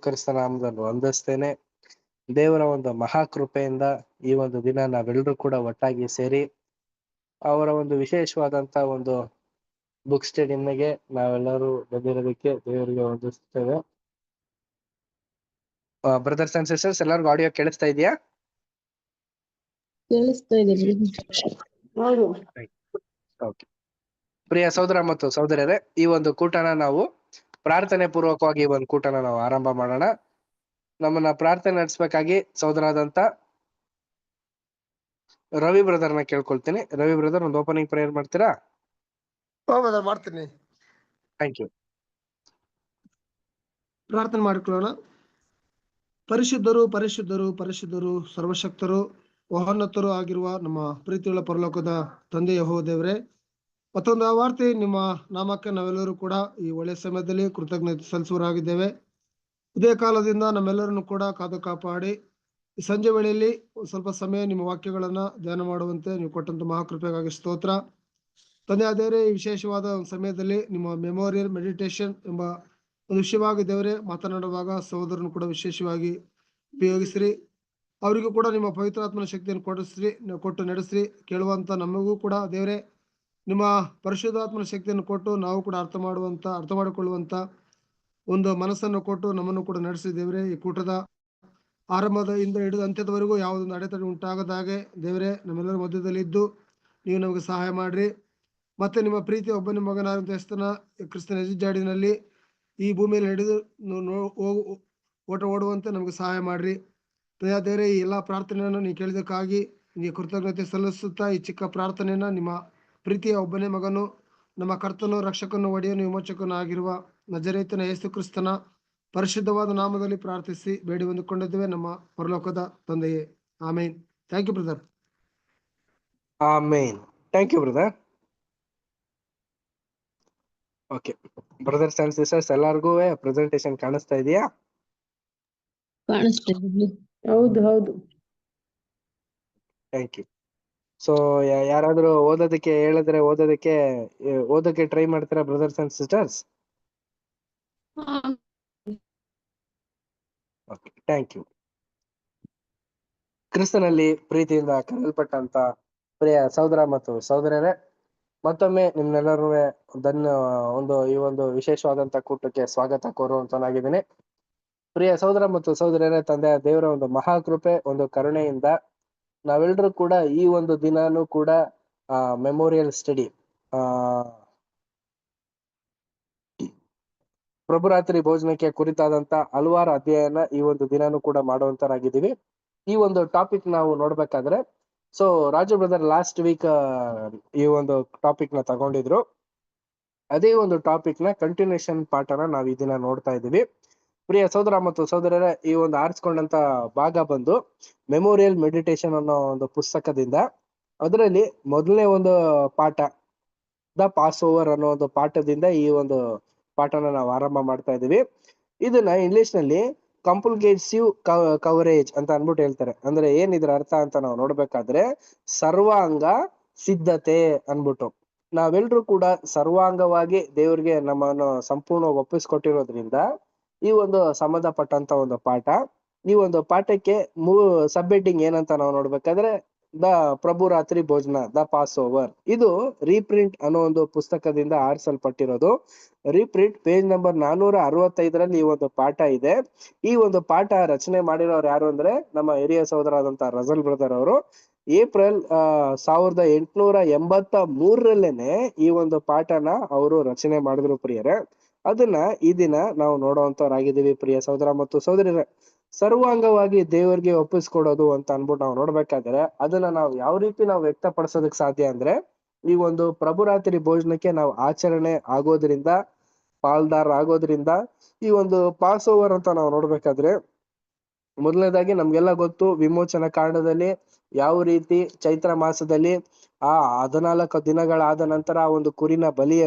ಕ್ರಿಸ್ತ ನಾಮದಲ್ಲಿ ವಂದಿಸ್ತೇನೆ. ದೇವರ ಒಂದು ಮಹಾ ಕೃಪೆಯಿಂದ ಈ ಒಂದು ದಿನ ನಾವೆಲ್ಲರೂ ಕೂಡ ಒಟ್ಟಾಗಿ ಸೇರಿ ಅವರ ಒಂದು ವಿಶೇಷವಾದಂತ ಒಂದು ಬುಕ್ ಸ್ಟಡಿಗೆ ನಾವೆಲ್ಲರೂ ಬಂದಿರೋದಕ್ಕೆ ದೇವರಿಗೆ ವಂದಿಸ್ತೇವೆ. ಬ್ರದರ್ಸ್ ಅಂಡ್ ಸಿಸ್ಟರ್ಸ್, ಎಲ್ಲರಿಗೂ ಆಡಿಯೋ ಕೇಳಿಸ್ತಾ ಇದೆಯಾ? ಕೇಳಿಸ್ತಾ ಇದೆ. ಹೌದು. ಓಕೆ. ಪ್ರಿಯ ಸಹೋದರ ಮತ್ತು ಸಹೋದರಿಯರೇ, ಈ ಒಂದು ಕೂಟನ ನಾವು ಪ್ರಾರ್ಥನೆ ಪೂರ್ವಕವಾಗಿ ಈ ಒಂದು ಕೂಟನ ನಾವು ಆರಂಭ ಮಾಡೋಣ. ನಮ್ಮನ್ನ ಪ್ರಾರ್ಥನೆ ನಡೆಸಬೇಕಾಗಿ ಸಹೋದರಾದಂತ ರವಿ ಬ್ರದರ್ನ ಕೇಳ್ಕೊಳ್ತೀನಿ. ರವಿ ಬ್ರದರ್, ಒಂದು ಓಪನಿಂಗ್ ಪ್ರೇಯರ್ ಮಾಡ್ತೀರಾ? ಮಾಡ್ತೀನಿ. Thank you. ಪ್ರಾರ್ಥನೆ ಮಾಡಿಕೊಳ್ಳೋಣ. ಪರಿಶುದ್ಧರು ಪರಿಶುದ್ಧರು ಪರಿಶುದ್ಧರು ಸರ್ವಶಕ್ತರು ಮಹೋನ್ನತರು ಆಗಿರುವ ನಮ್ಮ ಪ್ರೀತಿಯುಳ್ಳ ಪರಲೋಕದ ತಂದೆ ಯೆಹೋವ ದೇವರೇ, ಮತ್ತೊಂದು ವಾರ್ತೆ ನಿಮ್ಮ ನಾಮಕ್ಕೆ ನಾವೆಲ್ಲರೂ ಕೂಡ ಈ ಒಳ್ಳೆಯ ಸಮಯದಲ್ಲಿ ಕೃತಜ್ಞತೆ ಸಲ್ಲಿಸುವರಾಗಿದ್ದೇವೆ. ಇದೇ ಕಾಲದಿಂದ ನಮ್ಮೆಲ್ಲರನ್ನು ಕೂಡ ಕಾದು ಕಾಪಾಡಿ ಈ ಸಂಜೆ ವೇಳೆಯಲ್ಲಿ ಸ್ವಲ್ಪ ಸಮಯ ನಿಮ್ಮ ವಾಕ್ಯಗಳನ್ನ ಧ್ಯಾನ ಮಾಡುವಂತೆ ನೀವು ಕೊಟ್ಟಂತ ಮಹಾಕೃಪೆಗಾಗಿ ಸ್ತೋತ್ರ. ತಂದೆ ಆದೇವರೇ, ಈ ವಿಶೇಷವಾದ ಒಂದು ಸಮಯದಲ್ಲಿ ನಿಮ್ಮ ಮೆಮೋರಿಯಲ್ ಮೆಡಿಟೇಷನ್ ಎಂಬ ಒಂದು ವಿಷಯವಾಗಿ ದೇವರೇ ಮಾತನಾಡುವಾಗ ಸಹೋದರನು ಕೂಡ ವಿಶೇಷವಾಗಿ ಉಪಯೋಗಿಸ್ರಿ. ಅವರಿಗೂ ಕೂಡ ನಿಮ್ಮ ಪವಿತ್ರಾತ್ಮನ ಶಕ್ತಿಯನ್ನು ಕೊಟ್ಟು ನಡೆಸ್ರಿ. ಕೇಳುವಂತ ನಮಗೂ ಕೂಡ ದೇವರೇ ನಿಮ್ಮ ಪರಿಶುದ್ಧಾತ್ಮನ ಶಕ್ತಿಯನ್ನು ಕೊಟ್ಟು ನಾವು ಕೂಡ ಅರ್ಥ ಮಾಡಿಕೊಳ್ಳುವಂತ ಒಂದು ಮನಸ್ಸನ್ನು ಕೊಟ್ಟು ನಮ್ಮನ್ನು ಕೂಡ ನಡೆಸಿ ದೇವರೇ. ಈ ಕೂಟದ ಆರಂಭದಿಂದ ಹಿಡಿದು ಅಂತ್ಯದವರೆಗೂ ಯಾವುದೊಂದು ಅಡೆತಡೆ ಉಂಟಾಗದಾಗೆ ದೇವರೇ ನಮ್ಮೆಲ್ಲರ ಮಧ್ಯದಲ್ಲಿ ಇದ್ದು ನೀವು ನಮಗೆ ಸಹಾಯ ಮಾಡ್ರಿ. ಮತ್ತೆ ನಿಮ್ಮ ಪ್ರೀತಿ ಒಬ್ಬನ ಮಗನಾದ ದೇವಸ್ಥಾನ ಕ್ರಿಸ್ತನ ಹೆಜ್ಜೆಜಾಡಿನಲ್ಲಿ ಈ ಭೂಮಿಯಲ್ಲಿ ಹಿಡಿದು ಓಟ ಓಡುವಂತೆ ನಮಗೆ ಸಹಾಯ ಮಾಡ್ರಿ. ದೇವರೇ, ಈ ಎಲ್ಲಾ ಪ್ರಾರ್ಥನೆಯನ್ನು ನೀವು ಕೇಳಿದಕ್ಕಾಗಿ ನೀವು ಕೃತಜ್ಞತೆ ಸಲ್ಲಿಸುತ್ತಾ ಈ ಚಿಕ್ಕ ಪ್ರಾರ್ಥನೆಯನ್ನ ನಿಮ್ಮ ಪ್ರೀತಿಯ ಒಬ್ಬನೇ ಮಗನು, ನಮ್ಮ ಕರ್ತನು, ರಕ್ಷಕನು, ಒಡೆಯನು, ವಿಮೋಚಕನು ಆಗಿರುವ ನಜರೇತಿನ ಯೇಸು ಕ್ರಿಸ್ತನ ಪರಿಶುದ್ಧವಾದ ನಾಮದಲ್ಲಿ ಪ್ರಾರ್ಥಿಸಿ ಬೇಡಿ ಹೊಂದಿಕೊಂಡಿದ್ದೇವೆ ನಮ್ಮ ಪರಲೋಕದ ತಂದೆಯೇ. Amen. Thank you brother. Amen. Thank you brother. Okay brothers and sisters, ಎಲ್ಲರಿಗೂ ಪ್ರೆಸೆಂಟೇಶನ್ ಕಾಣಿಸ್ತಾ ಇದೆಯಾ? ಕಾಣಿಸ್ತಾ ಇದೆ. ಹೌದು ಹೌದು. Thank you. ಸೊ ಯಾರಾದ್ರೂ ಓದೋದಕ್ಕೆ ಹೇಳಿದ್ರೆ ಓದೋಕೆ ಟ್ರೈ ಮಾಡ್ತೀರಾ brothers and sisters? Okay, thank you. ಕ್ರಿಸ್ತನಲ್ಲಿ ಪ್ರೀತಿಯಿಂದ ಕರೆಯಲ್ಪಟ್ಟಂತ ಪ್ರಿಯ ಸಹೋದರ ಮತ್ತು ಸಹೋದರರೇ, ಮತ್ತೊಮ್ಮೆ ನಿಮ್ನೆಲ್ಲರೂ ಈ ಒಂದು ವಿಶೇಷವಾದಂತ ಕೂಟಕ್ಕೆ ಸ್ವಾಗತ ಕೋರುವಂತನಾಗಿದ್ದೀನಿ. ಪ್ರಿಯ ಸಹೋದರ ಮತ್ತು ಸಹೋದರರೇ, ತಂದೆಯ ದೇವರ ಒಂದು ಮಹಾಕೃಪೆ, ಒಂದು ಕರುಣೆಯಿಂದ ನಾವೆಲ್ಲರೂ ಕೂಡ ಈ ಒಂದು ದಿನಾನು ಕೂಡ ಮೆಮೋರಿಯಲ್ ಸ್ಟಡಿ ಪ್ರಭುರಾತ್ರಿ ಭೋಜನಕ್ಕೆ ಕುರಿತಾದಂತ ಹಲವಾರು ಅಧ್ಯಯನ ಈ ಒಂದು ದಿನಾನು ಕೂಡ ಮಾಡುವಂತರಾಗಿದ್ದೀವಿ. ಈ ಒಂದು ಟಾಪಿಕ್ ನಾವು ನೋಡ್ಬೇಕಾದ್ರೆ, so Raju brother last week ಈ ಒಂದು ಟಾಪಿಕ್ ನ ತಗೊಂಡಿದ್ರು. ಅದೇ ಒಂದು ಟಾಪಿಕ್ ನ ಕಂಟಿನ್ಯೂಷನ್ ಪಾಠನ ನಾವು ಈ ದಿನ ನೋಡ್ತಾ ಇದ್ದೀವಿ. ಪ್ರಿಯ ಸಹೋದರ ಮತ್ತು ಸಹೋದರರ, ಈ ಒಂದು ಆರಿಸ್ಕೊಂಡಂತ ಭಾಗ ಬಂದು ಮೆಮೋರಿಯಲ್ ಮೆಡಿಟೇಷನ್ ಅನ್ನೋ ಒಂದು ಪುಸ್ತಕದಿಂದ, ಅದರಲ್ಲಿ ಮೊದಲನೇ ಒಂದು ಪಾಠ ದ ಪಾಸ್ ಓವರ್ ಅನ್ನೋ ಒಂದು ಪಾಠದಿಂದ ಈ ಒಂದು ಪಾಠನ ನಾವು ಆರಂಭ ಮಾಡ್ತಾ ಇದೀವಿ. ಇದನ್ನ ಇಂಗ್ಲಿಷ್ ನಲ್ಲಿ ಕಂಪ್ಲಿಕೇಟಿವ್ ಕವರೇಜ್ ಅಂತ ಅನ್ಬಿಟ್ಟು ಹೇಳ್ತಾರೆ. ಅಂದ್ರೆ ಏನ್ ಇದ್ರ ಅರ್ಥ ಅಂತ ನಾವು ನೋಡ್ಬೇಕಾದ್ರೆ, ಸರ್ವಾಂಗ ಸಿದ್ಧತೆ ಅನ್ಬಿಟ್ಟು. ನಾವೆಲ್ಲರೂ ಕೂಡ ಸರ್ವಾಂಗವಾಗಿ ದೇವ್ರಿಗೆ ನಮ್ಮನ್ನು ಸಂಪೂರ್ಣವಾಗಿ ಒಪ್ಪಿಸ್ಕೊಟ್ಟಿರೋದ್ರಿಂದ ಈ ಒಂದು ಸಂಬಂಧಪಟ್ಟಂತ ಒಂದು ಪಾಠ. ಈ ಒಂದು ಪಾಠಕ್ಕೆ ಸಬ್ ಹೆಡ್ಡಿಂಗ್ ಏನಂತ ನಾವು ನೋಡ್ಬೇಕಾದ್ರೆ, ದ ಪ್ರಭು ರಾತ್ರಿ ಭೋಜನ, ದ ಪಾಸ್ ಓವರ್. ಇದು ರೀಪ್ರಿಂಟ್ ಅನ್ನೋ ಒಂದು ಪುಸ್ತಕದಿಂದ ಆರಿಸಲ್ಪಟ್ಟಿರೋದು. ರೀಪ್ರಿಂಟ್ ಪೇಜ್ ನಂಬರ್ 465ರಲ್ಲಿ ಈ ಒಂದು ಪಾಠ ಇದೆ. ಈ ಒಂದು ಪಾಠ ರಚನೆ ಮಾಡಿರೋರು ಯಾರು ಅಂದ್ರೆ ನಮ್ಮ ಹಿರಿಯ ಸಹೋದರಾದಂತ ರಜಲ್ ಬ್ರದರ್ ಅವರು. ಏಪ್ರಿಲ್ 1883ರಲ್ಲೇನೆ ಈ ಒಂದು ಪಾಠನ ಅವರು ರಚನೆ ಮಾಡಿದ್ರು ಪ್ರಿಯರೇ. ಅದನ್ನ ಈ ದಿನ ನಾವು ನೋಡುವಂತವರಾಗಿದ್ದೀವಿ ಪ್ರಿಯ ಸಹೋದರ ಮತ್ತು ಸಹೋದರಿಯರೇ. ಸರ್ವಾಂಗವಾಗಿ ದೇವರಿಗೆ ಒಪ್ಪಿಸ್ಕೊಡೋದು ಅಂತ ಅನ್ಬಿಟ್ಟು ನಾವು ನೋಡ್ಬೇಕಾದ್ರೆ, ಅದನ್ನ ನಾವು ಯಾವ ರೀತಿ ನಾವು ವ್ಯಕ್ತಪಡಿಸೋದಕ್ ಸಾಧ್ಯ ಅಂದ್ರೆ, ಈ ಒಂದು ಪ್ರಭುರಾತ್ರಿ ಭೋಜನಕ್ಕೆ ನಾವು ಆಚರಣೆ ಆಗೋದ್ರಿಂದ, ಪಾಲ್ದಾರ ಆಗೋದ್ರಿಂದ, ಈ ಒಂದು ಪಾಸ್ ಓವರ್ ಅಂತ ನಾವು ನೋಡ್ಬೇಕಾದ್ರೆ, ಮೊದಲನೇದಾಗಿ ನಮ್ಗೆಲ್ಲ ಗೊತ್ತು, ವಿಮೋಚನ ಕಾಂಡದಲ್ಲಿ ಯಾವ ರೀತಿ ಚೈತ್ರ ಮಾಸದಲ್ಲಿ 14 ದಿನಗಳಾದ ನಂತರ ಆ ಒಂದು ಕುರಿನ ಬಲಿ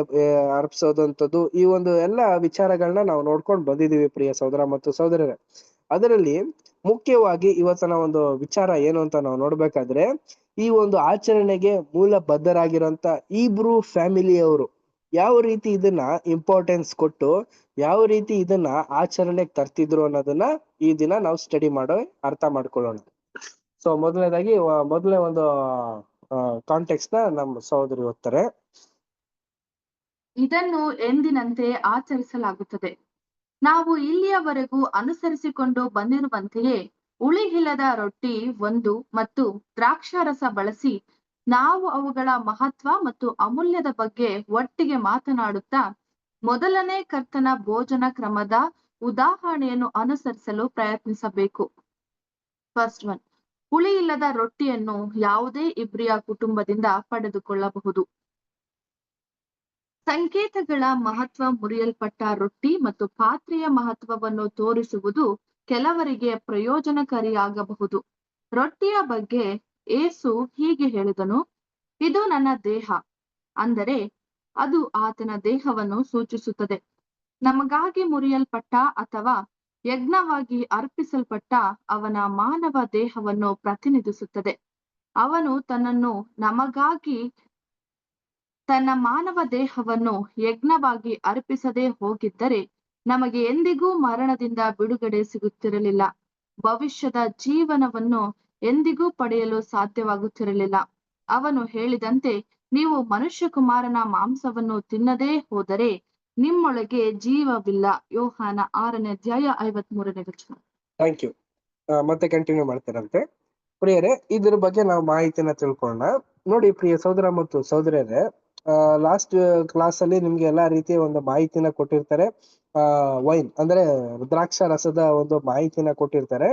ಅರ್ಪಿಸೋದಂಥದ್ದು, ಈ ಒಂದು ಎಲ್ಲ ವಿಚಾರಗಳನ್ನ ನಾವು ನೋಡ್ಕೊಂಡು ಬಂದಿದೀವಿ ಪ್ರಿಯ ಸಹೋದರ ಮತ್ತು ಸಹೋದರರೇ. ಅದರಲ್ಲಿ ಮುಖ್ಯವಾಗಿ ಇವತ್ತಿನ ಒಂದು ವಿಚಾರ ಏನು ಅಂತ ನಾವು ನೋಡ್ಬೇಕಾದ್ರೆ, ಈ ಒಂದು ಆಚರಣೆಗೆ ಮೂಲ ಬದ್ಧರಾಗಿರೋಂತ ಈಬ್ರೂ ಫ್ಯಾಮಿಲಿಯವರು, ಯಾವ ರೀತಿ ಇದನ್ನ ಇಂಪಾರ್ಟೆನ್ಸ್ ಕೊಟ್ಟು ಯಾವ ರೀತಿ ಇದನ್ನ ಆಚರಣೆಗೆ ತರ್ತಿದ್ರು ಅನ್ನೋದನ್ನ ಈ ದಿನ ನಾವು ಸ್ಟಡಿ ಮಾಡೋ ಅರ್ಥ ಮಾಡ್ಕೊಳ್ಳೋಣ. ಸೊ ಮೊದಲನೇದಾಗಿ ಮೊದಲನೇ ಒಂದು ಕಾಂಟೆಕ್ಸ್ಟ್ ನ ನಮ್ಮ ಸಹೋದರಿ ಓದ್ತಾರೆ. ಇದನ್ನು ಎಂದಿನಂತೆ ಆಚರಿಸಲಾಗುತ್ತದೆ. ನಾವು ಇಲ್ಲಿಯವರೆಗೂ ಅನುಸರಿಸಿಕೊಂಡು ಬಂದಿರುವಂತೆಯೇ ಉಳಿಹಿಲ್ಲದ ರೊಟ್ಟಿ ಒಂದು ಮತ್ತು ದ್ರಾಕ್ಷಾರಸ ಬಳಸಿ ನಾವು ಅವುಗಳ ಮಹತ್ವ ಮತ್ತು ಅಮೂಲ್ಯದ ಬಗ್ಗೆ ಒಟ್ಟಿಗೆ ಮಾತನಾಡುತ್ತಾ ಮೊದಲನೇ ಕರ್ತನ ಭೋಜನ ಕ್ರಮದ ಉದಾಹರಣೆಯನ್ನು ಅನುಸರಿಸಲು ಪ್ರಯತ್ನಿಸಬೇಕು. ಫಸ್ಟ್ ಒನ್, ಹುಳಿ ಇಲ್ಲದ ರೊಟ್ಟಿಯನ್ನು ಯಾವುದೇ ಇಬ್ರಿಯ ಕುಟುಂಬದಿಂದ ಪಡೆದುಕೊಳ್ಳಬಹುದು. ಸಂಕೇತಗಳ ಮಹತ್ವ ಮುರಿಯಲ್ಪಟ್ಟ ರೊಟ್ಟಿ ಮತ್ತು ಪಾತ್ರೆಯ ಮಹತ್ವವನ್ನು ತೋರಿಸುವುದು ಕೆಲವರಿಗೆ ಪ್ರಯೋಜನಕಾರಿಯಾಗಬಹುದು. ರೊಟ್ಟಿಯ ಬಗ್ಗೆ ಏಸು ಹೀಗೆ ಹೇಳಿದನು, ಇದು ನನ್ನ ದೇಹ, ಅಂದರೆ ಅದು ಆತನ ದೇಹವನ್ನು ಸೂಚಿಸುತ್ತದೆ. ನಮಗಾಗಿ ಮುರಿಯಲ್ಪಟ್ಟ ಅಥವಾ ಯಜ್ಞವಾಗಿ ಅರ್ಪಿಸಲ್ಪಟ್ಟ ಅವನ ಮಾನವ ದೇಹವನ್ನು ಪ್ರತಿನಿಧಿಸುತ್ತದೆ. ಅವನು ತನ್ನನ್ನು ನಮಗಾಗಿ ತನ್ನ ಮಾನವ ದೇಹವನ್ನು ಯಜ್ಞವಾಗಿ ಅರ್ಪಿಸದೆ ಹೋಗಿದ್ದರೆ ನಮಗೆ ಎಂದಿಗೂ ಮರಣದಿಂದ ಬಿಡುಗಡೆ ಸಿಗುತ್ತಿರಲಿಲ್ಲ, ಭವಿಷ್ಯದ ಜೀವನವನ್ನು ಎಂದಿಗೂ ಪಡೆಯಲು ಸಾಧ್ಯವಾಗುತ್ತಿರಲಿಲ್ಲ. ಅವನು ಹೇಳಿದಂತೆ, ನೀವು ಮನುಷ್ಯಕುಮಾರನ ಮಾಂಸವನ್ನು ತಿನ್ನದೇ ಹೋದರೆ ನಿಮ್ಮೊಳಗೆ ಜೀವವಿಲ್ಲ. ಯೋಹಾನ 6ನೇ ಅಧ್ಯಾಯ 53ನೇ ವಚನ. Thank you. ಮತ್ತೆ ಕಂಟಿನ್ಯೂ ಮಾಡ್ತಾರಂತೆ. ಪ್ರಿಯರೇ, ಇದ್ರ ಬಗ್ಗೆ ನಾವು ಮಾಹಿತಿನ ತಿಳ್ಕೊಳ್ಳೋಣ. ನೋಡಿ ಪ್ರಿಯ ಸಹೋದರ ಮತ್ತು ಸಹೋದರಿಯರೇ, ಲಾಸ್ಟ್ ಕ್ಲಾಸ್ ಅಲ್ಲಿ ನಿಮ್ಗೆ ಎಲ್ಲಾ ರೀತಿಯ ಒಂದು ಮಾಹಿತಿನ ಕೊಟ್ಟಿರ್ತಾರೆ. ವೈನ್ ಅಂದ್ರೆ ದ್ರಾಕ್ಷ ರಸದ ಒಂದು ಮಾಹಿತಿನ ಕೊಟ್ಟಿರ್ತಾರೆ.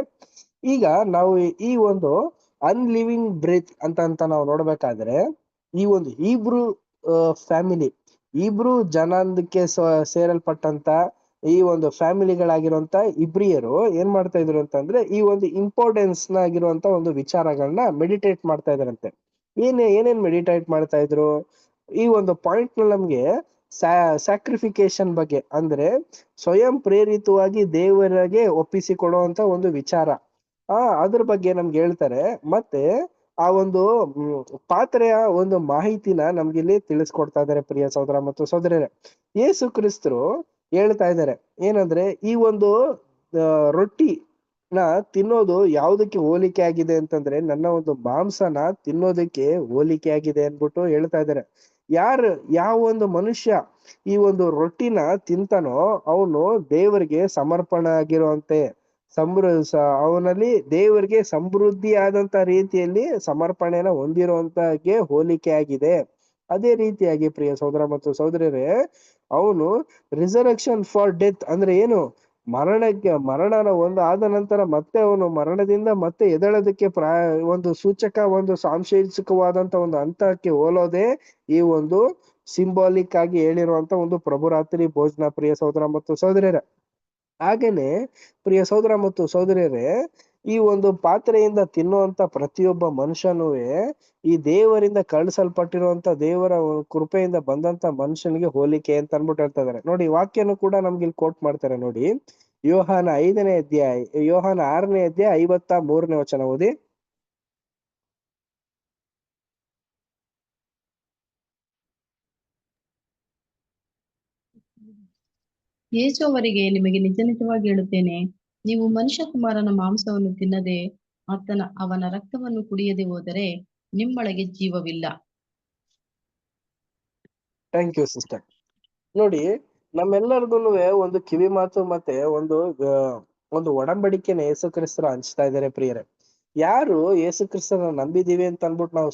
ಈಗ ನಾವು ಈ ಒಂದು ಅನ್ಲಿವಿಂಗ್ ಬ್ರೀತ್ ಅಂತ ನಾವು ನೋಡ್ಬೇಕಾದ್ರೆ ಈ ಒಂದು ಹೀಬ್ರೂ ಫ್ಯಾಮಿಲಿ, ಹೀಬ್ರೂ ಜನಾಂಗಕ್ಕೆ ಸೇರಲ್ಪಟ್ಟಂತ ಈ ಒಂದು ಫ್ಯಾಮಿಲಿಗಳಾಗಿರುವಂತ ಇಬ್ರಿಯರು ಏನ್ ಮಾಡ್ತಾ ಇದ್ರು ಅಂತಂದ್ರೆ ಈ ಒಂದು ಇಂಪಾರ್ಟೆನ್ಸ್ ಆಗಿರುವಂತ ಒಂದು ವಿಚಾರಗಳನ್ನ ಮೆಡಿಟೇಟ್ ಮಾಡ್ತಾ ಇದ್ರಂತೆ. ಏನೇನ್ ಮೆಡಿಟೇಟ್ ಮಾಡ್ತಾ ಇದ್ರು? ಈ ಒಂದು ಪಾಯಿಂಟ್ ನ ನಮ್ಗೆ ಸ್ಯಾಕ್ರಿಫಿಕೇಶನ್ ಬಗ್ಗೆ, ಅಂದ್ರೆ ಸ್ವಯಂ ಪ್ರೇರಿತವಾಗಿ ದೇವರಿಗೆ ಒಪ್ಪಿಸಿಕೊಡುವಂತ ಒಂದು ವಿಚಾರ, ಅದ್ರ ಬಗ್ಗೆ ನಮ್ಗೆ ಹೇಳ್ತಾರೆ. ಮತ್ತೆ ಆ ಒಂದು ಪಾತ್ರೆಯ ಒಂದು ಮಾಹಿತಿನ ನಮ್ಗೆ ಇಲ್ಲಿ ತಿಳಿಸ್ಕೊಡ್ತಾ ಇದ್ದಾರೆ ಪ್ರಿಯ ಸಹೋದರ ಮತ್ತು ಸಹೋದರರೇ. ಯೇಸು ಕ್ರಿಸ್ತರು ಹೇಳ್ತಾ ಇದ್ದಾರೆ ಏನಂದ್ರೆ, ಈ ಒಂದು ರೊಟ್ಟಿನ ತಿನ್ನೋದು ಯಾವುದಕ್ಕೆ ಹೋಲಿಕೆ ಆಗಿದೆ ಅಂತಂದ್ರೆ ನನ್ನ ಒಂದು ಮಾಂಸನ ತಿನ್ನೋದಕ್ಕೆ ಹೋಲಿಕೆ ಆಗಿದೆ ಅನ್ಬಿಟ್ಟು ಹೇಳ್ತಾ ಇದ್ದಾರೆ. ಯಾವ ಒಂದು ಮನುಷ್ಯ ಈ ಒಂದು ರೊಟ್ಟಿನ ತಿಂತಾನೋ ಅವನು ದೇವರಿಗೆ ಸಮರ್ಪಣೆ ಆಗಿರುವಂತೆ ಅವನಲ್ಲಿ ದೇವರಿಗೆ ಸಮೃದ್ಧಿ ಆದಂತ ರೀತಿಯಲ್ಲಿ ಸಮರ್ಪಣೆನ ಹೊಂದಿರುವಂತಗೆ ಹೋಲಿಕೆ ಆಗಿದೆ. ಅದೇ ರೀತಿಯಾಗಿ ಪ್ರಿಯ ಸಹೋದರ ಮತ್ತು ಸಹೋದರರೇ, ಅವನು ರಿಸರೆಕ್ಷನ್ ಫಾರ್ ಡೆತ್ ಅಂದ್ರೆ ಏನು, ಮರಣನ ಒಂದು ಆದ ನಂತರ ಮತ್ತೆ ಅವನು ಮರಣದಿಂದ ಮತ್ತೆ ಎದಳೋದಕ್ಕೆ ಒಂದು ಸೂಚಕ, ಒಂದು ಸಾಂಶಯಿಕವಾದಂತ ಒಂದು ಹಂತಕ್ಕೆ ಹೋಲೋದೇ ಈ ಒಂದು ಸಿಂಬಾಲಿಕ್ ಆಗಿ ಹೇಳಿರುವಂತ ಒಂದು ಪ್ರಭುರಾತ್ರಿ ಭೋಜನ. ಪ್ರಿಯ ಸಹೋದರ ಮತ್ತು ಸಹೋದರರೇ, ಹಾಗೇನೆ ಪ್ರಿಯ ಸಹೋದರ ಮತ್ತು ಸಹೋದರಿಯರೇ, ಈ ಒಂದು ಪಾತ್ರೆಯಿಂದ ತಿನ್ನುವಂತ ಪ್ರತಿಯೊಬ್ಬ ಮನುಷ್ಯನೂ ಈ ದೇವರಿಂದ ಕಳಿಸಲ್ಪಟ್ಟಿರುವಂತ ದೇವರ ಕೃಪೆಯಿಂದ ಬಂದಂತ ಮನುಷ್ಯನಿಗೆ ಹೋಲಿಕೆ ಅಂತ ಅನ್ಬಿಟ್ಟು ಹೇಳ್ತಾ ಇದಾರೆ. ನೋಡಿ, ವಾಕ್ಯನು ಕೂಡ ನಮ್ಗೆ ಇಲ್ಲಿ ಕೋಟ್ ಮಾಡ್ತಾರೆ ನೋಡಿ. ಯೋಹಾನ 6ನೇ ಅಧ್ಯಾಯ 53ನೇ ವಚನ ಓದಿ. ಯೇಸು ಅವರಿಗೆ, ನಿಮಗೆ ನಿಜ ನಿಜವಾಗಿ ಹೇಳುತ್ತೇನೆ, ನೀವು ಮನುಷ್ಯಕುಮಾರನ ಮಾಂಸವನ್ನು ತಿನ್ನದೆ ಅವನ ರಕ್ತವನ್ನು ಕುಡಿಯದೆ ಹೋದರೆ ನಿಮ್ಮೊಳಗೆ ಜೀವವಿಲ್ಲ. Thank you sister. ನೋಡಿ, ನಮ್ಮೆಲ್ಲರಿಗೂ ಒಂದು ಕಿವಿ ಮಾತು ಮತ್ತೆ ಒಂದು ಒಡಂಬಡಿಕೆನ ಯೇಸು ಕ್ರಿಸ್ತರು ಹಂಚ್ತಾ ಇದ್ದಾರೆ. ಪ್ರಿಯರೇ, ಯಾರು ಯೇಸು ಕ್ರಿಸ್ತನ ನಂಬಿದೀವಿ ಅಂತ ಅನ್ಬಿಟ್ಟು ನಾವು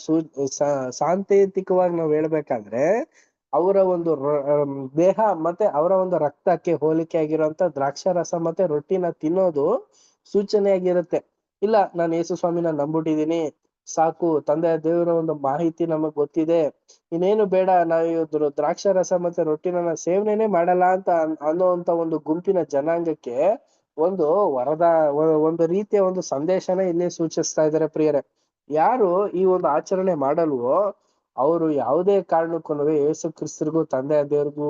ಸಾಂಕೇತಿಕವಾಗಿ ನಾವು ಹೇಳ್ಬೇಕಾದ್ರೆ ಅವರ ಒಂದು ದೇಹ ಮತ್ತೆ ಅವರ ಒಂದು ರಕ್ತಕ್ಕೆ ಹೋಲಿಕೆ ಆಗಿರುವಂತ ದ್ರಾಕ್ಷಾರಸ ಮತ್ತೆ ರೊಟ್ಟಿನ ತಿನ್ನೋದು ಸೂಚನೆಯಾಗಿರುತ್ತೆ. ಇಲ್ಲ, ನಾನು ಯೇಸು ಸ್ವಾಮಿನ ನಂಬಿಟ್ಟಿದೀನಿ, ಸಾಕು, ತಂದೆಯ ದೇವರ ಒಂದು ಮಾಹಿತಿ ನಮಗ್ ಗೊತ್ತಿದೆ, ಇನ್ನೇನು ಬೇಡ, ನಾವು ದ್ರಾಕ್ಷಾರಸ ಮತ್ತೆ ರೊಟ್ಟಿನ ಸೇವನೆ ಮಾಡಲ್ಲ ಅಂತ ಅನ್ನೋಂತ ಒಂದು ಗುಂಪಿನ ಜನಾಂಗಕ್ಕೆ ಒಂದು ಒಂದು ರೀತಿಯ ಒಂದು ಸಂದೇಶನ ಇಲ್ಲಿ ಸೂಚಿಸ್ತಾ ಇದ್ದಾರೆ. ಪ್ರಿಯರೇ, ಯಾರು ಈ ಒಂದು ಆಚರಣೆ ಮಾಡಲ್ವೋ ಅವರು ಯಾವುದೇ ಕಾರಣಕ್ಕೂ ಯೇಸು ಕ್ರಿಸ್ತರಿಗೂ ತಂದೆಯ ದೇವ್ರಿಗೂ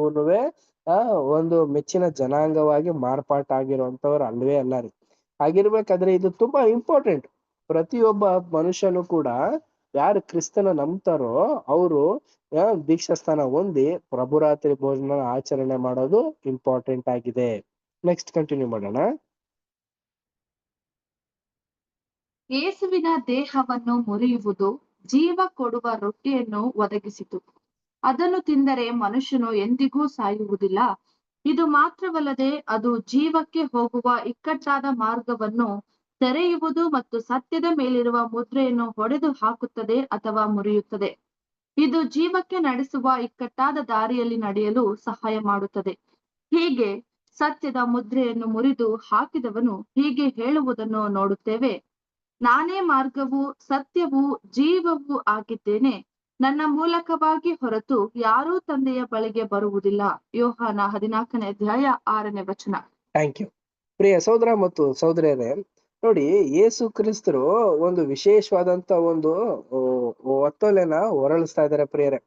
ಒಂದು ಮೆಚ್ಚಿನ ಜನಾಂಗವಾಗಿ ಮಾರ್ಪಾಟಾಗಿರುವಂತವ್ರು ಅಲ್ವೇ ಅಲ್ಲ ರೀ. ಹಾಗಿರ್ಬೇಕಾದ್ರೆ ಇದು ತುಂಬಾ ಇಂಪಾರ್ಟೆಂಟ್. ಪ್ರತಿಯೊಬ್ಬ ಮನುಷ್ಯನು ಕೂಡ ಯಾರು ಕ್ರಿಸ್ತನ ನಂಬ್ತಾರೋ ಅವರು ದೀಕ್ಷಾಸ್ಥಾನ ಹೊಂದಿ ಪ್ರಭುರಾತ್ರಿ ಭೋಜನ ಆಚರಣೆ ಮಾಡೋದು ಇಂಪಾರ್ಟೆಂಟ್ ಆಗಿದೆ. ನೆಕ್ಸ್ಟ್ ಕಂಟಿನ್ಯೂ ಮಾಡೋಣ. ಯೇಸುವಿನ ದೇಹವನ್ನು ಮುರಿಯುವುದು ಜೀವ ಕೊಡುವ ರೊಟ್ಟಿಯನ್ನು ಒದಗಿಸಿತು. ಅದನ್ನು ತಿಂದರೆ ಮನುಷ್ಯನು ಎಂದಿಗೂ ಸಾಯುವುದಿಲ್ಲ. ಇದು ಮಾತ್ರವಲ್ಲದೆ ಅದು ಜೀವಕ್ಕೆ ಹೋಗುವ ಇಕ್ಕಟ್ಟಾದ ಮಾರ್ಗವನ್ನು ತೆರೆಯುವುದು ಮತ್ತು ಸತ್ಯದ ಮೇಲಿರುವ ಮುದ್ರೆಯನ್ನು ಹೊಡೆದು ಹಾಕುತ್ತದೆ ಅಥವಾ ಮುರಿಯುತ್ತದೆ. ಇದು ಜೀವಕ್ಕೆ ನಡೆಸುವ ಇಕ್ಕಟ್ಟಾದ ದಾರಿಯಲ್ಲಿ ನಡೆಯಲು ಸಹಾಯ ಮಾಡುತ್ತದೆ. ಹೀಗೆ ಸತ್ಯದ ಮುದ್ರೆಯನ್ನು ಮುರಿದು ಹಾಕಿದವನು ಹೀಗೆ ಹೇಳುವುದನ್ನು ನೋಡುತ್ತೇವೆ: ನಾನೇ ಮಾರ್ಗವೂ ಸತ್ಯವೂ ಜೀವವೂ ಆಗಿದ್ದೇನೆ. ನನ್ನ ಮೂಲಕವಾಗಿ ಹೊರತು ಯಾರೂ ತಂದೆಯ ಬಳಿಗೆ ಬರುವುದಿಲ್ಲ. ಯೋಹಾನ 14ನೇ ಅಧ್ಯಾಯ 6ನೇ ವಚನ. Thank you. ಪ್ರಿಯ ಸಹೋದರ ಮತ್ತು ಸಹೋದರಿಯರೇ, ನೋಡಿ, ಯೇಸು ಕ್ರಿಸ್ತರು ಒಂದು ವಿಶೇಷವಾದಂತ ಒಂದು ಒತ್ತಲೆನ ಹೊರಳಿಸ್ತಾ ಇದ್ದಾರೆ ಪ್ರಿಯರೇ.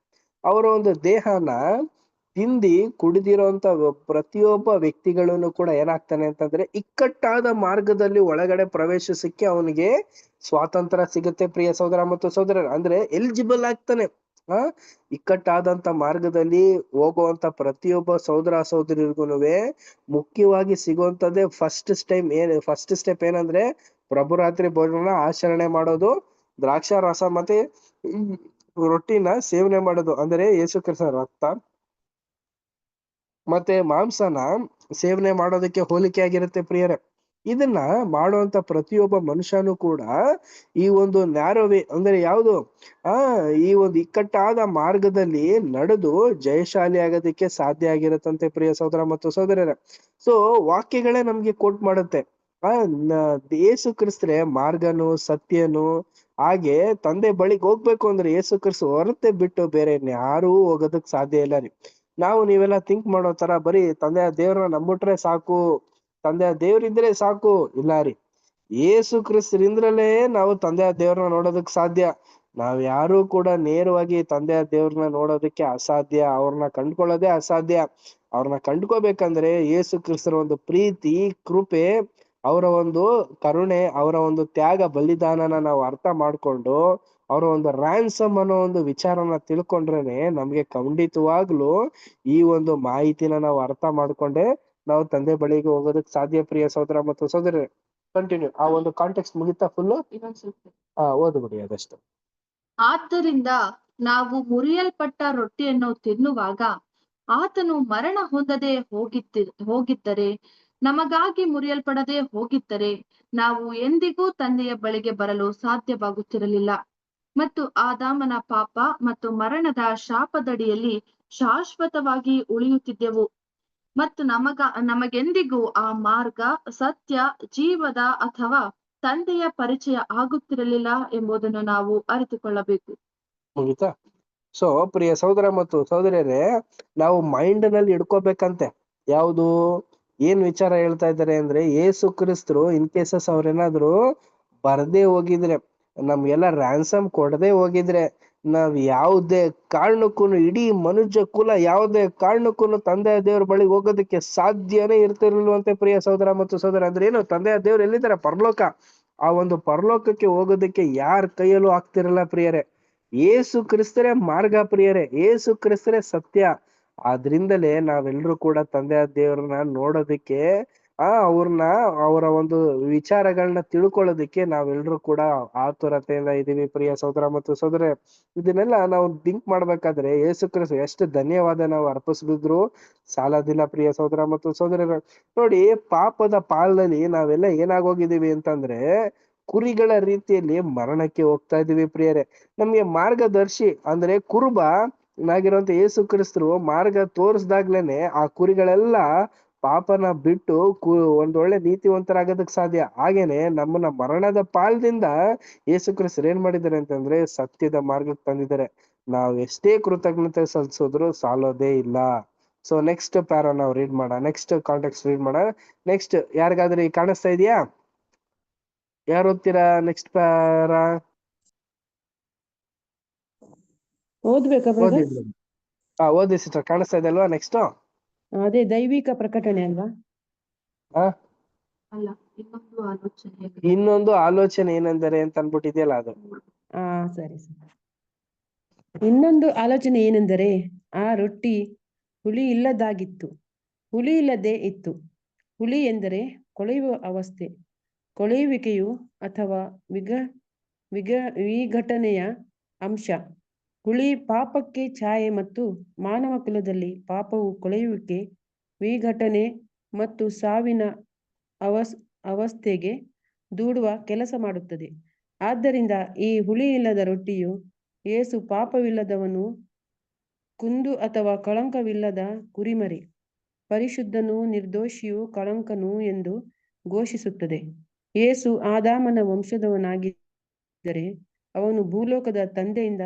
ಅವರ ಒಂದು ದೇಹನ ತಿಂದಿ ಕುಡಿದಿರೋಂತ ಪ್ರತಿಯೊಬ್ಬ ವ್ಯಕ್ತಿಗಳನ್ನು ಕೂಡ ಏನಾಗ್ತಾನೆ ಅಂತಂದ್ರೆ ಇಕ್ಕಟ್ಟಾದ ಮಾರ್ಗದಲ್ಲಿ ಒಳಗಡೆ ಪ್ರವೇಶಿಸಕ್ಕೆ ಅವನಿಗೆ ಸ್ವಾತಂತ್ರ್ಯ ಸಿಗುತ್ತೆ. ಪ್ರಿಯ ಸಹೋದರ ಮತ್ತು ಸಹೋದರ, ಅಂದ್ರೆ ಎಲಿಜಿಬಲ್ ಆಗ್ತಾನೆ. ಇಕ್ಕಟ್ಟಾದಂತ ಮಾರ್ಗದಲ್ಲಿ ಹೋಗುವಂತ ಪ್ರತಿಯೊಬ್ಬ ಸಹೋದರ ಸಹೋದರಿಗೂ ಮುಖ್ಯವಾಗಿ ಸಿಗುವಂತದ್ದೇ ಫಸ್ಟ್ ಸ್ಟೆಪ್ ಏನಂದ್ರೆ ಪ್ರಭುರಾತ್ರಿ ಭೋಜನ ಆಚರಣೆ ಮಾಡೋದು, ದ್ರಾಕ್ಷಾರಸ ಮತ್ತೆ ರೊಟ್ಟಿನ ಸೇವನೆ ಮಾಡೋದು, ಅಂದ್ರೆ ಯೇಸು ಕ್ರಿಸ್ತನ ರಕ್ತ ಮತ್ತೆ ಮಾಂಸನ ಸೇವನೆ ಮಾಡೋದಕ್ಕೆ ಹೋಲಿಕೆ ಆಗಿರುತ್ತೆ ಪ್ರಿಯರೇ. ಇದನ್ನ ಮಾಡುವಂತ ಪ್ರತಿಯೊಬ್ಬ ಮನುಷ್ಯನು ಕೂಡ ಈ ಒಂದು ನ್ಯಾರೋವೇ ಅಂದ್ರೆ ಯಾವುದು ಈ ಒಂದು ಇಕ್ಕಟ್ಟಾದ ಮಾರ್ಗದಲ್ಲಿ ನಡೆದು ಜಯಶಾಲಿ ಆಗೋದಕ್ಕೆ ಸಾಧ್ಯ ಆಗಿರತ್ತಂತೆ ಪ್ರಿಯ ಸಹೋದರ ಮತ್ತು ಸಹೋದರರೇ. ಸೊ ವಾಕ್ಯಗಳೇ ನಮ್ಗೆ ಕೋಟ್ ಮಾಡುತ್ತೆ, ಯೇಸು ಕ್ರಿಸ್ತರೇ ಮಾರ್ಗನು ಸತ್ಯನು. ಹಾಗೆ ತಂದೆ ಬಳಿಗೆ ಹೋಗ್ಬೇಕು ಅಂದ್ರೆ ಯೇಸು ಕ್ರಿಸ್ತ ಹೊರತೆ ಬಿಟ್ಟು ಬೇರೆ ಯಾರೂ ಹೋಗೋದಕ್ ಸಾಧ್ಯ ಇಲ್ಲ ರೀ. ನಾವು ನೀವೆಲ್ಲ ಥಿಂಕ್ ಮಾಡೋ ತರ ಬರೀ ತಂದೆಯ ದೇವ್ರನ್ನ ನಂಬಿಟ್ರೆ ಸಾಕು, ತಂದೆಯ ದೇವ್ರಿದ್ರೆ ಸಾಕು, ಇಲ್ಲ ರೀ. ಯೇಸು ಕ್ರಿಸ್ತರಿಂದಲೇ ನಾವು ತಂದೆಯ ದೇವ್ರನ್ನ ನೋಡೋದಕ್ ಸಾಧ್ಯ. ನಾವ್ ಯಾರು ಕೂಡ ನೇರವಾಗಿ ತಂದೆಯ ದೇವ್ರನ್ನ ನೋಡೋದಕ್ಕೆ ಅಸಾಧ್ಯ, ಅವ್ರನ್ನ ಕಂಡ್ಕೊಳ್ಳೋದೇ ಅಸಾಧ್ಯ. ಅವ್ರನ್ನ ಕಂಡ್ಕೋಬೇಕಂದ್ರೆ ಯೇಸು ಕ್ರಿಸ್ತರ ಒಂದು ಪ್ರೀತಿ, ಕೃಪೆ, ಅವರ ಒಂದು ಕರುಣೆ, ಅವರ ಒಂದು ತ್ಯಾಗ ಬಲಿದಾನನ ನಾವು ಅರ್ಥ ಮಾಡ್ಕೊಂಡು ಅವರ ಒಂದು ರ್ಯಾನ್ಸಮ್ ಅನ್ನೋ ಒಂದು ವಿಚಾರನ ತಿಳ್ಕೊಂಡ್ರೇನೆ ನಮ್ಗೆ ಖಂಡಿತವಾಗ್ಲೂ ಈ ಒಂದು ಮಾಹಿತಿನ ನಾವು ಅರ್ಥ ಮಾಡ್ಕೊಂಡೆ ನಾವು ತಂದೆ ಬಳಿಗೆ ಹೋಗೋದಕ್ಕೆ ಸಾಧ್ಯ. ಪ್ರಿಯ ಸಹೋದರ ಮತ್ತು ಸಹೋದರಿ, ಕಂಟಿನ್ಯೂ. ಆ ಒಂದು ಕಾಂಟೆಕ್ಸ್ಟ್ ಮುಗಿತಾ ಫುಲ್ಲು? ಓದ್ಬಿಡಿ ಅದಷ್ಟು. ಆದ್ದರಿಂದ ನಾವು ಮುರಿಯಲ್ಪಟ್ಟ ರೊಟ್ಟಿಯನ್ನು ತಿನ್ನುವಾಗ ಆತನು ಮರಣ ಹೊಂದದೆ ಹೋಗಿದ್ದರೆ, ನಮಗಾಗಿ ಮುರಿಯಲ್ಪಡದೆ ಹೋಗಿದ್ದರೆ ನಾವು ಎಂದಿಗೂ ತಂದೆಯ ಬಳಿಗೆ ಬರಲು ಸಾಧ್ಯವಾಗುತ್ತಿರಲಿಲ್ಲ. ಮತ್ತು ಆದಾಮನ ಪಾಪ ಮತ್ತು ಮರಣದ ಶಾಪದಡಿಯಲ್ಲಿ ಶಾಶ್ವತವಾಗಿ ಉಳಿಯುತ್ತಿದ್ದೆವು. ಮತ್ತು ನಮಗೆಂದಿಗೂ ಆ ಮಾರ್ಗ, ಸತ್ಯ, ಜೀವದ ಅಥವಾ ತಂದೆಯ ಪರಿಚಯ ಆಗುತ್ತಿರಲಿಲ್ಲ ಎಂಬುದನ್ನು ನಾವು ಅರಿತುಕೊಳ್ಳಬೇಕು. ಮುಗಿತಾ? ಸೊ ಪ್ರಿಯ ಸಹೋದರ ಮತ್ತು ಸಹೋದರಿಯರೇ, ನಾವು ಮೈಂಡ್ ನಲ್ಲಿ ಇಡ್ಕೋಬೇಕಂತೆ ಯಾವುದು ಏನ್ ವಿಚಾರ ಹೇಳ್ತಾ ಇದ್ದಾರೆ ಅಂದ್ರೆ, ಯೇಸು ಕ್ರಿಸ್ತರು ಇನ್ ಕೇಸಸ್ ಅವ್ರೇನಾದ್ರು ಬರ್ದೇ ಹೋಗಿದ್ರೆ, ನಮ್ಗೆಲ್ಲ ರ್ಯಾನ್ಸಮ್ ಕೊಡದೆ ಹೋಗಿದ್ರೆ, ನಾವ್ ಯಾವುದೇ ಕಾರಣಕ್ಕೂ ಇಡೀ ಮನುಷ್ಯ ಕುಲ ಯಾವುದೇ ಕಾರಣಕ್ಕೂ ತಂದೆಯ ದೇವ್ರ ಬಳಿ ಹೋಗೋದಕ್ಕೆ ಸಾಧ್ಯನೇ ಇರ್ತಿರ್ಲಿಲ್ವಂತೆ ಪ್ರಿಯ ಸಹೋದರ ಮತ್ತು ಸಹೋದರ. ಅಂದ್ರೆ ಏನು, ತಂದೆಯ ದೇವ್ರು ಎಲ್ಲಿದ್ದಾರೆ? ಪರಲೋಕ. ಆ ಒಂದು ಪರಲೋಕಕ್ಕೆ ಹೋಗೋದಕ್ಕೆ ಯಾರ ಕೈಯಲ್ಲೂ ಆಗ್ತಿರಲ್ಲ ಪ್ರಿಯರೇ. ಯೇಸು ಕ್ರಿಸ್ತರೇ ಮಾರ್ಗ ಪ್ರಿಯರೇ, ಯೇಸು ಕ್ರಿಸ್ತರೇ ಸತ್ಯ. ಆದ್ರಿಂದಲೇ ನಾವೆಲ್ಲರೂ ಕೂಡ ತಂದೆಯ ದೇವ್ರನ್ನ ನೋಡೋದಕ್ಕೆ, ಅವ್ರನ್ನ ಅವರ ಒಂದು ವಿಚಾರಗಳನ್ನ ತಿಳ್ಕೊಳ್ಳೋದಕ್ಕೆ ನಾವೆಲ್ಲರೂ ಕೂಡ ಆತುರತೆಯಿಂದ ಇದೀವಿ ಪ್ರಿಯ ಸಹೋದರ ಮತ್ತು ಸಹೋದರ. ಇದನ್ನೆಲ್ಲ ನಾವು ಥಿಂಕ್ ಮಾಡ್ಬೇಕಾದ್ರೆ ಯೇಸು ಕ್ರಿಸ್ತ ಎಷ್ಟು ಧನ್ಯವಾದ ನಾವು ಅರ್ಪಿಸಿದ್ರು ಸಾಲದಿಲ್ಲ ಪ್ರಿಯ ಸಹೋದರ ಮತ್ತು ಸಹೋದರರು. ನೋಡಿ, ಪಾಪದ ಪಾಲದಲ್ಲಿ ನಾವೆಲ್ಲ ಏನಾಗೋಗಿದೀವಿ ಅಂತಂದ್ರೆ ಕುರಿಗಳ ರೀತಿಯಲ್ಲಿ ಮರಣಕ್ಕೆ ಹೋಗ್ತಾ ಇದೀವಿ ಪ್ರಿಯರೇ. ನಮ್ಗೆ ಮಾರ್ಗದರ್ಶಿ ಅಂದ್ರೆ ಕುರುಬ ನಾಗಿರುವಂತ ಯೇಸು ಕ್ರಿಸ್ತರು ಮಾರ್ಗ ತೋರಿಸ್ದಾಗ್ಲೇನೆ ಆ ಕುರಿಗಳೆಲ್ಲ ಪಾಪನ ಬಿಟ್ಟು ಒಂದೊಳ್ಳೆ ನೀತಿವಂತರಾಗೋದಕ್ ಸಾಧ್ಯ. ಹಾಗೇನೆ ನಮ್ಮನ್ನ ಮರಣದ ಪಾಲದಿಂದ ಯೇಸು ಕ್ರಿಸ್ತರು ಏನ್ ಮಾಡಿದ್ದಾರೆ ಅಂತಂದ್ರೆ ಸತ್ಯದ ಮಾರ್ಗಕ್ಕೆ ತಂದಿದ್ದಾರೆ. ನಾವ್ ಎಷ್ಟೇ ಕೃತಜ್ಞತೆ ಸಲ್ಲಿಸಿದ್ರು ಸಾಲೋದೇ ಇಲ್ಲ. ಸೊ ನೆಕ್ಸ್ಟ್ ಪ್ಯಾರ ನಾವು ರೀಡ್ ಮಾಡೋಣ, ನೆಕ್ಸ್ಟ್ ಕಾಂಟೆಕ್ಸ್ಟ್ ರೀಡ್ ಮಾಡೋಣ. ನೆಕ್ಸ್ಟ್ ಯಾರಿಗಾದ್ರೂ ಕಾಣಿಸ್ತಾ ಇದೆಯಾ? ಯಾರು ಓದ್ತೀರಾ ನೆಕ್ಸ್ಟ್ ಪ್ಯಾರ? ಓದ್ಬೇಕಾ ಬ್ರದರ್? ಓದಿ ಸಿಸ್ಟರ್, ಕಾಣಿಸ್ತಾ ಇದೆ ಅಲ್ವಾ? ನೆಕ್ಸ್ಟ್ ಅದೇ ದೈವಿಕ ಪ್ರಕಟಣೆ ಅಲ್ವಾ? ಅಲ್ಲ, ಇನ್ನೊಂದು ಆಲೋಚನೆ ಏನೆಂದರೆ ಅಂತ ಅನ್ಬಿಟ್ಟಿದೆಯಲ್ಲ ಅದು. ಸರಿ ಸರಿ. ಇನ್ನೊಂದು ಆಲೋಚನೆ ಏನೆಂದರೆ ಆ ರೊಟ್ಟಿ ಹುಳಿ ಇಲ್ಲದಾಗಿತ್ತು, ಹುಳಿ ಇಲ್ಲದೆ ಇತ್ತು. ಹುಳಿ ಎಂದರೆ ಕೊಳೆಯುವ ಅವಸ್ಥೆ, ಕೊಳೆಯುವಿಕೆಯು ಅಥವಾ ವಿಘಟನೆಯ ಅಂಶ. ಹುಳಿ ಪಾಪಕ್ಕೆ ಛಾಯೆ ಮತ್ತು ಮಾನವ ಕುಲದಲ್ಲಿ ಪಾಪವು ಕೊಳೆಯುವಿಕೆ, ವಿಘಟನೆ ಮತ್ತು ಸಾವಿನ ಅವಸ್ಥೆಗೆ ದೂಡುವ ಕೆಲಸ ಮಾಡುತ್ತದೆ. ಆದ್ದರಿಂದ ಈ ಹುಳಿ ಇಲ್ಲದ ರೊಟ್ಟಿಯು ಯೇಸು ಪಾಪವಿಲ್ಲದವನು, ಕುಂದು ಅಥವಾ ಕಳಂಕವಿಲ್ಲದ ಕುರಿಮರಿ, ಪರಿಶುದ್ಧನೂ ನಿರ್ದೋಷಿಯೂ ಕಳಂಕನೂ ಎಂದು ಘೋಷಿಸುತ್ತದೆ. ಯೇಸು ಆದಾಮನ ವಂಶದವನಾಗಿದ್ದರೆ ಅವನು ಭೂಲೋಕದ ತಂದೆಯಿಂದ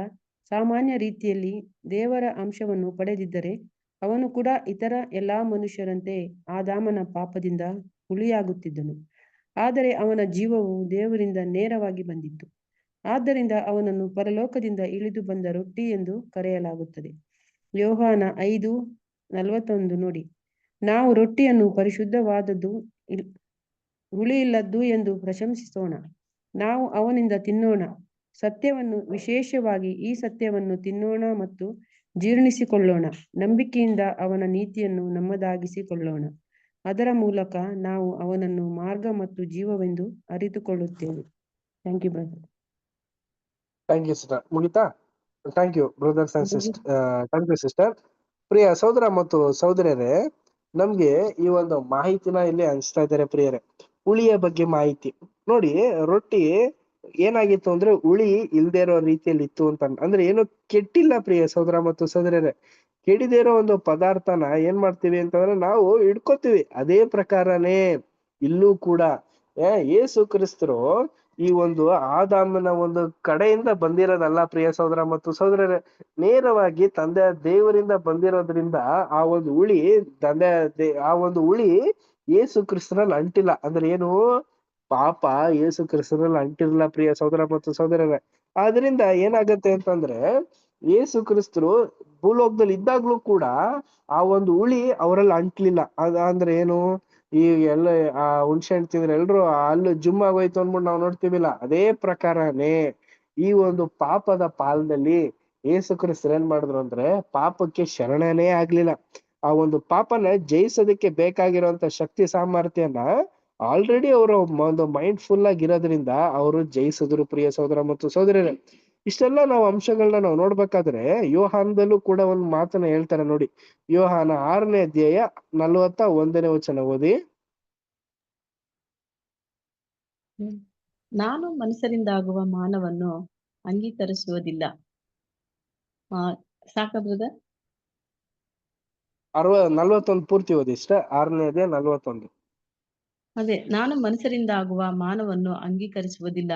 ಸಾಮಾನ್ಯ ರೀತಿಯಲ್ಲಿ ದೇವರ ಅಂಶವನ್ನು ಪಡೆದಿದ್ದರೆ ಅವನು ಕೂಡ ಇತರ ಎಲ್ಲಾ ಮನುಷ್ಯರಂತೆ ಆದಾಮನ ಪಾಪದಿಂದ ಹುಳಿಯಾಗುತ್ತಿದ್ದನು. ಆದರೆ ಅವನ ಜೀವವು ದೇವರಿಂದ ನೇರವಾಗಿ ಬಂದಿತ್ತು. ಆದ್ದರಿಂದ ಅವನನ್ನು ಪರಲೋಕದಿಂದ ಇಳಿದು ಬಂದ ರೊಟ್ಟಿ ಎಂದು ಕರೆಯಲಾಗುತ್ತದೆ. ಯೋಹಾನ 5:41 ನೋಡಿ. ನಾವು ರೊಟ್ಟಿಯನ್ನು ಪರಿಶುದ್ಧವಾದದ್ದು, ಹುಳಿಯಿಲ್ಲದ್ದು ಎಂದು ಪ್ರಶಂಸಿಸೋಣ. ನಾವು ಅವನಿಂದ ತಿನ್ನೋಣ, ಸತ್ಯವನ್ನು, ವಿಶೇಷವಾಗಿ ಈ ಸತ್ಯವನ್ನು ತಿನ್ನೋಣ ಮತ್ತು ಜೀರ್ಣಿಸಿಕೊಳ್ಳೋಣ. ನಂಬಿಕೆಯಿಂದ ಅವನ ನೀತಿಯನ್ನು ನಮ್ಮದಾಗಿಸಿಕೊಳ್ಳೋಣ. ಅದರ ಮೂಲಕ ನಾವು ಅವನನ್ನು ಮಾರ್ಗ ಮತ್ತು ಜೀವವೆಂದು ಅರಿತುಕೊಳ್ಳುತ್ತೇವೆ. Thank you brother. Thank you sister. ಮುಗಿತಾ? Thank you brothers and sister. Thank you sister. ಪ್ರಿಯ ಸಹೋದರ ಮತ್ತು ಸಹೋದರರೇ, ನಮ್ಗೆ ಈ ಒಂದು ಮಾಹಿತಿನ ಇಲ್ಲಿ ಹಂಚ್ತಾ ಇದ್ದಾರೆ ಪ್ರಿಯರೇ. ಹುಳಿಯ ಬಗ್ಗೆ ಮಾಹಿತಿ ನೋಡಿ. ರೊಟ್ಟಿ ಏನಾಗಿತ್ತು ಅಂದ್ರೆ ಹುಳಿ ಇಲ್ದೇ ಇರೋ ರೀತಿಯಲ್ಲಿ ಇತ್ತು ಅಂತ ಅಂದ್ರೆ ಏನು ಕೆಟ್ಟಿಲ್ಲ ಪ್ರಿಯ ಸಹೋದರ ಮತ್ತು ಸಹೋದರರೇ. ಕೆಡದೇ ಇರೋ ಒಂದು ಪದಾರ್ಥನ ಏನ್ ಮಾಡ್ತೀವಿ ಅಂತಂದ್ರೆ ನಾವು ಇಡ್ಕೋತೀವಿ. ಅದೇ ಪ್ರಕಾರನೇ ಇಲ್ಲೂ ಕೂಡ ಯೇಸು ಕ್ರಿಸ್ತರು ಈ ಒಂದು ಆದಾಮನ ಒಂದು ಕಡೆಯಿಂದ ಬಂದಿರೋದಲ್ಲ ಪ್ರಿಯ ಸಹೋದರ ಮತ್ತು ಸಹೋದರರೇ. ನೇರವಾಗಿ ತಂದೆ ದೇವರಿಂದ ಬಂದಿರೋದ್ರಿಂದ ಆ ಒಂದು ಹುಳಿ ಆ ಒಂದು ಹುಳಿ ಯೇಸು ಕ್ರಿಸ್ತನಲ್ಲಿ ಅಂಟಿಲ್ಲ. ಅಂದ್ರೆ ಏನು, ಪಾಪ ಯೇಸು ಕ್ರಿಸ್ತನಲ್ಲಿ ಅಂಟಿರಲ್ಲ ಪ್ರಿಯ ಸಹೋದರ ಮತ್ತು ಸಹೋದರರೇ. ಆದ್ರಿಂದ ಏನಾಗತ್ತೆ ಅಂತಂದ್ರೆ ಯೇಸು ಕ್ರಿಸ್ತರು ಭೂಲೋಕದಲ್ಲಿ ಇದ್ದಾಗ್ಲೂ ಕೂಡ ಆ ಒಂದು ಹುಳಿ ಅವರಲ್ಲಿ ಅಂಟ್ಲಿಲ್ಲ. ಅಂದ್ರೆ ಏನು, ಈ ಎಲ್ಲ ಆ ಹುಣ್ಸೆ ಹಣ್ಣು ತಿಂದ್ರೆ ಎಲ್ರು ಅಲ್ಲಿ ಜುಮ್ ಆಗೋಯ್ತು ಅಂದ್ಬಿಟ್ಟು ನಾವು ನೋಡ್ತೀವಿಲ್ಲ, ಅದೇ ಪ್ರಕಾರನೇ ಈ ಒಂದು ಪಾಪದ ಪಾಲದಲ್ಲಿ ಯೇಸು ಕ್ರಿಸ್ತರು ಏನ್ ಮಾಡಿದ್ರು ಅಂದ್ರೆ ಪಾಪಕ್ಕೆ ಶರಣನೇ ಆಗ್ಲಿಲ್ಲ. ಆ ಒಂದು ಪಾಪನ ಜಯಿಸೋದಕ್ಕೆ ಬೇಕಾಗಿರುವಂತ ಶಕ್ತಿ ಸಾಮರ್ಥ್ಯನ ಆಲ್ರೆಡಿ ಅವರು ಒಂದು ಮೈಂಡ್ ಫುಲ್ ಆಗಿರೋದ್ರಿಂದ ಅವರು ಜಯಿಸಿದ್ರು ಪ್ರಿಯ ಸಹೋದರ ಮತ್ತು ಸಹೋದರರೇ. ಇಷ್ಟೆಲ್ಲ ನಾವು ಅಂಶಗಳನ್ನ ನಾವು ನೋಡ್ಬೇಕಾದ್ರೆ ಯೋಹಾನದಲ್ಲೂ ಕೂಡ ಒಂದು ಮಾತನ್ನ ಹೇಳ್ತಾರೆ ನೋಡಿ. ಯೋಹಾನ 6ನೇ ಅಧ್ಯಾಯ 41ನೇ ವಚನ ಓದಿ. ನಾನು ಮನುಷ್ಯರಿಂದಾಗುವ ಮಾನವನ್ನು ಅಂಗೀಕರಿಸುವುದಿಲ್ಲ. ಸಾಕ ಬ್ರದರ್? 41 ಪೂರ್ತಿ ಓದಿ ಇಷ್ಟ. 6ನೇ ಅಧ್ಯಾಯ 41. ಅದೇ, ನಾನು ಮನುಷ್ಯರಿಂದ ಆಗುವ ಮಾನವನ್ನು ಅಂಗೀಕರಿಸುವುದಿಲ್ಲ,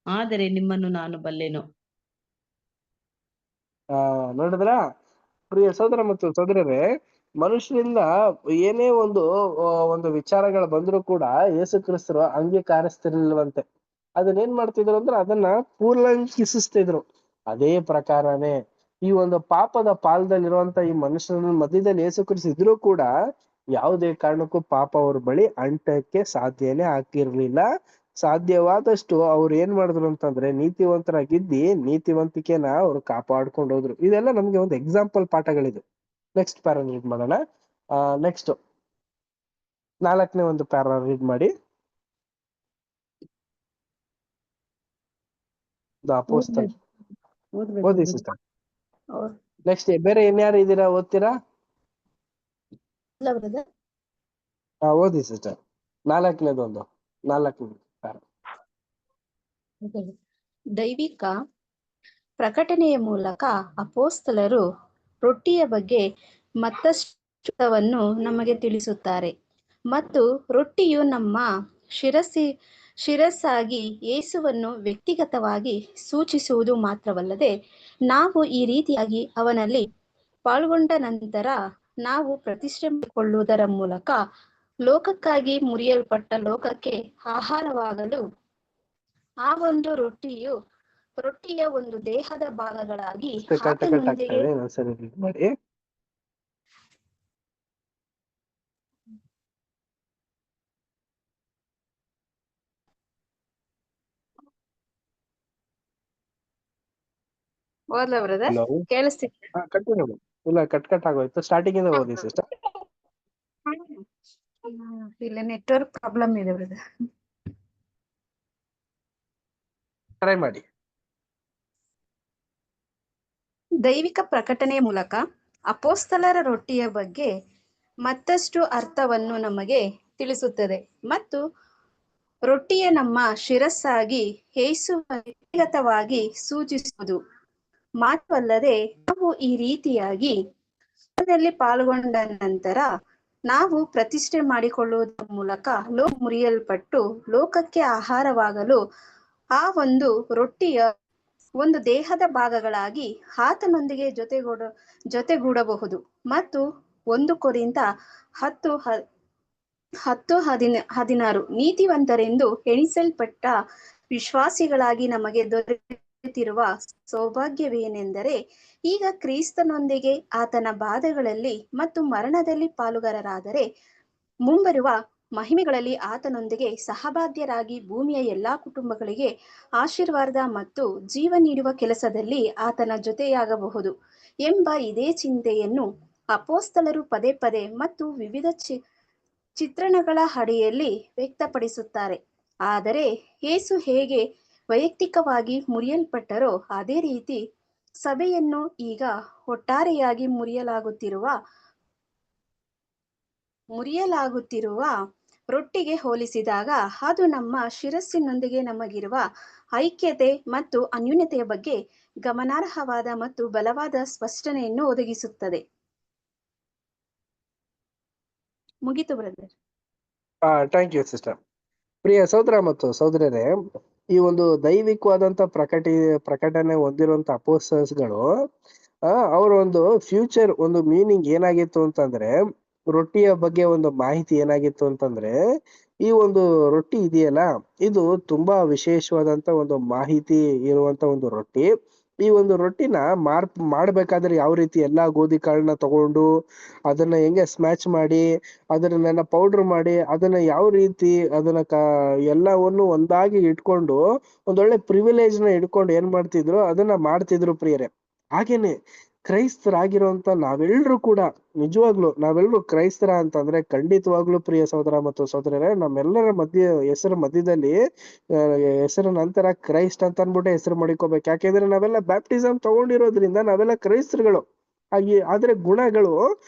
ಆದರೆ ನಿಮ್ಮನ್ನು ನಾನು ಬಲ್ಲೆನು. ನೋಡಿದ್ರ ಪ್ರಿಯ ಸಹೋದರ ಮತ್ತು ಸಹೋದರರೇ, ಮನುಷ್ಯರಿಂದ ಏನೇ ಒಂದು ವಿಚಾರಗಳು ಬಂದ್ರು ಕೂಡ ಯೇಸು ಕ್ರಿಸ್ತರು ಅಂಗೀಕರಿಸ್ತಿರ್ಲಿಲ್ವಂತೆ. ಅದನ್ನೇನ್ ಮಾಡ್ತಿದ್ರು ಅಂದ್ರೆ ಅದನ್ನ ಪೂರ್ಣಂಕಿಸಿಸ್ತಿದ್ರು. ಅದೇ ಪ್ರಕಾರನೇ ಈ ಒಂದು ಪಾಪದ ಪಾಲದಲ್ಲಿರುವಂತ ಈ ಮನುಷ್ಯನ ಮಧ್ಯದಲ್ಲಿ ಯೇಸು ಕ್ರಿಸ್ತ ಇದ್ರೂ ಕೂಡ ಯಾವುದೇ ಕಾರಣಕ್ಕೂ ಪಾಪ ಅವ್ರ ಬಳಿ ಅಂಟಕ್ಕೆ ಸಾಧ್ಯನೇ ಆಗ್ತಿರ್ಲಿಲ್ಲ. ಸಾಧ್ಯವಾದಷ್ಟು ಅವ್ರು ಏನ್ ಮಾಡಿದ್ರು ಅಂತಂದ್ರೆ ನೀತಿವಂತರಾಗಿದ್ದಿ ನೀತಿವಂತಿಕೆನ ಅವ್ರು ಕಾಪಾಡ್ಕೊಂಡು ಹೋದ್ರು. ಇದೆಲ್ಲ ನಮ್ಗೆ ಒಂದು ಎಕ್ಸಾಂಪಲ್ ಪಾಠಗಳಿದೆ. ನೆಕ್ಸ್ಟ್ ಪ್ಯಾರಾ ರೀಡ್ ಮಾಡೋಣ. ನೆಕ್ಸ್ಟ್ 4ನೇ ಒಂದು ಪ್ಯಾರಾ ರೀಡ್ ಮಾಡಿ. ಅಪೊಸ್ತಲ ಓದಿ ಸಿಸ್ಟರ್. ನೆಕ್ಸ್ಟ್ ಬೇರೆ ಇನ್ಯಾರು ಇದ್ದೀರಾ, ಓದ್ತೀರಾ? ಓದಿ ಸಿಸ್ಟರ್. 4ನೇದೊಂದು 4ನೇ ಪ್ಯಾರಾ. ದೈವಿಕ ಪ್ರಕಟಣೆಯ ಮೂಲಕ ಅಪೊಸ್ತಲರು ರೊಟ್ಟಿಯ ಬಗ್ಗೆ ಮತ್ತಷ್ಟನ್ನು ನಮಗೆ ತಿಳಿಸುತ್ತಾರೆ. ಮತ್ತು ರೊಟ್ಟಿಯು ನಮ್ಮ ಶಿರಸ್ಸಾಗಿ ಯೇಸುವನ್ನು ವ್ಯಕ್ತಿಗತವಾಗಿ ಸೂಚಿಸುವುದು ಮಾತ್ರವಲ್ಲದೆ, ನಾವು ಈ ರೀತಿಯಾಗಿ ಅವನಲ್ಲಿ ಪಾಲ್ಗೊಂಡ ನಂತರ ನಾವು ಪ್ರತಿಷ್ಠೆಗೊಳ್ಳುವುದರ ಮೂಲಕ ಲೋಕಕ್ಕಾಗಿ ಮುರಿಯಲ್ಪಟ್ಟ ಲೋಕಕ್ಕೆ ಆಹಾರವಾಗಲು ಆ ಒಂದು ರೊಟ್ಟಿಯ ಒಂದು ದೇಹದ ಭಾಗಗಳಾಗಿ ಆತನೊಂದಿಗೆ ಮಾಡಿ. ಓದ್ಲಾ ಬ್ರದರ್? ಹಲೋ, ಕೇಳಿಸ್ತಿದ್ಯಾ? ಕಂಟಿನ್ಯೂ. ಇಲ್ಲ, ಕಟ್ ಆಗೋಯ್ತು. ಸ್ಟಾರ್ಟಿಂಗ್ ಇಂದ ಓದಿ ಸಿಸ್ಟರ್. ಇಲ್ಲ ನೆಟ್ವರ್ಕ್ ಪ್ರಾಬ್ಲಮ್ ಇದೆ ಬ್ರದರ್. ಟ್ರೈ ಮಾಡಿ. ದೈವಿಕ ಪ್ರಕಟಣೆಯ ಮೂಲಕ ಅಪೋಸ್ತಲರ ರೊಟ್ಟಿಯ ಬಗ್ಗೆ ಮತ್ತಷ್ಟು ಅರ್ಥವನ್ನು ನಮಗೆ ತಿಳಿಸುತ್ತದೆ ಮತ್ತು ರೊಟ್ಟಿಯ ನಮ್ಮ ಶಿರಸ್ಸಾಗಿ ಯೇಸುವನ್ನು ವ್ಯಕ್ತಿಗತವಾಗಿ ಸೂಚಿಸುವುದು ಮಾತ್ರವಲ್ಲದೆ ನಾವು ಈ ರೀತಿಯಾಗಿ ಪಾಲ್ಗೊಂಡ ನಂತರ ನಾವು ಪ್ರತಿಷ್ಠೆ ಮಾಡಿಕೊಳ್ಳುವುದರ ಮೂಲಕ ಮುರಿಯಲ್ಪಟ್ಟು ಲೋಕಕ್ಕೆ ಆಹಾರವಾಗಲು ಆ ಒಂದು ರೊಟ್ಟಿಯ ಒಂದು ದೇಹದ ಭಾಗಗಳಾಗಿ ಆತನೊಂದಿಗೆ ಜೊತೆಗೂಡಬಹುದು. ಮತ್ತು 1 ಕೊರಿಂಥ 10:16 ನೀತಿವಂತರೆಂದು ಎಣಿಸಲ್ಪಟ್ಟ ವಿಶ್ವಾಸಿಗಳಾಗಿ ನಮಗೆ ದೊರೆತಿರುವ ಸೌಭಾಗ್ಯವೇನೆಂದರೆ, ಈಗ ಕ್ರಿಸ್ತನೊಂದಿಗೆ ಆತನ ಬಾಧೆಗಳಲ್ಲಿ ಮತ್ತು ಮರಣದಲ್ಲಿ ಪಾಲುಗಾರರಾದರೆ ಮುಂಬರುವ ಮಹಿಮೆಗಳಲ್ಲಿ ಆತನೊಂದಿಗೆ ಸಹಭಾಗ್ಯರಾಗಿ ಭೂಮಿಯ ಎಲ್ಲಾ ಕುಟುಂಬಗಳಿಗೆ ಆಶೀರ್ವಾದ ಮತ್ತು ಜೀವ ನೀಡುವ ಕೆಲಸದಲ್ಲಿ ಆತನ ಜೊತೆಯಾಗಬಹುದು ಎಂಬ ಇದೇ ಚಿಂತೆಯನ್ನು ಅಪೋಸ್ತಲರು ಪದೇ ಪದೇ ಮತ್ತು ವಿವಿಧ ಚಿತ್ರಣಗಳ ಅಡಿಯಲ್ಲಿ ವ್ಯಕ್ತಪಡಿಸುತ್ತಾರೆ. ಆದರೆ ಯೇಸು ಹೇಗೆ ವೈಯಕ್ತಿಕವಾಗಿ ಮುರಿಯಲ್ಪಟ್ಟರೋ ಅದೇ ರೀತಿ ಸಭೆಯನ್ನು ಈಗ ಒಟ್ಟಾರೆಯಾಗಿ ಮುರಿಯಲಾಗುತ್ತಿರುವ ರೊಟ್ಟಿಗೆ ಹೋಲಿಸಿದಾಗ ಅದು ನಮ್ಮ ಶಿರಸ್ಸಿನೊಂದಿಗೆ ನಮಗಿರುವ ಐಕ್ಯತೆ ಮತ್ತು ಅನ್ಯೋನ್ಯತೆಯ ಬಗ್ಗೆ ಗಮನಾರ್ಹವಾದ ಮತ್ತು ಬಲವಾದ ಸ್ಪಷ್ಟನೆಯನ್ನು ಒದಗಿಸುತ್ತದೆ. ಮುಗಿತು ಬ್ರದರ್. Thank you sister. ಪ್ರಿಯ ಸಹೋದರ ಮತ್ತು ಸಹೋದರರೇ, ಈ ಒಂದು ದೈವಿಕವಾದಂತ ಪ್ರಕಟಣೆ ಹೊಂದಿರುವಂತ ಅಪೋಸ್ಟಲ್ಸ್ಗಳು ಅವರ ಒಂದು ಫ್ಯೂಚರ್ ಒಂದು ಮೀನಿಂಗ್ ಏನಾಗಿತ್ತು ಅಂತಂದ್ರೆ, ರೊಟ್ಟಿಯ ಬಗ್ಗೆ ಒಂದು ಮಾಹಿತಿ ಏನಾಗಿತ್ತು ಅಂತಂದ್ರೆ, ಈ ಒಂದು ರೊಟ್ಟಿ ಇದೆಯಲ್ಲ, ಇದು ತುಂಬಾ ವಿಶೇಷವಾದಂತ ಒಂದು ಮಾಹಿತಿ ಇರುವಂತ ಒಂದು ರೊಟ್ಟಿ. ಈ ಒಂದು ರೊಟ್ಟಿನ ಮಾಡ್ಬೇಕಾದ್ರೆ ಯಾವ ರೀತಿ ಎಲ್ಲಾ ಗೋಧಿ ಕಾಳನ್ನ ತಗೊಂಡು ಅದನ್ನ ಹೆಂಗೆ ಸ್ಮ್ಯಾಚ್ ಮಾಡಿ ಅದನ್ನ ಪೌಡರ್ ಮಾಡಿ ಅದನ್ನ ಯಾವ ರೀತಿ ಅದನ್ನ ಎಲ್ಲವನ್ನು ಒಂದಾಗಿ ಇಟ್ಕೊಂಡು ಒಂದೊಳ್ಳೆ ಪ್ರಿವಿಲೇಜ್ ನ ಇಟ್ಕೊಂಡು ಏನ್ ಮಾಡ್ತಿದ್ರು ಅದನ್ನ ಮಾಡ್ತಿದ್ರು ಪ್ರಿಯರೇ. ಹಾಗೇನೆ ಕ್ರೈಸ್ತರಾಗಿರುವಂತ ನಾವೆಲ್ಲರೂ ಕೂಡ ನಿಜವಾಗ್ಲು ನಾವೆಲ್ಲರೂ ಕ್ರೈಸ್ತರ ಅಂತಂದ್ರೆ ಖಂಡಿತವಾಗ್ಲೂ ಪ್ರಿಯ ಸಹೋದರ ಮತ್ತು ಸಹೋದರರೇ, ನಮ್ಮೆಲ್ಲರ ಮಧ್ಯದಲ್ಲಿ ಹೆಸರು ನಂತರ ಕ್ರೈಸ್ಟ್ ಅಂತ ಅನ್ಬಿಟ್ಟು ಹೆಸರು ಮಾಡಿಕೋಬೇಕು. ಯಾಕೆಂದ್ರೆ ನಾವೆಲ್ಲ ಬ್ಯಾಪ್ಟಿಸಮ್ ತಗೊಂಡಿರೋದ್ರಿಂದ ನಾವೆಲ್ಲ ಕ್ರೈಸ್ತರುಗಳು. ಆದ್ರೆ ಗುಣಗಳು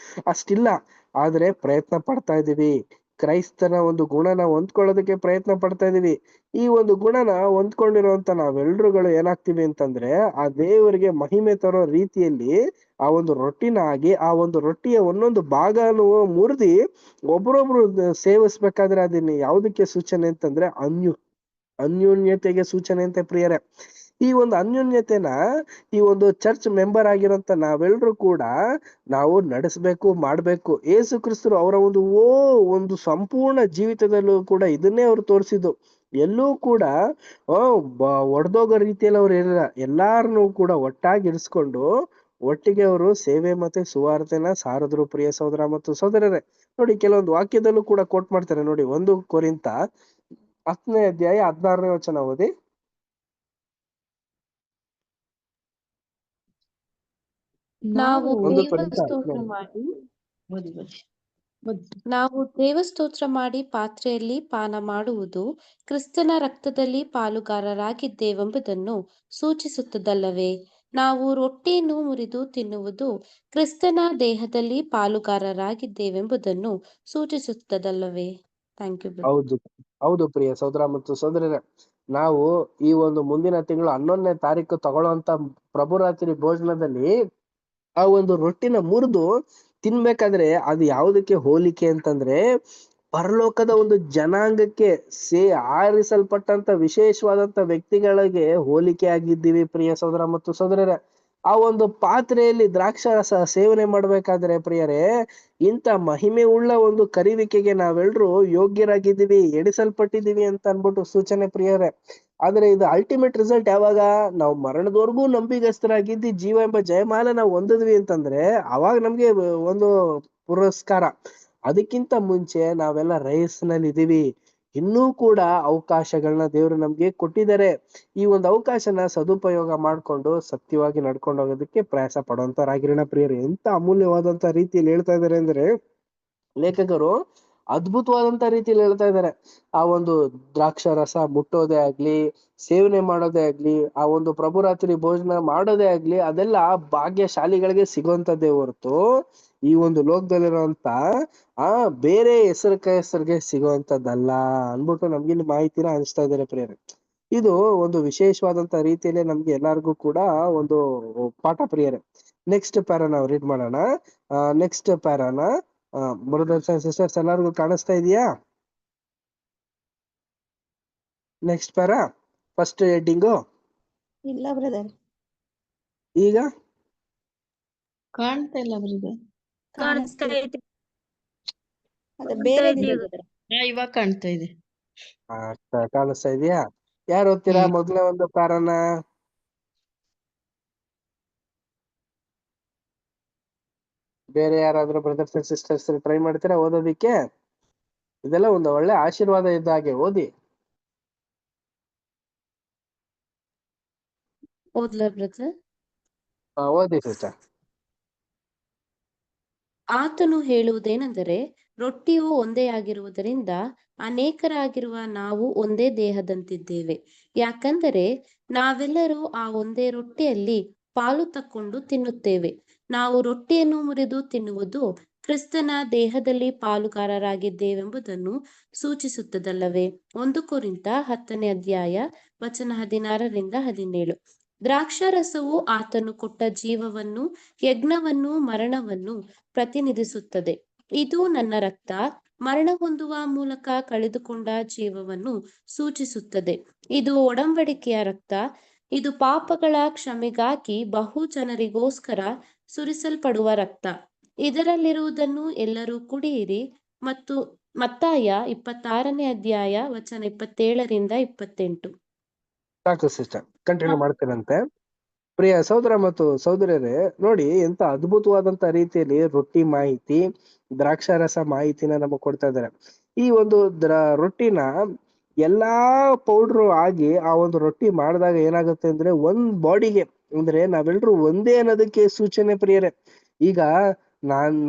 ಅಷ್ಟಿಲ್ಲ, ಆದ್ರೆ ಪ್ರಯತ್ನ ಪಡ್ತಾ ಇದೀವಿ. ಕ್ರೈಸ್ತನ ಒಂದು ಗುಣನ ಹೊಂದ್ಕೊಳ್ಳೋದಕ್ಕೆ ಪ್ರಯತ್ನ ಪಡ್ತಾ ಇದೀವಿ. ಈ ಒಂದು ಗುಣನ ಹೊಂದ್ಕೊಂಡಿರುವಂತ ನಾವೆಲ್ರುಗಳು ಏನಾಗ್ತೀವಿ ಅಂತಂದ್ರೆ, ಆ ದೇವರಿಗೆ ಮಹಿಮೆ ತರೋ ರೀತಿಯಲ್ಲಿ ಆ ಒಂದು ರೊಟ್ಟಿನ ಆಗಿ ಆ ಒಂದು ರೊಟ್ಟಿಯ ಒಂದೊಂದು ಭಾಗನು ಮುರಿದಿ ಒಬ್ರೊಬ್ರು ಸೇವಿಸ್ಬೇಕಾದ್ರೆ ಅದನ್ನ ಯಾವುದಕ್ಕೆ ಸೂಚನೆ ಅಂತಂದ್ರೆ ಅನ್ಯೋನ್ಯತೆಗೆ ಸೂಚನೆ ಅಂತ ಪ್ರಿಯರೇ. ಈ ಒಂದು ಅನ್ಯೋನ್ಯತೆನ ಈ ಒಂದು ಚರ್ಚ್ ಮೆಂಬರ್ ಆಗಿರೋಂತ ನಾವೆಲ್ಲರೂ ಕೂಡ ನಾವು ನಡೆಸ್ಬೇಕು, ಮಾಡ್ಬೇಕು. ಯೇಸು ಕ್ರಿಸ್ತರು ಅವರ ಒಂದು ಸಂಪೂರ್ಣ ಜೀವಿತದಲ್ಲೂ ಕೂಡ ಇದನ್ನೇ ಅವ್ರು ತೋರಿಸಿದ್ದು. ಎಲ್ಲೂ ಕೂಡ ಒಡೆದೋಗೋ ರೀತಿಯಲ್ಲಿ ಅವ್ರು ಇರಲಿಲ್ಲ. ಎಲ್ಲಾರನ್ನೂ ಕೂಡ ಒಟ್ಟಾಗಿ ಇರಿಸ್ಕೊಂಡು ಒಟ್ಟಿಗೆ ಅವರು ಸೇವೆ ಮತ್ತೆ ಸುವಾರ್ತೆನ ಸಾರಿದ್ರು ಪ್ರಿಯ ಸಹೋದರ ಮತ್ತು ಸಹೋದರರೇ. ನೋಡಿ, ಕೆಲವೊಂದು ವಾಕ್ಯದಲ್ಲೂ ಕೂಡ ಕೋಟ್ ಮಾಡ್ತಾರೆ ನೋಡಿ. 1 ಕೊರಿಂಥ 10ನೇ ಅಧ್ಯಾಯ 16ನೇ ವಚನ ಓದಿ. ನಾವು ದೇವಸ್ತೋತ್ರ ಮಾಡಿ ಪಾತ್ರೆಯಲ್ಲಿ ಪಾನ ಮಾಡುವುದು ಕ್ರಿಸ್ತನ ರಕ್ತದಲ್ಲಿ ಪಾಲುಗಾರರಾಗಿದ್ದೇವೆಂಬುದನ್ನು ಸೂಚಿಸುತ್ತದಲ್ಲವೇ? ನಾವು ರೊಟ್ಟಿಯನ್ನು ಮುರಿದು ತಿನ್ನುವುದು ಕ್ರಿಸ್ತನ ದೇಹದಲ್ಲಿ ಪಾಲುಗಾರರಾಗಿದ್ದೇವೆಂಬುದನ್ನು ಸೂಚಿಸುತ್ತದಲ್ಲವೇ? Thank you. ಹೌದು ಪ್ರಿಯ ಸಹೋದರ ಮತ್ತು ಸಹೋದರರೇ, ನಾವು ಈ ಒಂದು ಮುಂದಿನ ತಿಂಗಳು 11ನೇ ತಾರೀಕು ತಗೊಳ್ಳುವಂತ ಪ್ರಭುರಾತ್ರಿ ಭೋಜನದಲ್ಲಿ ಆ ಒಂದು ರೊಟ್ಟಿನ ಮುರಿದು ತಿನ್ಬೇಕಾದ್ರೆ ಅದು ಯಾವುದಕ್ಕೆ ಹೋಲಿಕೆ ಅಂತಂದ್ರೆ, ಪರಲೋಕದ ಒಂದು ಜನಾಂಗಕ್ಕೆ ಆರಿಸಲ್ಪಟ್ಟಂತ ವಿಶೇಷವಾದಂತ ವ್ಯಕ್ತಿಗಳಿಗೆ ಹೋಲಿಕೆ ಆಗಿದ್ದೀವಿ ಪ್ರಿಯ ಸಹೋದರ ಮತ್ತು ಸಹೋದರರೇ. ಆ ಒಂದು ಪಾತ್ರೆಯಲ್ಲಿ ದ್ರಾಕ್ಷಾರಸ ಸೇವನೆ ಮಾಡ್ಬೇಕಾದ್ರೆ ಪ್ರಿಯರೇ, ಇಂಥ ಮಹಿಮೆ ಉಳ್ಳ ಒಂದು ಕರಿವಿಕೆಗೆ ನಾವೆಲ್ಲರೂ ಯೋಗ್ಯರಾಗಿದ್ದೀವಿ, ಎಣಿಸಲ್ಪಟ್ಟಿದ್ದೀವಿ ಅಂತ ಅನ್ಬಿಟ್ಟು ಸೂಚನೆ ಪ್ರಿಯರೇ. ಆದ್ರೆ ಇದು ಅಲ್ಟಿಮೇಟ್ ರಿಸಲ್ಟ್ ಯಾವಾಗ? ನಾವು ಮರಣದವರೆಗೂ ನಂಬಿಗಸ್ತರಾಗಿದ್ದು ಜೀವ ಎಂಬ ಜಯಮಾಲ ನಾವು ಹೊಂದಿದ್ವಿ ಅಂತಂದ್ರೆ ಅವಾಗ ನಮ್ಗೆ ಒಂದು ಪುರಸ್ಕಾರ. ಅದಕ್ಕಿಂತ ಮುಂಚೆ ನಾವೆಲ್ಲ ರೇಸ್ ನಲ್ಲಿ ಇದೀವಿ. ಇನ್ನೂ ಕೂಡ ಅವಕಾಶಗಳನ್ನ ದೇವರು ನಮ್ಗೆ ಕೊಟ್ಟಿದ್ದಾರೆ. ಈ ಒಂದು ಅವಕಾಶನ ಸದುಪಯೋಗ ಮಾಡ್ಕೊಂಡು ಸತ್ಯವಾಗಿ ನಡ್ಕೊಂಡು ಹೋಗೋದಕ್ಕೆ ಪ್ರಯಾಸ ಪಡುವಂತರಾಗಿರೋಣ ಪ್ರಿಯರೇ. ಎಂತ ಅಮೂಲ್ಯವಾದಂತ ರೀತಿಯಲ್ಲಿ ಹೇಳ್ತಾ ಇದ್ದಾರೆ ಅಂದ್ರೆ ಲೇಖಕರು ಅದ್ಭುತವಾದಂತ ರೀತಿಯಲ್ಲಿ ಹೇಳ್ತಾ ಇದ್ದಾರೆ. ಆ ಒಂದು ದ್ರಾಕ್ಷಾರಸ ಮುಟ್ಟೋದೇ ಆಗ್ಲಿ, ಸೇವನೆ ಮಾಡೋದೇ ಆಗ್ಲಿ, ಆ ಒಂದು ಪ್ರಭುರಾತ್ರಿ ಭೋಜನ ಮಾಡೋದೇ ಆಗ್ಲಿ, ಅದೆಲ್ಲ ಭಾಗ್ಯಶಾಲಿಗಳಿಗೆ ಸಿಗುವಂತದ್ದೇ ಹೊರತು ಈ ಒಂದು ಲೋಕದಲ್ಲಿರುವಂತ ಬೇರೆ ಹೆಸರಿಗೆ ಸಿಗುವಂತದ್ದಲ್ಲ ಅನ್ಬಿಟ್ಟು ನಮ್ಗೆ ಇಲ್ಲಿ ಮಾಹಿತಿನ ಹಂಚ್ತಾ ಇದ್ದಾರೆ ಪ್ರಿಯರೇ. ಇದು ಒಂದು ವಿಶೇಷವಾದಂತ ರೀತಿಯಲ್ಲಿ ನಮ್ಗೆ ಎಲ್ಲರಿಗೂ ಕೂಡ ಒಂದು ಪಾಠ ಪ್ರಿಯರೇ. ನೆಕ್ಸ್ಟ್ ಪ್ಯಾರಾ ನಾವು ರೀಡ್ ಮಾಡೋಣ. ನೆಕ್ಸ್ಟ್ ಪ್ಯಾರಾನ ಬ್ರದರ್ಸ್ ಅಂಡ್ ಸಿಸ್ಟರ್ಸ್ ಎಲ್ಲರಿಗೂ ಕಾಣಿಸ್ತಾ ಇದೆಯಾ? ನೆಕ್ಸ್ಟ್ ಪ್ಯಾರಾ ಫಸ್ಟ್ ಹೆಡ್ಡಿಂಗು ಇಲ್ಲ ಬ್ರದರ್, ಈಗ ಕಾಣ್ತಾ ಇಲ್ಲ ಬ್ರದರ್. ಕಾಣಿಸ್ತಿದೆ. ಅದು ಬೇರೆ ಇವಾಗ ಕಾಣ್ತಾ ಇದೆ. ಕಾಣಿಸ್ತಾ ಇದೆಯಾ? ಯಾರು ಓದ್ತೀರಾ ಮೊದಲನೇ ಒಂದು ಪ್ಯಾರಾನ? ಬೇರೆ ಯಾರಾದ್ರೂ ಬ್ರದರ್ಸ್ ಅಂಡ್ ಸಿಸ್ಟರ್ಸ್ ಟ್ರೈ ಮಾಡ್ತೀರಾ ಓದೋದಿಕ್ಕೆ? ಇದೆಲ್ಲ ಒಂದು ಒಳ್ಳೆ ಆಶೀರ್ವಾದ ಇದ್ದ ಹಾಗೆ, ಓದಿ. ಓದ್ಲಾ ಬ್ರದರ್? ಓದಿ ಸಿಸ್ಟರ್. ಆತನು ಹೇಳುವುದೇನೆಂದರೆ, ರೊಟ್ಟಿಯು ಒಂದೇ ಆಗಿರುವುದರಿಂದ ಅನೇಕರಾಗಿರುವ ನಾವು ಒಂದೇ ದೇಹದಂತಿದ್ದೇವೆ. ಯಾಕಂದರೆ ನಾವೆಲ್ಲರೂ ಆ ಒಂದೇ ರೊಟ್ಟಿಯಲ್ಲಿ ಪಾಲು ತಕ್ಕೊಂಡು ತಿನ್ನುತ್ತೇವೆ. ನಾವು ರೊಟ್ಟಿಯನ್ನು ಮುರಿದು ತಿನ್ನುವುದು ಕ್ರಿಸ್ತನ ದೇಹದಲ್ಲಿ ಪಾಲುಗಾರರಾಗಿದ್ದೇವೆಂಬುದನ್ನು ಸೂಚಿಸುತ್ತದಲ್ಲವೇ? 1 ಕೊರಿಂಥ 10ನೇ ಅಧ್ಯಾಯ ವಚನ 16-17. ದ್ರಾಕ್ಷಾರಸವು ಆತನು ಕೊಟ್ಟ ಜೀವವನ್ನು, ಯಜ್ಞವನ್ನು, ಮರಣವನ್ನು ಪ್ರತಿನಿಧಿಸುತ್ತದೆ. ಇದು ನನ್ನ ರಕ್ತ, ಮರಣ ಹೊಂದುವ ಮೂಲಕ ಕಳೆದುಕೊಂಡ ಜೀವವನ್ನು ಸೂಚಿಸುತ್ತದೆ. ಇದು ಒಡಂಬಡಿಕೆಯ ರಕ್ತ. ಇದು ಪಾಪಗಳ ಕ್ಷಮೆಗಾಗಿ ಬಹು ಜನರಿಗೋಸ್ಕರ ಸುರಿಸಲ್ಪಡುವ ರಕ್ತ. ಇದರಲ್ಲಿರುವುದನ್ನು ಎಲ್ಲರೂ ಕುಡಿಯಿರಿ. ಮತ್ತು ಮತ್ತಾಯ 26ನೇ ಅಧ್ಯಾಯ ವಚನ 27-28. ಸಾಕು ಸಿಸ್ಟರ್, ಕಂಟಿನ್ಯೂ ಮಾಡ್ತೀರಂತೆ. ಪ್ರಿಯ ಸಹೋದರ ಮತ್ತು ಸಹೋದರರೇ, ನೋಡಿ ಎಂತ ಅದ್ಭುತವಾದಂತ ರೀತಿಯಲ್ಲಿ ರೊಟ್ಟಿ ಮಾಹಿತಿ, ದ್ರಾಕ್ಷಾರಸ ಮಾಹಿತಿನ ನಮಗ್ ಕೊಡ್ತಾ ಇದ್ದಾರೆ. ಈ ಒಂದು ರೊಟ್ಟಿನ ಎಲ್ಲಾ ಪೌಡ್ರು ಆಗಿ ಆ ಒಂದು ರೊಟ್ಟಿ ಮಾಡಿದಾಗ ಏನಾಗುತ್ತೆ ಅಂದ್ರೆ ಒಂದ್ ಬಾಡಿಗೆ, ಅಂದ್ರೆ ನಾವೆಲ್ಲರೂ ಒಂದೇ ಅನ್ನೋದಕ್ಕೆ ಸೂಚನೆ ಪ್ರಿಯರೇ. ಈಗ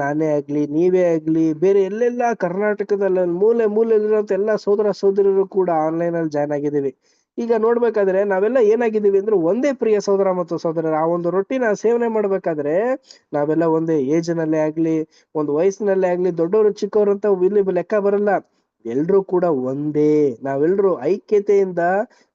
ನಾನೇ ಆಗ್ಲಿ, ನೀವೇ ಆಗ್ಲಿ, ಬೇರೆ ಎಲ್ಲೆಲ್ಲಾ ಕರ್ನಾಟಕದಲ್ಲಿ ಮೂಲೆಯಲ್ಲಿರುವಂತ ಎಲ್ಲಾ ಸಹೋದರ ಸಹೋದರರು ಕೂಡ ಆನ್ಲೈನ್ ಅಲ್ಲಿ ಜಾಯ್ನ್ ಆಗಿದ್ದೀವಿ. ಈಗ ನೋಡ್ಬೇಕಾದ್ರೆ ನಾವೆಲ್ಲ ಏನಾಗಿದ್ದೀವಿ ಅಂದ್ರೆ ಒಂದೇ ಪ್ರಿಯ ಸಹೋದರ ಮತ್ತು ಸಹೋದರರ. ಆ ಒಂದು ರೊಟ್ಟಿನ ಸೇವನೆ ಮಾಡ್ಬೇಕಾದ್ರೆ ನಾವೆಲ್ಲ ಒಂದೇ ಏಜ್ ನಲ್ಲೇ ಆಗ್ಲಿ, ಒಂದು ವಯಸ್ಸಿನಲ್ಲೇ ಆಗ್ಲಿ, ದೊಡ್ಡವರು ಚಿಕ್ಕವರು ಅಂತ ಇಲ್ಲಿ ಲೆಕ್ಕ ಬರಲ್ಲ. ಎಲ್ರೂ ಕೂಡ ಒಂದೇ, ನಾವೆಲ್ರೂ ಐಕ್ಯತೆಯಿಂದ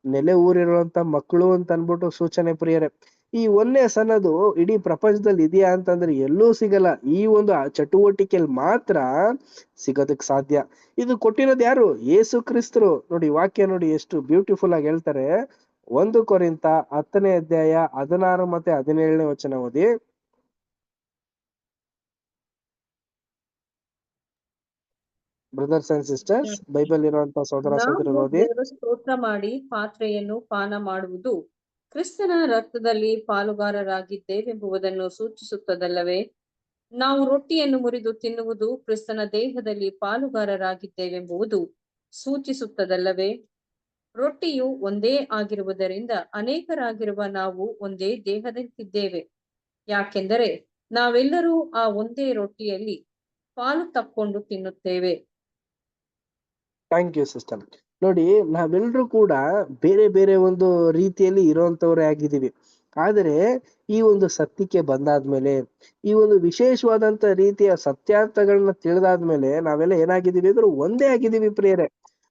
ನೆಲೆ ಊರಿರುವಂತ ಮಕ್ಕಳು ಅಂತ ಅನ್ಬಿಟ್ಟು ಸೂಚನೆ ಪ್ರಿಯರೇ. ಈ ಒನ್ನೆಸ್ ಅನ್ನೋದು ಇಡೀ ಪ್ರಪಂಚದಲ್ಲಿ ಇದೆಯಾ ಅಂತಂದ್ರೆ ಎಲ್ಲೂ ಸಿಗಲ್ಲ. ಈ ಒಂದು ಚಟುವಟಿಕೆಯಲ್ಲಿ ಮಾತ್ರ ಸಿಗೋದಕ್ ಸಾಧ್ಯ. ಇದು ಕೊಟ್ಟಿರೋದು ಯಾರು? ಯೇಸು ಕ್ರಿಸ್ತರು. ನೋಡಿ ವಾಕ್ಯ ನೋಡಿ ಎಷ್ಟು ಬ್ಯೂಟಿಫುಲ್ ಆಗಿ ಹೇಳ್ತಾರೆ. 1 ಕೊರಿಂಥ 10ನೇ ಅಧ್ಯಾಯ 16 ಮತ್ತೆ 17ನೇ ವಚನ ಓದಿ. ಬ್ರದರ್ಸ್ ಅಂಡ್ ಸಿಸ್ಟರ್ಸ್, ಬೈಬಲ್ ಇರುವಂತ ಸಹೋದರ ಸಹೋದರರು ಓದಿ. ಸ್ತೋತ್ರ ಮಾಡಿ ಪಾತ್ರೆಯನ್ನು ಪಾನ ಮಾಡುವುದು ಕ್ರಿಸ್ತನ ರಕ್ತದಲ್ಲಿ ಪಾಲುಗಾರರಾಗಿದ್ದೇವೆಂಬುದನ್ನು ಸೂಚಿಸುತ್ತದಲ್ಲವೇ? ನಾವು ರೊಟ್ಟಿಯನ್ನು ಮುರಿದು ತಿನ್ನುವುದು ಕ್ರಿಸ್ತನ ದೇಹದಲ್ಲಿ ಪಾಲುಗಾರರಾಗಿದ್ದೇವೆಂಬುದು ಸೂಚಿಸುತ್ತದಲ್ಲವೇ? ರೊಟ್ಟಿಯು ಒಂದೇ ಆಗಿರುವುದರಿಂದ ಅನೇಕರಾಗಿರುವ ನಾವು ಒಂದೇ ದೇಹದಂತಿದ್ದೇವೆ. ಯಾಕೆಂದರೆ ನಾವೆಲ್ಲರೂ ಆ ಒಂದೇ ರೊಟ್ಟಿಯಲ್ಲಿ ಪಾಲು ತಕ್ಕೊಂಡು ತಿನ್ನುತ್ತೇವೆ. Thank you sister. ನೋಡಿ, ನಾವೆಲ್ಲರೂ ಕೂಡ ಬೇರೆ ಬೇರೆ ಒಂದು ರೀತಿಯಲ್ಲಿ ಇರುವಂತವ್ರೇ ಆಗಿದ್ದೀವಿ. ಆದರೆ ಈ ಒಂದು ಸತ್ಯಕ್ಕೆ ಬಂದಾದ್ಮೇಲೆ, ಈ ಒಂದು ವಿಶೇಷವಾದಂತ ರೀತಿಯ ಸತ್ಯಾರ್ಥಗಳನ್ನ ತಿಳಿದಾದ್ಮೇಲೆ ನಾವೆಲ್ಲ ಏನಾಗಿದ್ದೀವಿ ಅಂದ್ರೆ ಒಂದೇ ಆಗಿದ್ದೀವಿ ಪ್ರಿಯರೇ.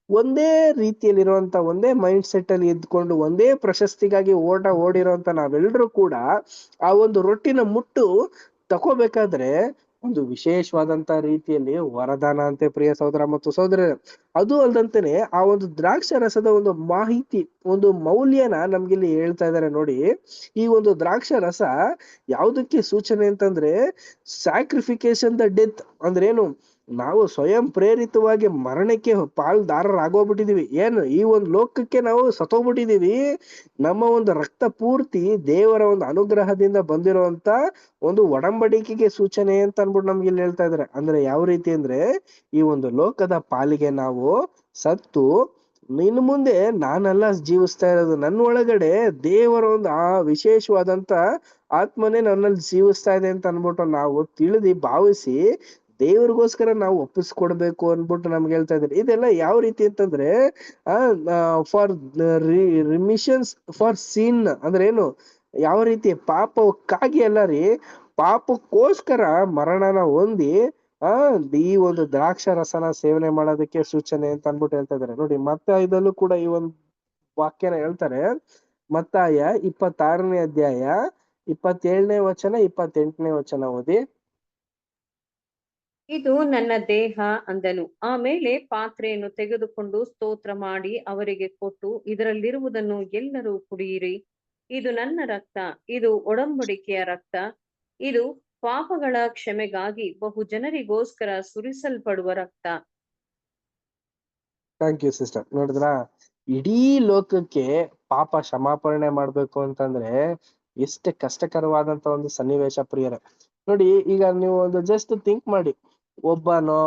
ಒಂದೇ ರೀತಿಯಲ್ಲಿರುವಂತ, ಒಂದೇ ಮೈಂಡ್ ಸೆಟ್ ಅಲ್ಲಿ ಇದ್ಕೊಂಡು ಒಂದೇ ಪ್ರಶಸ್ತಿಗಾಗಿ ಓಡಿರೋಂತ ನಾವೆಲ್ಲರೂ ಕೂಡ ಆ ಒಂದು ರೊಟ್ಟಿನ ಮುಟ್ಟು ತಗೋಬೇಕಾದ್ರೆ ಒಂದು ವಿಶೇಷವಾದಂತ ರೀತಿಯಲ್ಲಿ ವರದಾನ ಅಂತೆ ಪ್ರಿಯ ಸಹೋದರ ಮತ್ತು ಸಹೋದರ. ಅದು ಅಲ್ದಂತೆನೆ ಆ ಒಂದು ದ್ರಾಕ್ಷಾರಸದ ಒಂದು ಮಾಹಿತಿ, ಒಂದು ಮೌಲ್ಯನ ನಮ್ಗಿಲ್ಲಿ ಹೇಳ್ತಾ ಇದ್ದಾರೆ. ನೋಡಿ, ಈ ಒಂದು ದ್ರಾಕ್ಷಾರಸ ಯಾವುದಕ್ಕೆ ಸೂಚನೆ ಅಂತಂದ್ರೆ ಸ್ಯಾಕ್ರಿಫಿಕೇಶನ್ ದ ಡೆತ್. ಅಂದ್ರೆ ಏನು? ನಾವು ಸ್ವಯಂ ಪ್ರೇರಿತವಾಗಿ ಮರಣಕ್ಕೆ ಪಾಲ್ದಾರರಾಗೋಗ್ಬಿಟ್ಟಿದೀವಿ. ಏನು? ಈ ಒಂದು ಲೋಕಕ್ಕೆ ನಾವು ಸತ್ತೋಗ್ಬಿಟ್ಟಿದೀವಿ. ನಮ್ಮ ಒಂದು ರಕ್ತ ಪೂರ್ತಿ ದೇವರ ಒಂದು ಅನುಗ್ರಹದಿಂದ ಬಂದಿರುವಂತ ಒಂದು ಒಡಂಬಡಿಕೆಗೆ ಸೂಚನೆ ಅಂತ ಅನ್ಬಿಟ್ಟು ನಮ್ಗೆ ಇಲ್ಲಿ ಹೇಳ್ತಾ ಇದಾರೆ. ಅಂದ್ರೆ ಯಾವ ರೀತಿ ಅಂದ್ರೆ ಈ ಒಂದು ಲೋಕದ ಪಾಲಿಗೆ ನಾವು ಸತ್ತು ಇನ್ನು ಮುಂದೆ ನಾನೆಲ್ಲ ಜೀವಿಸ್ತಾ ಇರೋದು, ನನ್ನ ಒಳಗಡೆ ದೇವರ ಒಂದು ಆ ವಿಶೇಷವಾದಂತ ಆತ್ಮನೇ ನನ್ನಲ್ಲಿ ಜೀವಿಸ್ತಾ ಇದೆ ಅಂತ ಅನ್ಬಿಟ್ಟು ನಾವು ತಿಳಿದು ಭಾವಿಸಿ ದೇವ್ರಿಗೋಸ್ಕರ ನಾವು ಒಪ್ಪಿಸ್ಕೊಡ್ಬೇಕು ಅನ್ಬಿಟ್ಟು ನಮ್ಗೆ ಹೇಳ್ತಾ ಇದ್ದಾರೆ. ಇದೆಲ್ಲ ಯಾವ ರೀತಿ ಅಂತಂದ್ರೆ ಫಾರ್ ರಿಮಿಷನ್ಸ್ ಫಾರ್ ಸಿನ್ ಅಂದ್ರೆ ಏನು, ಯಾವ ರೀತಿ ಪಾಪಕ್ಕಾಗಿ ಅಲ್ಲ ರೀ, ಪಾಪಕ್ಕೋಸ್ಕರ ಮರಣನ ಹೊಂದಿ ಈ ಒಂದು ದ್ರಾಕ್ಷ ರಸನ ಸೇವನೆ ಮಾಡೋದಕ್ಕೆ ಸೂಚನೆ ಅಂತ ಅನ್ಬಿಟ್ಟು ಹೇಳ್ತಾ ಇದಾರೆ. ನೋಡಿ ಮತ್ತಾಯದಲ್ಲೂ ಕೂಡ ಈ ಒಂದು ವಾಕ್ಯನ ಹೇಳ್ತಾರೆ. ಮತ್ತಾಯ 26ನೇ ಅಧ್ಯಾಯ 27ನೇ ವಚನ 28ನೇ ವಚನ ಓದಿ. ಇದು ನನ್ನ ದೇಹ ಅಂದನು. ಆಮೇಲೆ ಪಾತ್ರೆಯನ್ನು ತೆಗೆದುಕೊಂಡು ಸ್ತೋತ್ರ ಮಾಡಿ ಅವರಿಗೆ ಕೊಟ್ಟು, ಇದರಲ್ಲಿರುವುದನ್ನು ಎಲ್ಲರೂ ಕುಡಿಯಿರಿ, ಇದು ನನ್ನ ರಕ್ತ, ಇದು ಒಡಂಬಡಿಕೆಯ ರಕ್ತ, ಇದು ಪಾಪಗಳ ಕ್ಷಮೆಗಾಗಿ ಬಹು ಜನರಿಗೋಸ್ಕರ ಸುರಿಸಲ್ಪಡುವ ರಕ್ತ. Thank you sister. ನೋಡಿದ್ರಾ, ಇಡೀ ಲೋಕಕ್ಕೆ ಪಾಪ ಕ್ಷಮಾಪಣೆ ಮಾಡ್ಬೇಕು ಅಂತಂದ್ರೆ ಎಷ್ಟು ಕಷ್ಟಕರವಾದಂತ ಒಂದು ಸನ್ನಿವೇಶ ಪ್ರಿಯರೇ. ನೋಡಿ, ಈಗ ನೀವು ಒಂದು ಜಸ್ಟ್ ಥಿಂಕ್ ಮಾಡಿ, ಒಬ್ಬನೋ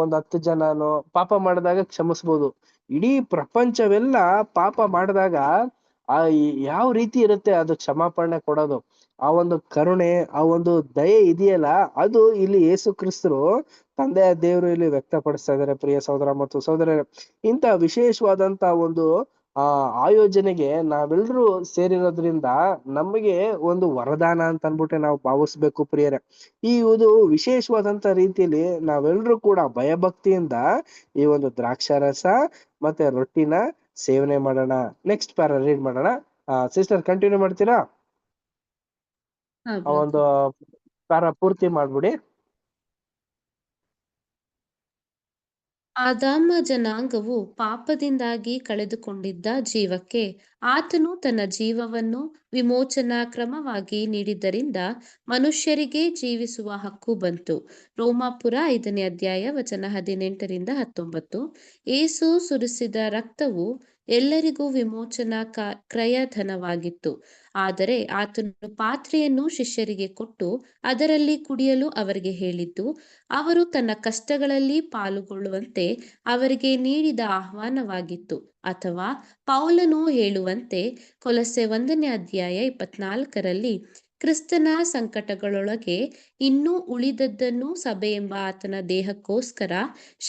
ಒಂದ್ 10 ಜನನೋ ಪಾಪ ಮಾಡಿದಾಗ ಕ್ಷಮಿಸ್ಬೋದು. ಇಡೀ ಪ್ರಪಂಚವೆಲ್ಲ ಪಾಪ ಮಾಡಿದಾಗ ಯಾವ ರೀತಿ ಇರುತ್ತೆ ಅದು ಕ್ಷಮಾಪಣೆ ಕೊಡೋದು, ಆ ಒಂದು ಕರುಣೆ, ಆ ಒಂದು ದಯೆ ಇದೆಯಲ್ಲ, ಅದು ಇಲ್ಲಿ ಯೇಸು ಕ್ರಿಸ್ತರು ತಂದೆಯ ದೇವರು ಇಲ್ಲಿ ವ್ಯಕ್ತಪಡಿಸ್ತಾ ಇದ್ದಾರೆ. ಪ್ರಿಯ ಸಹೋದರ ಮತ್ತು ಸಹೋದರರೇ, ಇಂಥ ವಿಶೇಷವಾದಂತ ಒಂದು ಆಯೋಜನೆಗೆ ನಾವೆಲ್ಲರೂ ಸೇರಿರೋದ್ರಿಂದ ನಮಗೆ ಒಂದು ವರದಾನ ಅಂತ ಅನ್ಬಿಟ್ಟೆ ನಾವು ಭಾವಿಸ್ಬೇಕು ಪ್ರಿಯರೇ. ಈ ಒಂದು ವಿಶೇಷವಾದಂತ ರೀತಿಯಲ್ಲಿ ನಾವೆಲ್ಲರೂ ಕೂಡ ಭಯಭಕ್ತಿಯಿಂದ ಈ ಒಂದು ದ್ರಾಕ್ಷಾರಸ ಮತ್ತೆ ರೊಟ್ಟಿನ ಸೇವನೆ ಮಾಡೋಣ. ನೆಕ್ಸ್ಟ್ ಪ್ಯಾರ ರೀಡ್ ಮಾಡೋಣ. ಸಿಸ್ಟರ್ ಕಂಟಿನ್ಯೂ ಮಾಡ್ತೀರಾ? ಆ ಒಂದು ಪ್ಯಾರ ಪೂರ್ತಿ ಮಾಡ್ಬಿಡಿ. ಆದಾಮ ಜನಾಂಗವು ಪಾಪದಿಂದಾಗಿ ಕಳೆದುಕೊಂಡಿದ್ದ ಜೀವಕ್ಕೆ ಆತನು ತನ್ನ ಜೀವವನ್ನು ವಿಮೋಚನಾ ಕ್ರಮವಾಗಿ ನೀಡಿದ್ದರಿಂದ ಮನುಷ್ಯರಿಗೆ ಜೀವಿಸುವ ಹಕ್ಕು ಬಂತು. ರೋಮಾಪುರ 5ನೇ ಅಧ್ಯಾಯ ವಚನ 18ರಿಂದ 19. ಏಸು ಸುರಿಸಿದ ರಕ್ತವು ಎಲ್ಲರಿಗೂ ವಿಮೋಚನಾ ಕ್ರಯಧನವಾಗಿತ್ತು. ಆದರೆ ಆತನು ಪಾತ್ರೆಯನ್ನು ಶಿಷ್ಯರಿಗೆ ಕೊಟ್ಟು ಅದರಲ್ಲಿ ಕುಡಿಯಲು ಅವರಿಗೆ ಹೇಳಿದ್ದು ಅವರು ತನ್ನ ಕಷ್ಟಗಳಲ್ಲಿ ಪಾಲುಗೊಳ್ಳುವಂತೆ ಅವರಿಗೆ ನೀಡಿದ ಆಹ್ವಾನವಾಗಿತ್ತು. ಅಥವಾ ಪೌಲನು ಹೇಳುವಂತೆ ಕೊಲೊಸ್ಸೆ 1ನೇ ಅಧ್ಯಾಯ 24ರಲ್ಲಿ, ಕ್ರಿಸ್ತನ ಸಂಕಟಗಳೊಳಗೆ ಇನ್ನೂ ಉಳಿದದ್ದನ್ನು ಸಭೆಯೆಂಬ ಆತನ ದೇಹಕ್ಕೋಸ್ಕರ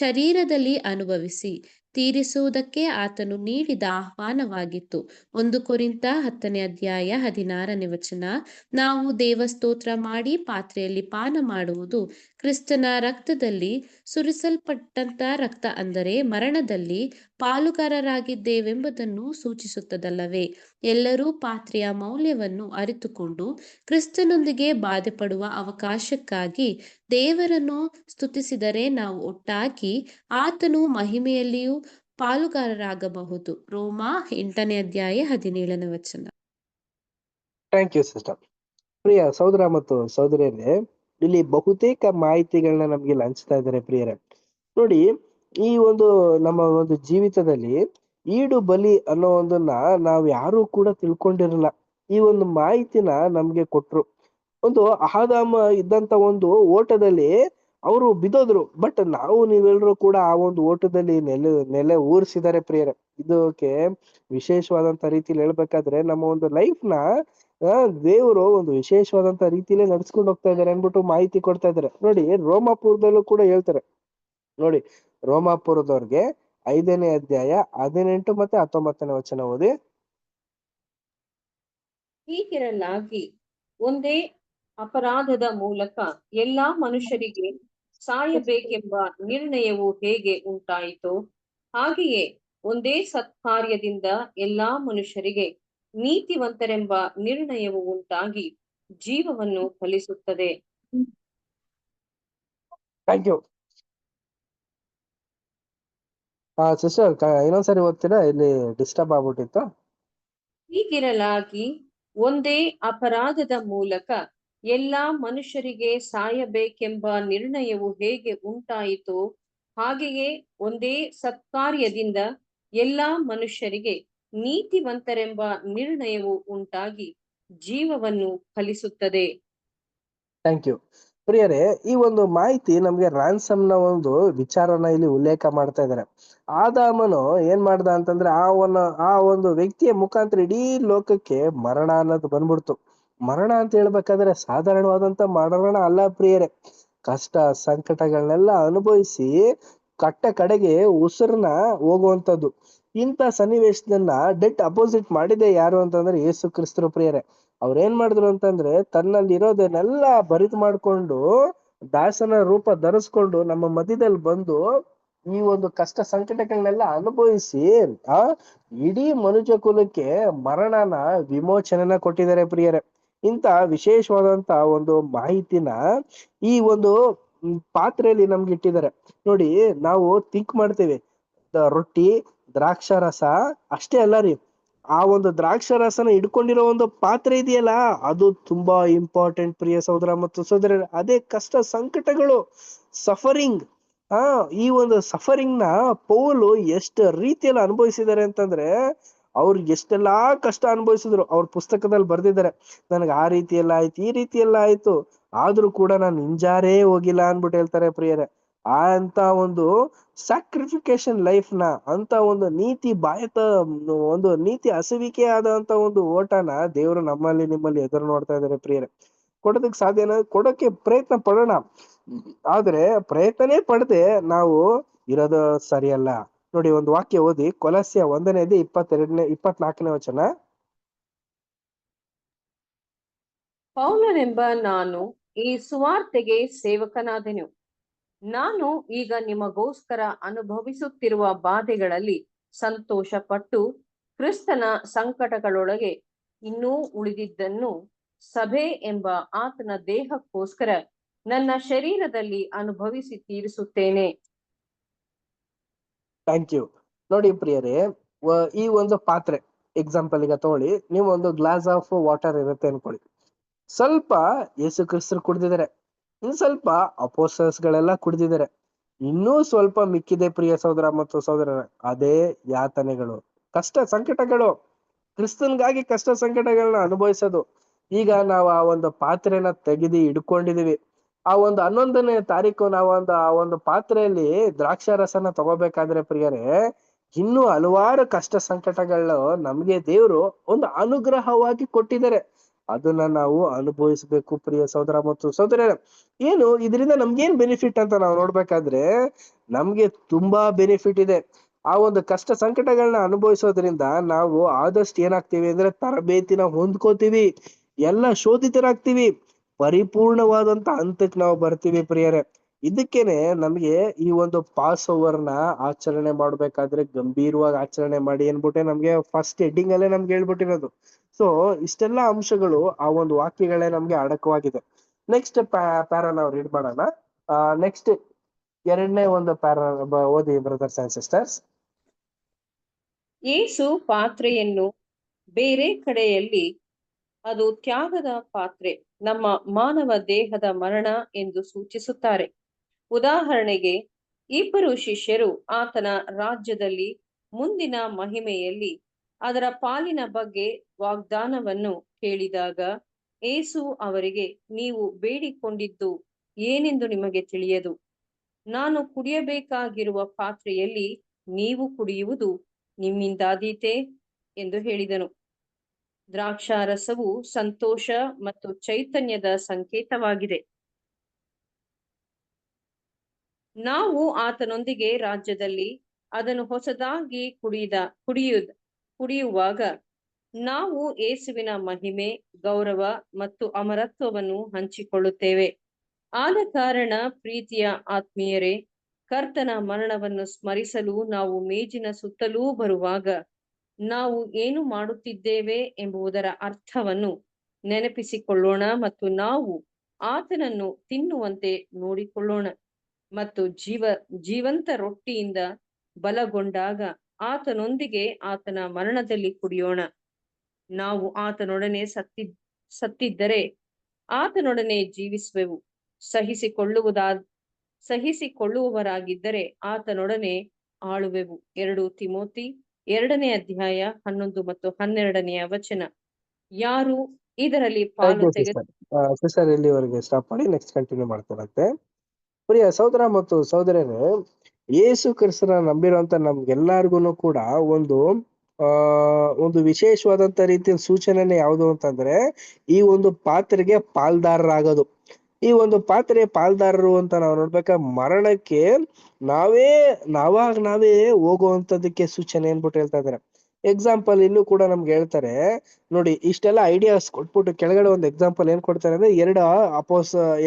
ಶರೀರದಲ್ಲಿ ಅನುಭವಿಸಿ ತೀರಿಸುವುದಕ್ಕೆ ಆತನು ನೀಡಿದ ಆಹ್ವಾನವಾಗಿತ್ತು. 1 ಕೊರಿಂಥ 10ನೇ ಅಧ್ಯಾಯ 16ನೇ ವಚನ. ನಾವು ದೇವಸ್ತೋತ್ರ ಮಾಡಿ ಪಾತ್ರೆಯಲ್ಲಿ ಪಾನ ಮಾಡುವುದು ಕ್ರಿಸ್ತನ ರಕ್ತದಲ್ಲಿ ಸುರಿಸಲ್ಪಟ್ಟಂತ ರಕ್ತ, ಅಂದರೆ ಮರಣದಲ್ಲಿ ಪಾಲುಗಾರರಾಗಿದ್ದೇವೆಂಬುದನ್ನು ಸೂಚಿಸುತ್ತದಲ್ಲವೇ? ಎಲ್ಲರೂ ಪಾತ್ರೆಯ ಮೌಲ್ಯವನ್ನು ಅರಿತುಕೊಂಡು ಕ್ರಿಸ್ತನೊಂದಿಗೆ ಬಾಧೆಪಡುವ ಅವಕಾಶಕ್ಕಾಗಿ ದೇವರನ್ನು ಸ್ತುತಿಸಿದರೆ ನಾವು ಒಟ್ಟಾಗಿ ಆತನು ಮಹಿಮೆಯಲ್ಲಿಯೂ ಪಾಲುಗಾರರಾಗಬಹುದು. ರೋಮಾ 8ನೇ ಅಧ್ಯಾಯ 17ನೇ ವಚನ. Thank you sister. ಪ್ರಿಯ ಸಹೋದರ ಮತ್ತು ಸಹೋದರಿಯರೇ, ಇಲ್ಲಿ ಬಹುತೇಕ ಮಾಹಿತಿಗಳನ್ನ ನಮ್ಗೆ ಹಂಚ್ತಾ ಇದ್ದಾರೆ ಪ್ರಿಯರೇ. ನೋಡಿ, ಈ ಒಂದು ನಮ್ಮ ಒಂದು ಜೀವಿತದಲ್ಲಿ ಈಡು ಬಲಿ ಅನ್ನೋ ಒಂದನ್ನ ನಾವ್ ಯಾರು ಕೂಡ ತಿಳ್ಕೊಂಡಿರಲ್ಲ. ಈ ಒಂದು ಮಾಹಿತಿನ ನಮ್ಗೆ ಕೊಟ್ರು. ಒಂದು ಆದಾಮ ಇದ್ದಂತ ಒಂದು ಓಟದಲ್ಲಿ ಅವರು ಬಿದ್ದೋದ್ರು, ಬಟ್ ನೀವೆಲ್ಲರೂ ಕೂಡ ಆ ಒಂದು ಓಟದಲ್ಲಿ ನೆಲೆ ಊರಿಸಿದ್ದಾರೆ ಪ್ರಿಯರೇ. ಇದಕ್ಕೆ ವಿಶೇಷವಾದಂತ ರೀತಿಯಲ್ಲಿ ಹೇಳ್ಬೇಕಾದ್ರೆ ನಮ್ಮ ಒಂದು ಲೈಫ್ ನ ದೇವರು ಒಂದು ವಿಶೇಷವಾದಂತ ರೀತಿಯಲ್ಲಿ ನಡ್ಸ್ಕೊಂಡು ಹೋಗ್ತಾ ಇದಾರೆ ಅನ್ಬಿಟ್ಟು ಮಾಹಿತಿ ಕೊಡ್ತಾ ಇದಾರೆ. ನೋಡಿ, ರೋಮಾಪುರದಲ್ಲೂ ಕೂಡ ಹೇಳ್ತಾರೆ. ನೋಡಿ, ರೋಮಾಪುರದವ್ರಿಗೆ 5ನೇ ಅಧ್ಯಾಯ 18 ಮತ್ತೆ 19ನೇ ವಚನ ಓದಿ. ಹೀಗಿರಲಾಗಿ ಒಂದೇ ಅಪರಾಧದ ಮೂಲಕ ಎಲ್ಲಾ ಮನುಷ್ಯರಿಗೆ ಸಾಯಬೇಕೆಂಬ ನಿರ್ಣಯವು ಹೇಗೆ ಉಂಟಾಯಿತೋ, ಹಾಗೆಯೇ ಒಂದೇ ಸತ್ಕಾರ್ಯದಿಂದ ಎಲ್ಲಾ ಮನುಷ್ಯರಿಗೆ ನೀತಿವಂತರೆಂಬ ನಿರ್ಣಯವು ಉಂಟಾಗಿ ಜೀವವನ್ನು ಫಲಿಸುತ್ತದೆ. Thank you sister. ಇನ್ನೊಂದ್ಸರಿ ಓದ್ತೀರಾ? ಇಲ್ಲಿ ಡಿಸ್ಟರ್ಬ್ ಆಗ್ಬಿಟ್ಟಿತ್ತು. ಹೀಗಿರಲಾಗಿ ಒಂದೇ ಅಪರಾಧದ ಮೂಲಕ ಎಲ್ಲಾ ಮನುಷ್ಯರಿಗೆ ಸಾಯಬೇಕೆಂಬ ನಿರ್ಣಯವು ಹೇಗೆ ಉಂಟಾಯಿತೋ, ಹಾಗೆಯೇ ಒಂದೇ ಸತ್ಕಾರ್ಯದಿಂದ ಎಲ್ಲಾ ಮನುಷ್ಯರಿಗೆ ನೀತಿವಂತರೆಂಬ ನಿರ್ಣಯವು ಉಂಟಾಗಿ ಜೀವವನ್ನು ಫಲಿಸುತ್ತದೆ. Thank you. ಪ್ರಿಯರೇ, ಈ ಒಂದು ಮಾಹಿತಿ ನಮ್ಗೆ ರ್ಯಾನ್ಸಮ್ ನ ಒಂದು ವಿಚಾರನ ಇಲ್ಲಿ ಉಲ್ಲೇಖ ಮಾಡ್ತಾ ಇದ್ದಾರೆ. ಆದಾಮನು ಏನ್ ಮಾಡ್ದ ಅಂತಂದ್ರೆ ಆ ಒಂದು ವ್ಯಕ್ತಿಯ ಮುಖಾಂತರ ಇಡೀ ಲೋಕಕ್ಕೆ ಮರಣ ಅನ್ನೋದು ಬಂದ್ಬಿಡ್ತು. ಮರಣ ಅಂತ ಹೇಳ್ಬೇಕಾದ್ರೆ ಸಾಧಾರಣವಾದಂತ ಮರಣ ಅಲ್ಲ ಪ್ರಿಯರೇ. ಕಷ್ಟ ಸಂಕಟಗಳನ್ನೆಲ್ಲ ಅನುಭವಿಸಿ ಕಡೆಗೆ ಉಸಿರನ್ನ ಹೋಗುವಂತದ್ದು. ಇಂಥ ಸನ್ನಿವೇಶದನ್ನ ಡೆಟ್ ಅಪೋಸಿಟ್ ಮಾಡಿದೆ ಯಾರು ಅಂತಂದ್ರೆ ಯೇಸು ಕ್ರಿಸ್ತರು ಪ್ರಿಯರೇ. ಅವ್ರೇನ್ ಮಾಡಿದ್ರು ಅಂತಂದ್ರೆ ತನ್ನಲ್ಲಿ ಇರೋದನ್ನೆಲ್ಲ ಬರಿದು ಮಾಡ್ಕೊಂಡು ದಾಸನ ರೂಪ ಧರಿಸ್ಕೊಂಡು ನಮ್ಮ ಮಧ್ಯದಲ್ಲಿ ಬಂದು ಈ ಒಂದು ಕಷ್ಟ ಸಂಕಟಗಳನ್ನೆಲ್ಲ ಅನುಭವಿಸಿ ಇಡೀ ಮನುಷ್ಯ ಕುಲಕ್ಕೆ ಮರಣನ ವಿಮೋಚನೆನ ಕೊಟ್ಟಿದ್ದಾರೆ ಪ್ರಿಯರೇ. ಇಂಥ ವಿಶೇಷವಾದಂತ ಒಂದು ಮಾಹಿತಿನ ಈ ಒಂದು ಪಾತ್ರೆಯಲ್ಲಿ ನಮ್ಗೆ ಇಟ್ಟಿದ್ದಾರೆ. ನೋಡಿ, ನಾವು ಥಿಂಕ್ ಮಾಡ್ತೇವೆ ರೊಟ್ಟಿ ದ್ರಾಕ್ಷಾರಸ ಅಷ್ಟೇ ಅಲ್ಲ ರೀ, ಆ ಒಂದು ದ್ರಾಕ್ಷಾರಸನ ಇಟ್ಕೊಂಡಿರೋ ಒಂದು ಪಾತ್ರೆ ಇದೆಯಲ್ಲ, ಅದು ತುಂಬಾ ಇಂಪಾರ್ಟೆಂಟ್ ಪ್ರಿಯ ಸಹೋದರ ಮತ್ತು ಸಹೋದರ. ಅದೇ ಕಷ್ಟ ಸಂಕಟಗಳು, ಸಫರಿಂಗ್. ಈ ಒಂದು ಸಫರಿಂಗ್ ನ ಪೌಲು ಎಷ್ಟು ರೀತಿಯಲ್ಲಿ ಅನುಭವಿಸಿದ್ದಾರೆ ಅಂತಂದ್ರೆ, ಅವ್ರಿಗೆ ಎಷ್ಟೆಲ್ಲಾ ಕಷ್ಟ ಅನುಭವಿಸಿದ್ರು. ಅವ್ರ ಪುಸ್ತಕದಲ್ಲಿ ಬರ್ದಿದ್ದಾರೆ, ನನಗೆ ಆ ರೀತಿ ಎಲ್ಲ ಆಯ್ತು, ಈ ರೀತಿ ಎಲ್ಲ ಆಯ್ತು, ಆದ್ರೂ ಕೂಡ ನಾನು ಹಿಂಜಾರೇ ಹೋಗಿಲ್ಲ ಅನ್ಬಿಟ್ಟು ಹೇಳ್ತಾರೆ ಪ್ರಿಯರೇ. ಅಂತ ಒಂದು ಸ್ಯಾಕ್ರಿಫಿಕೇಶನ್ ಲೈಫ್ ನ, ಅಂತ ಒಂದು ನೀತಿ ಒಂದು ನೀತಿ ಹಸುವಿಕೆ ಆದಂತ ಒಂದು ಓಟನ ದೇವರು ನಮ್ಮಲ್ಲಿ ನಿಮ್ಮಲ್ಲಿ ಎದುರು ನೋಡ್ತಾ ಇದ್ದಾರೆ ಪ್ರಿಯರೇ. ಕೊಡೋದಕ್ಕೆ ಸಾಧ್ಯನ? ಕೊಡೋಕೆ ಪ್ರಯತ್ನ ಪಡೋಣ, ಆದ್ರೆ ಪ್ರಯತ್ನನೇ ಪಡದೆ ನಾವು ಇರೋದು ಸರಿಯಲ್ಲ. ನೋಡಿ, ಒಂದು ವಾಕ್ಯ ಓದಿ, ಕೊಲಸ್ಯ 1:24 ವಚನ. ಪೌಲನೆಂಬ ನಾನು ಈ ಸುವಾರ್ತೆಗೆ ಸೇವಕನಾದೆನು. ನಾನು ಈಗ ನಿಮಗೋಸ್ಕರ ಅನುಭವಿಸುತ್ತಿರುವ ಬಾಧೆಗಳಲ್ಲಿ ಸಂತೋಷ ಪಟ್ಟು ಕ್ರಿಸ್ತನ ಸಂಕಟಗಳೊಳಗೆ ಇನ್ನೂ ಉಳಿದಿದ್ದನ್ನು ಸಭೆ ಎಂಬ ಆತನ ದೇಹಕ್ಕೋಸ್ಕರ ನನ್ನ ಶರೀರದಲ್ಲಿ ಅನುಭವಿಸಿ ತೀರಿಸುತ್ತೇನೆ. Thank you. ನೋಡಿ ಪ್ರಿಯರೇ, ಈ ಒಂದು ಪಾತ್ರೆ ಎಕ್ಸಾಂಪಲ್ ಈಗ ತಗೊಳ್ಳಿ. ನೀವು ಒಂದು ಗ್ಲಾಸ್ ಆಫ್ ವಾಟರ್ ಇರುತ್ತೆ ಅನ್ಕೊಳ್ಳಿ. ಸ್ವಲ್ಪ ಯೇಸು ಕ್ರಿಸ್ತರು ಕುಡ್ದಿದ್ದಾರೆ, ಇನ್ನು ಸ್ವಲ್ಪ ಅಪೋಸ್ಟಲ್ಸ್ ಗಳೆಲ್ಲ ಕುಡ್ದಿದ್ದಾರೆ, ಇನ್ನೂ ಸ್ವಲ್ಪ ಮಿಕ್ಕಿದೆ ಪ್ರಿಯ ಸಹೋದರ ಮತ್ತು ಸಹೋದರರ. ಅದೇ ಯಾತನೆಗಳು, ಕಷ್ಟ ಸಂಕಟಗಳು, ಕ್ರಿಸ್ತನ್ಗಾಗಿ ಕಷ್ಟ ಸಂಕಟಗಳನ್ನ ಅನುಭವಿಸೋದು. ಈಗ ನಾವು ಆ ಒಂದು ಪಾತ್ರೆನ ತೆಗೆದು ಇಡ್ಕೊಂಡಿದೀವಿ. ಆ ಒಂದು 11ನೇ ತಾರೀಕು ನಾವು ಆ ಒಂದು ಪಾತ್ರೆಯಲ್ಲಿ ದ್ರಾಕ್ಷಾರಸನ ತಗೋಬೇಕಾದ್ರೆ ಪ್ರಿಯರೇ, ಇನ್ನೂ ಹಲವಾರು ಕಷ್ಟ ಸಂಕಟಗಳು ನಮ್ಗೆ ದೇವರು ಒಂದು ಅನುಗ್ರಹವಾಗಿ ಕೊಟ್ಟಿದ್ದಾರೆ. ಅದನ್ನ ನಾವು ಅನುಭವಿಸ್ಬೇಕು ಪ್ರಿಯ ಸಹೋದರ ಮತ್ತು ಸಹೋದರ. ಏನು ಇದರಿಂದ ನಮ್ಗೇನ್ ಬೆನಿಫಿಟ್ ಅಂತ ನಾವು ನೋಡ್ಬೇಕಾದ್ರೆ, ನಮ್ಗೆ ತುಂಬಾ ಬೆನಿಫಿಟ್ ಇದೆ. ಆ ಒಂದು ಕಷ್ಟ ಸಂಕಟಗಳನ್ನ ಅನುಭವಿಸೋದ್ರಿಂದ ನಾವು ಆದಷ್ಟು ಏನಾಗ್ತೀವಿ ಅಂದ್ರೆ ತರಬೇತಿನ ಹೊಂದ್ಕೋತೀವಿ, ಎಲ್ಲ ಶೋಧಿತರಾಗ್ತೀವಿ, ಪರಿಪೂರ್ಣವಾದಂತ ಹಂತಕ್ಕೆ ನಾವು ಬರ್ತೀವಿ ಪ್ರಿಯರೇ. ಇದಕ್ಕೇನೆ ನಮ್ಗೆ ಈ ಒಂದು ಪಾಸ್ ಓವರ್ನ ಆಚರಣೆ ಮಾಡ್ಬೇಕಾದ್ರೆ ಗಂಭೀರವಾಗಿ ಆಚರಣೆ ಮಾಡಿ ಅನ್ಬಿಟ್ಟೆ ನಮ್ಗೆ ಫಸ್ಟ್ ಹೆಡ್ಡಿಂಗ್ ಅಲ್ಲೇ ನಮ್ಗೆ ಹೇಳ್ಬಿಟ್ಟಿರೋದು. ಸೊ ಇಷ್ಟೆಲ್ಲಾ ಅಂಶಗಳು ಆ ಒಂದು ವಾಕ್ಯಗಳೇ ನಮ್ಗೆ ಅಡಕವಾಗಿದೆ. ನೆಕ್ಸ್ಟ್ ಪ್ಯಾರ ನಾವು ರೀಡ್ ಮಾಡೋಣ. ನೆಕ್ಸ್ಟ್ 2ನೇ ಒಂದು ಪ್ಯಾರ ಓದಿ ಬ್ರದರ್ಸ್ ಅಂಡ್ ಸಿಸ್ಟರ್ಸ್. ಯೇಸು ಪಾತ್ರೆಯನ್ನು ಬೇರೆ ಕಡೆಯಲ್ಲಿ ಅದು ತ್ಯಾಗದ ಪಾತ್ರೆ, ನಮ್ಮ ಮಾನವ ದೇಹದ ಮರಣ ಎಂದು ಸೂಚಿಸುತ್ತಾರೆ. ಉದಾಹರಣೆಗೆ, 2 ಶಿಷ್ಯರು ಆತನ ರಾಜ್ಯದಲ್ಲಿ ಮುಂದಿನ ಮಹಿಮೆಯಲ್ಲಿ ಅದರ ಪಾಲಿನ ಬಗ್ಗೆ ವಾಗ್ದಾನವನ್ನು ಕೇಳಿದಾಗ ಯೇಸು ಅವರಿಗೆ, ನೀವು ಬೇಡಿಕೊಂಡಿದ್ದು ಏನೆಂದು ನಿಮಗೆ ತಿಳಿಯದು. ನಾನು ಕುಡಿಯಬೇಕಾಗಿರುವ ಪಾತ್ರೆಯಲ್ಲಿ ನೀವು ಕುಡಿಯುವುದು ನಿಮ್ಮಿಂದಾದೀತೆ ಎಂದು ಹೇಳಿದನು. ದ್ರಾಕ್ಷಾರಸವು ಸಂತೋಷ ಮತ್ತು ಚೈತನ್ಯದ ಸಂಕೇತವಾಗಿದೆ. ನಾವು ಆತನೊಂದಿಗೆ ರಾಜ್ಯದಲ್ಲಿ ಅದನ್ನು ಹೊಸದಾಗಿ ಕುಡಿಯುವಾಗ ನಾವು ಯೇಸುವಿನ ಮಹಿಮೆ, ಗೌರವ ಮತ್ತು ಅಮರತ್ವವನ್ನು ಹಂಚಿಕೊಳ್ಳುತ್ತೇವೆ. ಆದ ಕಾರಣ ಪ್ರೀತಿಯ ಆತ್ಮೀಯರೇ, ಕರ್ತನ ಮರಣವನ್ನು ಸ್ಮರಿಸಲು ನಾವು ಮೇಜಿನ ಸುತ್ತಲೂ ಬರುವಾಗ ನಾವು ಏನು ಮಾಡುತ್ತಿದ್ದೇವೆ ಎಂಬುದರ ಅರ್ಥವನ್ನು ನೆನಪಿಸಿಕೊಳ್ಳೋಣ ಮತ್ತು ನಾವು ಆತನನ್ನು ತಿನ್ನುವಂತೆ ನೋಡಿಕೊಳ್ಳೋಣ ಮತ್ತು ಜೀವಂತ ರೊಟ್ಟಿಯಿಂದ ಬಲಗೊಂಡಾಗ ಆತನೊಂದಿಗೆ ಆತನ ಮರಣದಲ್ಲಿ ಕುಡಿಯೋಣ. ನಾವು ಆತನೊಡನೆ ಸತ್ತಿದ್ದರೆ ಆತನೊಡನೆ ಜೀವಿಸುವೆವು. ಸಹಿಸಿಕೊಳ್ಳುವವರಾಗಿದ್ದರೆ ಆತನೊಡನೆ ಆಳುವೆವು. 2 ತಿಮೋತಿ 2ನೇ ಅಧ್ಯಾಯ 11 ಮತ್ತು 12ನೇ ವಚನ. ಯಾರು ಇದರಲ್ಲಿ ಥ್ಯಾಂಕ್ ಪಾಲು ಯು ತೆಗೆದು ಸಿಸ್ಟರ್. ಸಿಸ್ಟರ್ ಇಲ್ಲಿವರೆಗೆ ಸ್ಟಾಪ್ ಮಾಡಿ ನೆಕ್ಸ್ಟ್ ಕಂಟಿನ್ಯೂ ಮಾಡ್ತಾರಂತೆ. ಪ್ರಿಯ ಸಹೋದರ ಮತ್ತು ಸಹೋದರರೇ, ಯೇಸು ಕ್ರಿಸ್ತನ ನಂಬಿರುವಂತ ನಮ್ಗೆಲ್ಲರಿಗೂ ಕೂಡ ಒಂದು ಒಂದು ವಿಶೇಷವಾದಂತ ರೀತಿಯ ಸೂಚನೆನೇ ಯಾವುದು ಅಂತಂದ್ರೆ ಈ ಒಂದು ಪಾತ್ರೆಗೆ ಪಾಲ್ದಾರರಾಗೋದು. ಈ ಒಂದು ಪಾತ್ರೆ ಪಾಲ್ದಾರರು ಅಂತ ನಾವು ನೋಡ್ಬೇಕಾ ಮರಣಕ್ಕೆ ನಾವೇ ಹೋಗುವಂತದಕ್ಕೆ ಸೂಚನೆ ಅನ್ಬಿಟ್ಟು ಹೇಳ್ತಾ ಇದಾರೆ. ಎಕ್ಸಾಂಪಲ್ ಇಲ್ಲೂ ಕೂಡ ನಮ್ಗೆ ಹೇಳ್ತಾರೆ ನೋಡಿ, ಇಷ್ಟೆಲ್ಲ ಐಡಿಯಾಸ್ ಕೊಟ್ಬಿಟ್ಟು ಕೆಳಗಡೆ ಒಂದು ಎಕ್ಸಾಂಪಲ್ ಏನ್ ಕೊಡ್ತಾರೆ ಅಂದ್ರೆ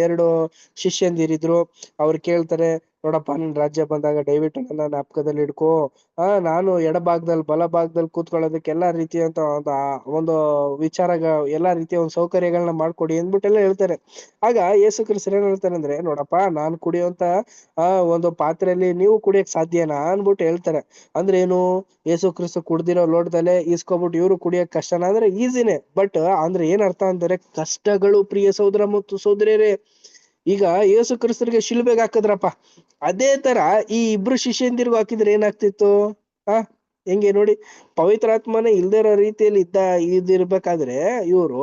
ಎರಡು ಶಿಷ್ಯಂದಿರಿದ್ರು. ಅವ್ರು ಕೇಳ್ತಾರೆ, ನೋಡಪ್ಪ ನಿನ್ ರಾಜ್ಯ ಬಂದಾಗ ದಯವಿಟ್ಟು ನನ್ನ ಜ್ಞಾಪಕದಲ್ಲಿ ಇಡ್ಕೋ, ನಾನು ಎಡಭಾಗದಲ್ಲಿ ಬಲಭಾಗದಲ್ಲಿ ಕೂತ್ಕೊಳ್ಳೋದಕ್ಕೆ ಎಲ್ಲಾ ರೀತಿಯಂತ ಒಂದು ಎಲ್ಲಾ ರೀತಿಯ ಒಂದು ಸೌಕರ್ಯಗಳನ್ನ ಮಾಡ್ಕೊಡಿ ಅಂದ್ಬಿಟ್ಟೆಲ್ಲ ಹೇಳ್ತಾರೆ. ಆಗ ಯೇಸು ಕ್ರಿಸ್ತರು ಏನ್ ಹೇಳ್ತಾರೆ ಅಂದ್ರೆ, ನೋಡಪ್ಪ ನಾನು ಕುಡಿಯುವಂತ ಒಂದು ಪಾತ್ರೆಯಲ್ಲಿ ನೀವು ಕುಡಿಯಕ್ ಸಾಧ್ಯನಾ ಅನ್ಬಿಟ್ಟು ಹೇಳ್ತಾರೆ. ಅಂದ್ರೆ ಏನು, ಯೇಸು ಕ್ರಿಸ್ತ ಕುಡ್ದಿರೋ ಲೋಟದಲ್ಲೇ ಈಸ್ಕೊಬಿಟ್ಟು ಇವ್ರು ಕುಡಿಯಕ್ ಕಷ್ಟನಾ ಅಂದ್ರೆ ಈಸಿನೇ. ಬಟ್ ಅಂದ್ರೆ ಏನ್ ಅರ್ಥ ಅಂದ್ರೆ ಕಷ್ಟಗಳು ಪ್ರಿಯ ಸಹೋದರ ಮತ್ತು ಸಹೋದರಿಯರೇ. ಈಗ ಯೇಸು ಕ್ರಿಸ್ತರಿಗೆ ಶಿಲುಬೆಗೆ ಹಾಕಿದ್ರಪ್ಪ, ಅದೇ ತರ ಈ ಇಬ್ರು ಶಿಷ್ಯಂದಿರ್ಗೂ ಹಾಕಿದ್ರೆ ಏನಾಗ್ತಿತ್ತು? ಹೆಂಗೆ ನೋಡಿ, ಪವಿತ್ರಾತ್ಮನೇ ಇಲ್ದೇ ಇರೋ ರೀತಿಯಲ್ಲಿ ಇದಿರ್ಬೇಕಾದ್ರೆ ಇವ್ರು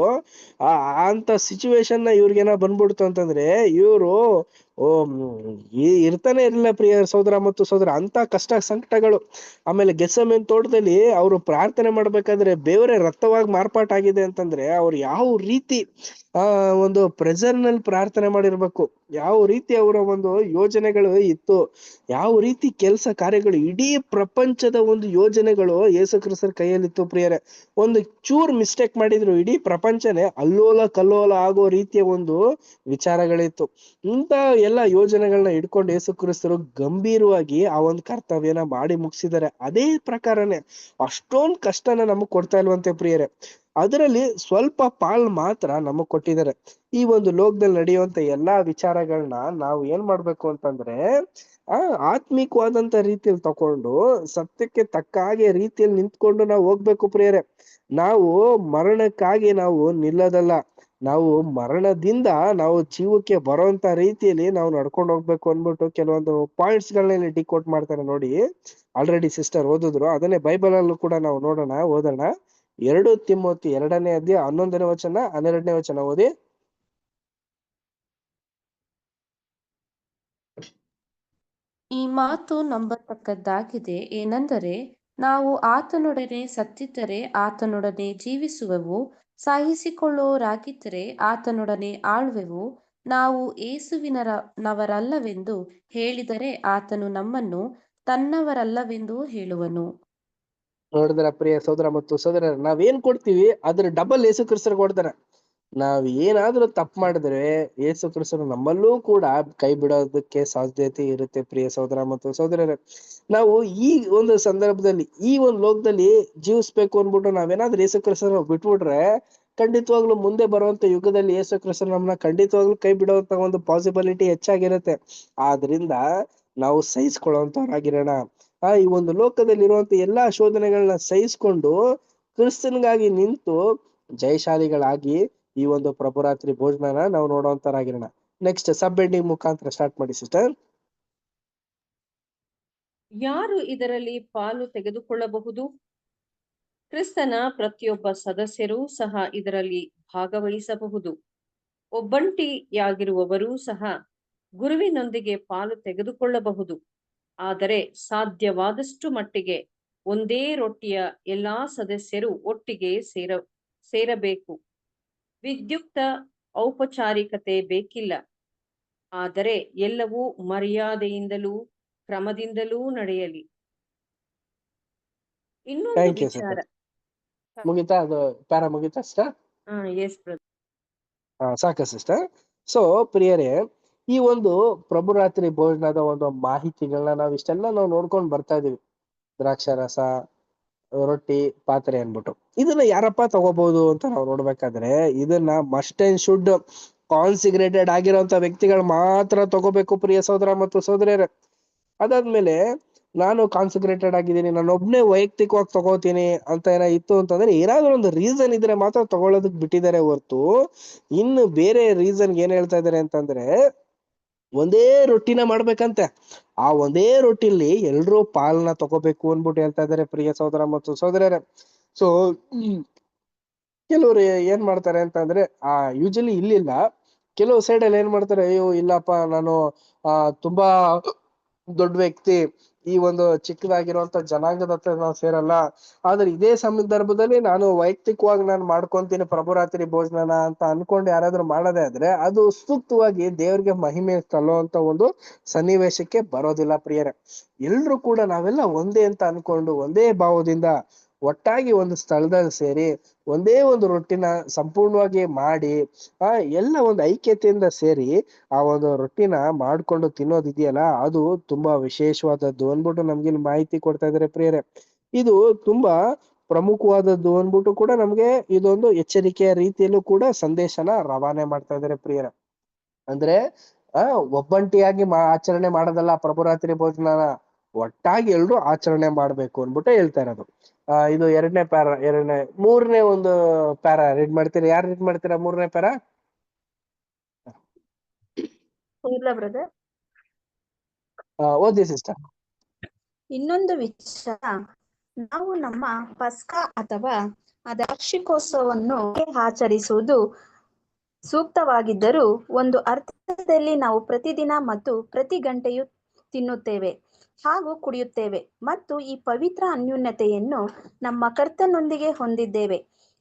ಅಂತ ಸಿಚುವೇಶನ್ ನ ಇವ್ರಿಗೇನ ಬಂದ್ಬಿಡ್ತು ಅಂತಂದ್ರೆ ಇವ್ರು ಇರ್ತಾನೆ ಇರ್ಲಿಲ್ಲ ಪ್ರಿಯ ಸಹೋದರ ಮತ್ತು ಸಹೋದರ. ಅಂತ ಕಷ್ಟ ಸಂಕಟಗಳು. ಆಮೇಲೆ ಗೆತ್ಸೆಮನೆ ತೋಟದಲ್ಲಿ ಅವರು ಪ್ರಾರ್ಥನೆ ಮಾಡ್ಬೇಕಾದ್ರೆ ಬೇವರೇ ರಕ್ತವಾಗಿ ಮಾರ್ಪಾಟಾಗಿದೆ ಅಂತಂದ್ರೆ ಅವ್ರು ಯಾವ ರೀತಿ ಒಂದು ಪ್ರೆಸರ್ ನಲ್ಲಿ ಪ್ರಾರ್ಥನೆ ಮಾಡಿರ್ಬೇಕು, ಯಾವ ರೀತಿ ಅವರ ಒಂದು ಯೋಜನೆಗಳು ಇತ್ತು, ಯಾವ ರೀತಿ ಕೆಲಸ ಕಾರ್ಯಗಳು, ಇಡೀ ಪ್ರಪಂಚದ ಒಂದು ಯೋಜನೆಗಳು ಯೇಸು ಕ್ರಿಸ್ತರ ಕೈಯಲ್ಲಿತ್ತು ಪ್ರಿಯರೇ. ಒಂದು ಚೂರ್ ಮಿಸ್ಟೇಕ್ ಮಾಡಿದ್ರು ಇಡೀ ಪ್ರಪಂಚನೇ ಅಲ್ಲೋಲ ಕಲ್ಲೋಲ ಆಗೋ ರೀತಿಯ ಒಂದು ವಿಚಾರಗಳಿತ್ತು. ಇಂತ ಎಲ್ಲ ಯೋಜನೆಗಳನ್ನ ಇಟ್ಕೊಂಡು ಯೇಸು ಕ್ರಿಸ್ತರು ಗಂಭೀರವಾಗಿ ಆ ಒಂದು ಕರ್ತವ್ಯನ ಮಾಡಿ ಮುಗಿಸಿದ್ದಾರೆ. ಅದೇ ಪ್ರಕಾರನೇ ಅಷ್ಟೊಂದ್ ಕಷ್ಟನ ನಮಗ್ ಕೊಡ್ತಾ ಇಲ್ವಂತೆ ಪ್ರಿಯರೇ. ಅದರಲ್ಲಿ ಸ್ವಲ್ಪ ಪಾಲ್ ಮಾತ್ರ ನಮಗ್ ಕೊಟ್ಟಿದ್ದಾರೆ. ಈ ಒಂದು ಲೋಕದಲ್ಲಿ ನಡೆಯುವಂತ ಎಲ್ಲಾ ವಿಚಾರಗಳನ್ನ ನಾವು ಏನ್ ಮಾಡ್ಬೇಕು ಅಂತಂದ್ರೆ ಆತ್ಮಿಕವಾದಂತ ರೀತಿಯಲ್ಲಿ ತಕೊಂಡು ಸತ್ಯಕ್ಕೆ ತಕ್ಕ ಹಾಗೆ ರೀತಿಯಲ್ಲಿ ನಿಂತ್ಕೊಂಡು ನಾವು ಹೋಗ್ಬೇಕು ಪ್ರಿಯರೇ. ನಾವು ಮರಣಕ್ಕಾಗಿ ನಾವು ನಿಲ್ಲೋದಲ್ಲ, ನಾವು ಮರಣದಿಂದ ನಾವು ಜೀವಕ್ಕೆ ಬರೋಂತ ರೀತಿಯಲ್ಲಿ ನಾವು ನಡ್ಕೊಂಡು ಹೋಗ್ಬೇಕು ಅಂದ್ಬಿಟ್ಟು ಕೆಲವೊಂದು ಪಾಯಿಂಟ್ಸ್ ಗಳನ್ನ ಡಿಕೋಟ್ ಮಾಡ್ತಾರೆ ನೋಡಿ. ಆಲ್ರೆಡಿ ಸಿಸ್ಟರ್ ಓದಿದ್ರು, ಅದನ್ನೇ ಬೈಬಲ್ ಅಲ್ಲೂ ಕೂಡ ನಾವು ಓದೋಣ. 2 ತಿಮೋಥಿ 2ನೇ ಅಧ್ಯಾಯ 11ನೇ ವಚನ 12ನೇ ವಚನ ಓದಿ. ಈ ಮಾತು ನಂಬತಕ್ಕದ್ದಾಗಿದೆ, ಏನೆಂದರೆ ನಾವು ಆತನೊಡನೆ ಸತ್ತಿದ್ದರೆ ಆತನೊಡನೆ ಜೀವಿಸುವೆವು, ಸಾಯಿಸಿಕೊಳ್ಳುವವರಾಗಿದ್ದರೆ ಆತನೊಡನೆ ಆಳುವೆವು. ನಾವು ಯೇಸುವಿನವರಲ್ಲವೆಂದು ಹೇಳಿದರೆ ಆತನು ನಮ್ಮನ್ನು ತನ್ನವರಲ್ಲವೆಂದು ಹೇಳುವನು. ನೋಡಿದ್ರ ಪ್ರಿಯ ಸಹೋದರ ಮತ್ತು ಸಹೋದರ, ನಾವೇನ್ ಕೊಡ್ತೀವಿ ಅದ್ರ ಡಬಲ್ ಯೇಸು ಕ್ರಿಸ್ತರು ಕೊಡ್ತಾರೆ. ನಾವ್ ಏನಾದ್ರೂ ತಪ್ಪು ಮಾಡಿದ್ರೆ ಯೇಸು ಕ್ರಿಸ್ತರು ನಮ್ಮಲ್ಲೂ ಕೂಡ ಕೈ ಬಿಡೋದಕ್ಕೆ ಸಾಧ್ಯತೆ ಇರುತ್ತೆ ಪ್ರಿಯ ಸಹೋದರ ಮತ್ತು ಸಹೋದರರೇ. ನಾವು ಈ ಒಂದು ಸಂದರ್ಭದಲ್ಲಿ ಈ ಒಂದು ಲೋಕದಲ್ಲಿ ಜೀವಿಸ್ಬೇಕು ಅನ್ಬಿಟ್ಟು ನಾವೇನಾದ್ರೂ ಯೇಸು ಕ್ರಿಸ್ತರು ಬಿಟ್ಬಿಟ್ರೆ ಖಂಡಿತವಾಗ್ಲೂ ಮುಂದೆ ಬರುವಂತ ಯುಗದಲ್ಲಿ ಯೇಸು ಕ್ರಿಸ್ತರು ನಮ್ಮನ್ನ ಖಂಡಿತವಾಗ್ಲೂ ಕೈ ಬಿಡುವಂತ ಒಂದು ಪಾಸಿಬಿಲಿಟಿ ಹೆಚ್ಚಾಗಿರುತ್ತೆ. ಆದ್ರಿಂದ ನಾವು ಸಹಿಸ್ಕೊಳ್ಳುವಂತವ್ರಾಗಿರೋಣ. ಈ ಒಂದು ಲೋಕದಲ್ಲಿ ಇರುವಂತ ಎಲ್ಲಾ ಶೋಧನೆಗಳನ್ನ ಸಹಿಸ್ಕೊಂಡು ಕ್ರಿಸ್ತನ್ಗಾಗಿ ನಿಂತು ಜಯಶಾಲಿಗಳಾಗಿ ಈ ಒಂದು ಪ್ರಭುರಾತ್ರಿ ಭೋಜನನ ನಾವು ನೋಡುವಂತರಾಗಿರೋಣ. ನೆಕ್ಸ್ಟ್ ಸಬ್ ಎಂಡಿಂಗ್ ಮುಖಾಂತರ ಸ್ಟಾರ್ಟ್ ಮಾಡಿ ಸಿಸ್ಟರ್. ಯಾರು ಇದರಲ್ಲಿ ಪಾಲು ತೆಗೆದುಕೊಳ್ಳಬಹುದು? ಕ್ರಿಸ್ತನ ಪ್ರತಿಯೊಬ್ಬ ಸದಸ್ಯರೂ ಸಹ ಇದರಲ್ಲಿ ಭಾಗವಹಿಸಬಹುದು. ಒಬ್ಬಂಟಿಯಾಗಿರುವವರೂ ಸಹ ಗುರುವಿನೊಂದಿಗೆ ಪಾಲು ತೆಗೆದುಕೊಳ್ಳಬಹುದು. ಆದರೆ ಸಾಧ್ಯವಾದಷ್ಟು ಮಟ್ಟಿಗೆ ಒಂದೇ ರೊಟ್ಟಿಯ ಎಲ್ಲಾ ಸದಸ್ಯರು ಒಟ್ಟಿಗೆ ಸೇರಬೇಕು. ವಿದ್ಯುಕ್ತ ಔಪಚಾರಿಕತೆ ಬೇಕಿಲ್ಲ, ಆದರೆ ಎಲ್ಲವೂ ಮರ್ಯಾದೆಯಿಂದಲೂ ಕ್ರಮದಿಂದಲೂ ನಡೆಯಲಿ. ಇನ್ನೊಂದು ವಿಚಾರ. ಮುಗಿತಾ? ಅದು ಪ್ಯಾರಾ ಮುಗಿತಾ ಸಿಸ್ಟರ್? ಸಾಕ ಸಿಸ್ಟರ್. ಸೊ ಪ್ರಿಯರೇ, ಈ ಒಂದು ಪ್ರಭುರಾತ್ರಿ ಭೋಜನದ ಒಂದು ಮಾಹಿತಿಗಳನ್ನ ನಾವು ಇಷ್ಟೆಲ್ಲ ನಾವು ನೋಡ್ಕೊಂಡು ಬರ್ತಾ ಇದೀವಿ. ದ್ರಾಕ್ಷಾರಸ, ರೊಟ್ಟಿ, ಪಾತ್ರೆ ಅನ್ಬಿಟ್ಟು ಇದನ್ನ ಯಾರಪ್ಪ ತಗೋಬಹುದು ಅಂತ ನಾವು ನೋಡ್ಬೇಕಾದ್ರೆ ಇದನ್ನ ಮಸ್ಟ್ ಅಂಡ್ ಶುಡ್ ಕಾನ್ಸಿಗ್ರೇಟೆಡ್ ಆಗಿರೋಂತ ವ್ಯಕ್ತಿಗಳು ಮಾತ್ರ ತಗೋಬೇಕು ಪ್ರಿಯ ಸಹೋದರ ಮತ್ತು ಸಹೋದರಿಯರೇ. ಅದಾದ್ಮೇಲೆ ನಾನು ಕಾನ್ಸಂಟ್ರೇಟೆಡ್ ಆಗಿದ್ದೀನಿ, ನಾನು ಒಬ್ನೇ ವೈಯಕ್ತಿಕವಾಗಿ ತಗೋತೀನಿ ಅಂತ ಇತ್ತು ಅಂತಂದ್ರೆ ಏನಾದ್ರೂ ಒಂದು ರೀಸನ್ ಇದ್ರೆ ಮಾತ್ರ ತಗೊಳ್ಳೋದಕ್ ಬಿಟ್ಟಿದ್ದಾರೆ ಹೊರ್ತು ಇನ್ನು ಬೇರೆ ರೀಸನ್ ಏನ್ ಹೇಳ್ತಾ ಇದಾರೆ ಅಂತಂದ್ರೆ ಒಂದೇ ರೊಟ್ಟಿನ ಮಾಡ್ಬೇಕಂತೆ. ಆ ಒಂದೇ ರೊಟ್ಟಿಲಿ ಎಲ್ರೂ ಪಾಲನ ತಗೋಬೇಕು ಅನ್ಬಿಟ್ಟು ಹೇಳ್ತಾ ಇದಾರೆ ಪ್ರಿಯ ಸಹೋದರ ಮತ್ತು ಸಹೋದರರೇ. ಸೊ ಕೆಲವ್ರು ಏನ್ ಮಾಡ್ತಾರೆ ಅಂತಂದ್ರೆ ಯೂಶಲಿ ಇಲ್ಲಿಲ್ಲ, ಕೆಲವು ಸೈಡ್ ಅಲ್ಲಿ ಏನ್ ಮಾಡ್ತಾರೆ, ಅಯ್ಯೋ ಇಲ್ಲಪ್ಪ ನಾನು ತುಂಬಾ ದೊಡ್ಡ ವ್ಯಕ್ತಿ, ಈ ಒಂದು ಚಿಕ್ಕದಾಗಿರುವಂತ ಜನಾಂಗದ ಹತ್ರ ನಾವು ಸೇರಲ್ಲ. ಆದ್ರೆ ಇದೇ ಸಂದರ್ಭದಲ್ಲಿ ನಾನು ವೈಯಕ್ತಿಕವಾಗಿ ನಾನು ಮಾಡ್ಕೊಂತೀನಿ ಪ್ರಭುರಾತ್ರಿ ಭೋಜನ ಅಂತ ಅನ್ಕೊಂಡು ಯಾರಾದ್ರೂ ಮಾಡೋದೇ ಆದ್ರೆ ಅದು ಸೂಕ್ತವಾಗಿ ದೇವ್ರಿಗೆ ಮಹಿಮೆ ತಲ್ಲುವಂತ ಒಂದು ಸನ್ನಿವೇಶಕ್ಕೆ ಬರೋದಿಲ್ಲ ಪ್ರಿಯರೇ. ಎಲ್ರು ಕೂಡ ನಾವೆಲ್ಲ ಒಂದೇ ಅಂತ ಅನ್ಕೊಂಡು ಒಂದೇ ಭಾವದಿಂದ ಒಟ್ಟಾಗಿ ಒಂದು ಸ್ಥಳದಲ್ಲಿ ಸೇರಿ ಒಂದೇ ಒಂದು ರೊಟ್ಟಿನ ಸಂಪೂರ್ಣವಾಗಿ ಮಾಡಿ ಎಲ್ಲ ಒಂದು ಐಕ್ಯತೆಯಿಂದ ಸೇರಿ ಆ ಒಂದು ರೊಟ್ಟಿನ ಮಾಡ್ಕೊಂಡು ತಿನ್ನೋದಿದೆಯಲ್ಲ, ಅದು ತುಂಬಾ ವಿಶೇಷವಾದದ್ದು ಅಂದ್ಬಿಟ್ಟು ನಮ್ಗೆ ಇಲ್ಲಿ ಮಾಹಿತಿ ಕೊಡ್ತಾ ಇದಾರೆ ಪ್ರಿಯರೇ. ಇದು ತುಂಬಾ ಪ್ರಮುಖವಾದದ್ದು ಅಂದ್ಬಿಟ್ಟು ಕೂಡ ನಮ್ಗೆ ಇದೊಂದು ಎಚ್ಚರಿಕೆಯ ರೀತಿಯಲ್ಲೂ ಕೂಡ ಸಂದೇಶನ ರವಾನೆ ಮಾಡ್ತಾ ಇದಾರೆ ಪ್ರಿಯರೇ. ಅಂದ್ರೆ ಒಬ್ಬಂಟಿಯಾಗಿ ಆಚರಣೆ ಮಾಡೋದಲ್ಲ ಪ್ರಭುರಾತ್ರಿ ಭೋಜನನ, ಒಟ್ಟಾಗಿ ಎಲ್ರು ಆಚರಣೆ ಮಾಡ್ಬೇಕು ಅನ್ಬಿಟ್ಟು ಹೇಳ್ತಾ ಇರೋದು. ಇದು ಮೂರನೇ ಒಂದು ಪ್ಯಾರಾ ರೀಡ್ ಮಾಡ್ತೀರಾ? ಯಾರು ರೀಡ್ ಮಾಡ್ತೀರಾ ಮೂರನೇ ಪ್ಯಾರಾ? ಇಲ್ಲ ಬ್ರದರ್. ಓದಿ ಸಿಸ್ಟರ್. ಇನ್ನೊಂದು ವಿಚಾರ, ನಾವು ನಮ್ಮ ಪಸ್ಕಾ ಅಥವಾ ವಾರ್ಷಿಕೋತ್ಸವವನ್ನು ಆಚರಿಸುವುದು ಸೂಕ್ತವಾಗಿದ್ದರೂ ಒಂದು ಅರ್ಥದಲ್ಲಿ ನಾವು ಪ್ರತಿದಿನ ಮತ್ತು ಪ್ರತಿ ಗಂಟೆಯು ತಿನ್ನುತ್ತೇವೆ ಹಾಗೂ ಕುಡಿಯುತ್ತೇವೆ ಮತ್ತು ಈ ಪವಿತ್ರ ಅನ್ಯೋನ್ಯತೆಯನ್ನು ನಮ್ಮ ಕರ್ತನೊಂದಿಗೆ ಹೊಂದಿದ್ದೇವೆ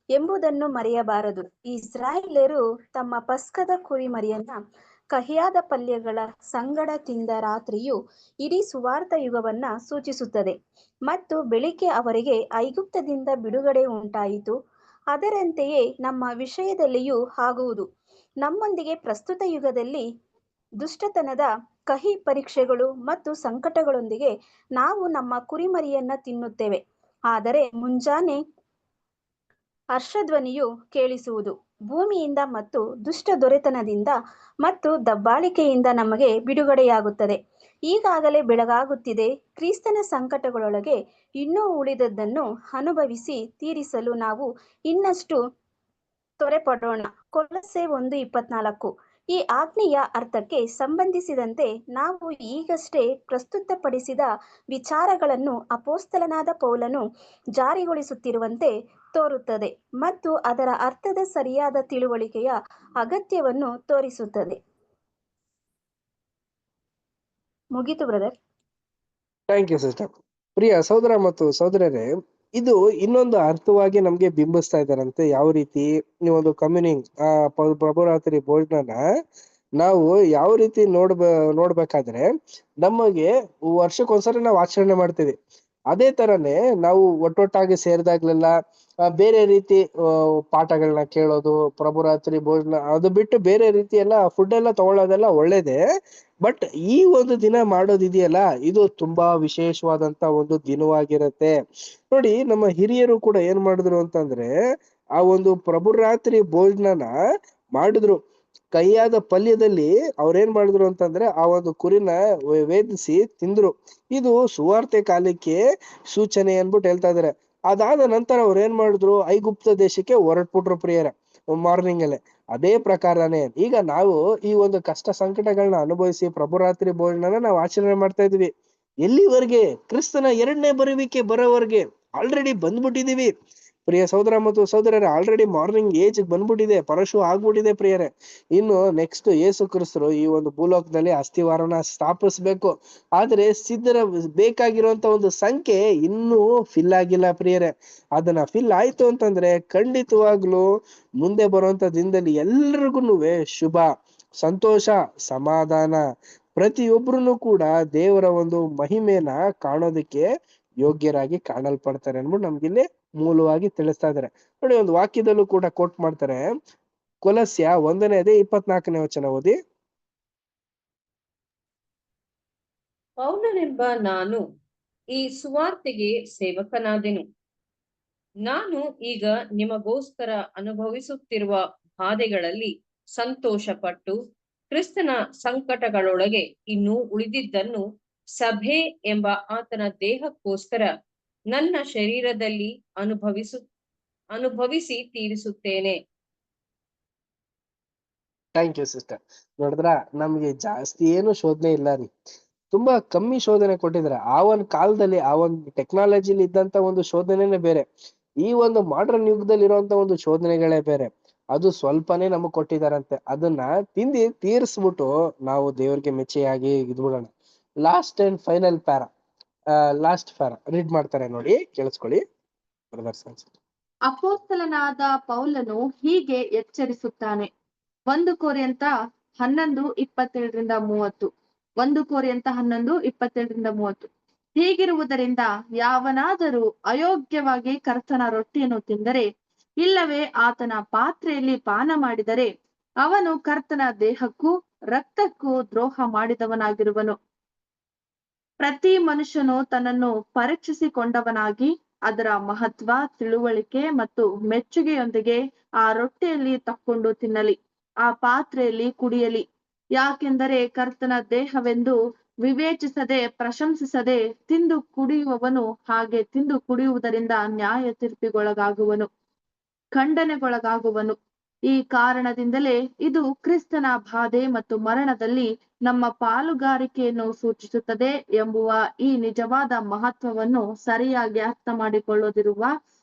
ಎಂಬುದನ್ನು ಮರೆಯಬಾರದು. ಇಸ್ರಾಯೇಲ್ಯರು ತಮ್ಮ ಪಸ್ಕದ ಕುರಿಮರಿಯನ್ನ ಕಹಿಯಾದ ಪಲ್ಯಗಳ ಸಂಗಡ ತಿಂದ ರಾತ್ರಿಯು ಇಡೀ ಸುವಾರ್ಥ ಯುಗವನ್ನ ಸೂಚಿಸುತ್ತದೆ ಮತ್ತು ಬೆಳಿಗ್ಗೆ ಅವರಿಗೆ ಐಗುಪ್ತದಿಂದ ಬಿಡುಗಡೆ ಉಂಟಾಯಿತು. ಅದರಂತೆಯೇ ನಮ್ಮ ವಿಷಯದಲ್ಲಿಯೂ ಆಗುವುದು. ನಮ್ಮೊಂದಿಗೆ ಪ್ರಸ್ತುತ ಯುಗದಲ್ಲಿ ದುಷ್ಟತನದ ಕಹಿ ಪರೀಕ್ಷೆಗಳು ಮತ್ತು ಸಂಕಟಗಳೊಂದಿಗೆ ನಾವು ನಮ್ಮ ಕುರಿಮರಿಯನ್ನ ತಿನ್ನುತ್ತೇವೆ. ಆದರೆ ಮುಂಜಾನೆ ಹರ್ಷಧ್ವನಿಯು ಕೇಳಿಸುವುದು, ಭೂಮಿಯಿಂದ ಮತ್ತು ದುಷ್ಟ ದೊರೆತನದಿಂದ ಮತ್ತು ದಬ್ಬಾಳಿಕೆಯಿಂದ ನಮಗೆ ಬಿಡುಗಡೆಯಾಗುತ್ತದೆ. ಈಗಾಗಲೇ ಬೆಳಗಾಗುತ್ತಿದೆ. ಕ್ರಿಸ್ತನ ಸಂಕಟಗಳೊಳಗೆ ಇನ್ನೂ ಉಳಿದದ್ದನ್ನು ಅನುಭವಿಸಿ ತೀರಿಸಲು ನಾವು ಇನ್ನಷ್ಟು ತ್ವರೆಪಡೋಣ. ಕೊಲೊಸ್ಸೆ 1:24. ಈ ಆಜ್ಞೆಯ ಅರ್ಥಕ್ಕೆ ಸಂಬಂಧಿಸಿದಂತೆ ನಾವು ಈಗಷ್ಟೇ ಪ್ರಸ್ತುತಪಡಿಸಿದ ವಿಚಾರಗಳನ್ನು ಅಪೊಸ್ತಲನಾದ ಪೌಲನು ಜಾರಿಗೊಳಿಸುತ್ತಿರುವಂತೆ ತೋರುತ್ತದೆ ಮತ್ತು ಅದರ ಅರ್ಥದ ಸರಿಯಾದ ತಿಳುವಳಿಕೆಯ ಅಗತ್ಯವನ್ನು ತೋರಿಸುತ್ತದೆ. ಮುಗೀತು ಬ್ರದರ್. Thank you sister. ಪ್ರಿಯ ಸಹೋದರ ಮತ್ತು ಸಹೋದರರೇ, ಇದು ಇನ್ನೊಂದು ಅರ್ಥವಾಗಿ ನಮ್ಗೆ ಬಿಂಬಿಸ್ತಾ ಇದ್ದಾರಂತೆ. ಯಾವ ರೀತಿ ಈ ಒಂದು ಕಮ್ಯುನಿಂಗ್ ಪ್ರಭುರಾತ್ರಿ ಭೋಜನನ ನಾವು ಯಾವ ರೀತಿ ನೋಡ್ಬೇಕಾದ್ರೆ, ನಮಗೆ ವರ್ಷಕ್ಕೊಂದ್ಸರಿ ನಾವು ಆಚರಣೆ ಮಾಡ್ತೀವಿ. ಅದೇ ತರನೇ ನಾವು ಒಟ್ಟೊಟ್ಟಾಗಿ ಸೇರಿದಾಗ್ಲೆಲ್ಲ ಬೇರೆ ರೀತಿ ಪಾಠಗಳನ್ನ ಕೇಳೋದು, ಪ್ರಭುರಾತ್ರಿ ಭೋಜನ ಅದು ಬಿಟ್ಟು ಬೇರೆ ರೀತಿ ಎಲ್ಲ ಫುಡ್ ಎಲ್ಲ ತಗೊಳ್ಳೋದೆಲ್ಲ ಒಳ್ಳೇದೇ. ಬಟ್ ಈ ಒಂದು ದಿನ ಮಾಡೋದಿದೆಯಲ್ಲ, ಇದು ತುಂಬಾ ವಿಶೇಷವಾದಂತ ಒಂದು ದಿನವಾಗಿರತ್ತೆ. ನೋಡಿ, ನಮ್ಮ ಹಿರಿಯರು ಕೂಡ ಏನ್ ಮಾಡಿದ್ರು ಅಂತಂದ್ರೆ, ಆ ಒಂದು ಪ್ರಭುರಾತ್ರಿ ಭೋಜನನ ಮಾಡಿದ್ರು. ಕೈಯಾದ ಪಲ್ಯದಲ್ಲಿ ಅವ್ರೇನ್ ಮಾಡಿದ್ರು ಅಂತಂದ್ರೆ ಆ ಒಂದು ಕುರಿನ ವೇದಿಸಿ ತಿಂದ್ರು. ಇದು ಸುವಾರ್ತೆ ಕಾಲಕ್ಕೆ ಸೂಚನೆ ಅನ್ಬಿಟ್ಟು ಹೇಳ್ತಾ ಇದಾರೆ. ಅದಾದ ನಂತರ ಅವ್ರು ಏನ್ ಮಾಡಿದ್ರು, ಐಗುಪ್ತ ದೇಶಕ್ಕೆ ಹೊರಟ್ಬಿಟ್ರು ಪ್ರಿಯರ, ಮಾರ್ನಿಂಗ್ ಅಲ್ಲೇ. ಅದೇ ಪ್ರಕಾರನೇ ಈಗ ನಾವು ಈ ಒಂದು ಕಷ್ಟ ಸಂಕಟಗಳನ್ನ ಅನುಭವಿಸಿ ಪ್ರಭುರಾತ್ರಿ ಭೋಜನನ ನಾವು ಆಚರಣೆ ಮಾಡ್ತಾ ಇದ್ವಿ. ಎಲ್ಲಿವರೆಗೆ? ಕ್ರಿಸ್ತನ 2ನೇ ಬರುವಿಕೆ ಬರೋವರೆಗೆ ಆಲ್ರೆಡಿ ಬಂದ್ಬಿಟ್ಟಿದೀವಿ ಪ್ರಿಯ ಸಹೋದರ ಮತ್ತು ಸಹೋದರರೇ. ಆಲ್ರೆಡಿ ಮಾರ್ನಿಂಗ್ ಏಜ್ ಬಂದ್ಬಿಟ್ಟಿದೆ, ಪರಶು ಆಗ್ಬಿಟ್ಟಿದೆ ಪ್ರಿಯರೇ. ಇನ್ನು ನೆಕ್ಸ್ಟ್ ಯೇಸು ಕ್ರಿಸ್ತರು ಈ ಒಂದು ಭೂಲೋಕದಲ್ಲಿ ಅಸ್ಥಿವಾರನ ಸ್ಥಾಪಿಸ್ಬೇಕು. ಆದ್ರೆ ಬೇಕಾಗಿರುವಂತ ಒಂದು ಸಂಖ್ಯೆ ಇನ್ನೂ ಫಿಲ್ ಆಗಿಲ್ಲ ಪ್ರಿಯರೇ. ಅದನ್ನ ಫಿಲ್ ಆಯ್ತು ಅಂತಂದ್ರೆ ಖಂಡಿತವಾಗ್ಲೂ ಮುಂದೆ ಬರುವಂತ ದಿನದಲ್ಲಿ ಎಲ್ರಿಗೂ ಶುಭ, ಸಂತೋಷ, ಸಮಾಧಾನ, ಪ್ರತಿಯೊಬ್ರು ಕೂಡ ದೇವರ ಒಂದು ಮಹಿಮೆನ ಕಾಣೋದಕ್ಕೆ ಯೋಗ್ಯರಾಗಿ ಕಾಣಲ್ಪಡ್ತಾರೆ ಅನ್ಬಿಟ್ಟು ನಮ್ಗಿಲ್ಲಿ ಮೂಲವಾಗಿ ತಿಳಿಸ್ತಾ ಇದಾರೆ. ನೋಡಿ, ಒಂದು ವಾಕ್ಯದಲ್ಲೂ ಕೂಡ ಕೋಟ್ ಮಾಡ್ತಾರೆ. ಕೊಲಸ್ಯ 1:24 ವಚನ ಓದಿ. ಪೌಲನೆಂಬ ನಾನು ಈ ಸುವಾರ್ತೆಗೆ ಸೇವಕನಾದೆನು. ನಾನು ಈಗ ನಿಮಗೋಸ್ಕರ ಅನುಭವಿಸುತ್ತಿರುವ ಬಾಧೆಗಳಲ್ಲಿ ಸಂತೋಷಪಟ್ಟು ಕ್ರಿಸ್ತನ ಸಂಕಟಗಳೊಳಗೆ ಇನ್ನೂ ಉಳಿದಿದ್ದನ್ನು ಸಭೆ ಎಂಬ ಆತನ ದೇಹಕ್ಕೋಸ್ಕರ ನನ್ನ ಶರೀರದಲ್ಲಿ ಅನುಭವಿಸಿ ತೀರಿಸುತ್ತೇನೆ. Thank you sister. ನೋಡಿದ್ರ, ನಮ್ಗೆ ಜಾಸ್ತಿ ಏನು ಶೋಧನೆ ಇಲ್ಲ ರೀ, ತುಂಬಾ ಕಮ್ಮಿ ಶೋಧನೆ ಕೊಟ್ಟಿದ್ದಾರೆ. ಆ ಒಂದ್ ಕಾಲದಲ್ಲಿ ಆ ಒಂದು ಟೆಕ್ನಾಲಜಿಲಿ ಇದ್ದಂತ ಒಂದು ಶೋಧನೆನೇ ಬೇರೆ. ಈ ಒಂದು ಮಾಡರ್ನ್ ಯುಗದಲ್ಲಿ ಇರುವಂತ ಒಂದು ಶೋಧನೆಗಳೇ ಬೇರೆ. ಅದು ಸ್ವಲ್ಪನೇ ನಮಗ್ ಕೊಟ್ಟಿದಾರಂತೆ, ಅದನ್ನ ತಿಂದು ತೀರಿಸ್ಬಿಟ್ಟು ನಾವು ದೇವ್ರಿಗೆ ಮೆಚ್ಚೆಯಾಗಿ ಇದ್ಬಿಡೋಣ. Last and final last para read ಮಾಡ್ತಾರೆ ನೋಡಿ, ಕೇಳಿಸ್ಕೊಳ್ಳಿ ಬ್ರದರ್ಸ್. ಅಪೊಸ್ತಲನಾದ ಪೌಲನು ಹೀಗೆ ಎಚ್ಚರಿಸುತ್ತಾನೆ. 1 ಕೊರಿಂಥ 11:27-30. 1 ಕೊರಿಂಥ 11:27-30. ಹೀಗಿರುವುದರಿಂದ ಯಾವನಾದರೂ ಅಯೋಗ್ಯವಾಗಿ ಕರ್ತನ ರೊಟ್ಟಿಯನ್ನು ತಿಂದರೆ, ಇಲ್ಲವೇ ಆತನ ಪಾತ್ರೆಯಲ್ಲಿ ಪಾನ ಮಾಡಿದರೆ, ಅವನು ಕರ್ತನ ದೇಹಕ್ಕೂ ರಕ್ತಕ್ಕೂ ದ್ರೋಹ ಮಾಡಿದವನಾಗಿರುವನು. ಪ್ರತಿ ಮನುಷ್ಯನು ತನ್ನನ್ನು ಪರೀಕ್ಷಿಸಿಕೊಂಡವನಾಗಿ ಅದರ ಮಹತ್ವ, ತಿಳುವಳಿಕೆ ಮತ್ತು ಮೆಚ್ಚುಗೆಯೊಂದಿಗೆ ಆ ರೊಟ್ಟಿಯಲ್ಲಿ ತಕ್ಕೊಂಡು ತಿನ್ನಲಿ, ಆ ಪಾತ್ರೆಯಲ್ಲಿ ಕುಡಿಯಲಿ. ಯಾಕೆಂದರೆ ಕರ್ತನ ದೇಹವೆಂದು ವಿವೇಚಿಸದೆ ಪ್ರಶಂಸಿಸದೆ ತಿಂದು ಕುಡಿಯುವವನು ಹಾಗೆ ತಿಂದು ಕುಡಿಯುವುದರಿಂದ ನ್ಯಾಯ ತೀರ್ಪಿಗೊಳಗಾಗುವನು, ಖಂಡನೆಗೊಳಗಾಗುವನು. ಈ ಕಾರಣದಿಂದಲೇ ಇದು ಕ್ರಿಸ್ತನ ಬಾಧೆ ಮತ್ತು ಮರಣದಲ್ಲಿ ನಮ್ಮ ಪಾಲುಗಾರಿಕೆಯನ್ನು ಸೂಚಿಸುತ್ತದೆ ಎಂಬುವ ಈ ನಿಜವಾದ ಮಹತ್ವವನ್ನು ಸರಿಯಾಗಿ ಅರ್ಥ ಮಾಡಿಕೊಳ್ಳದಿರುವ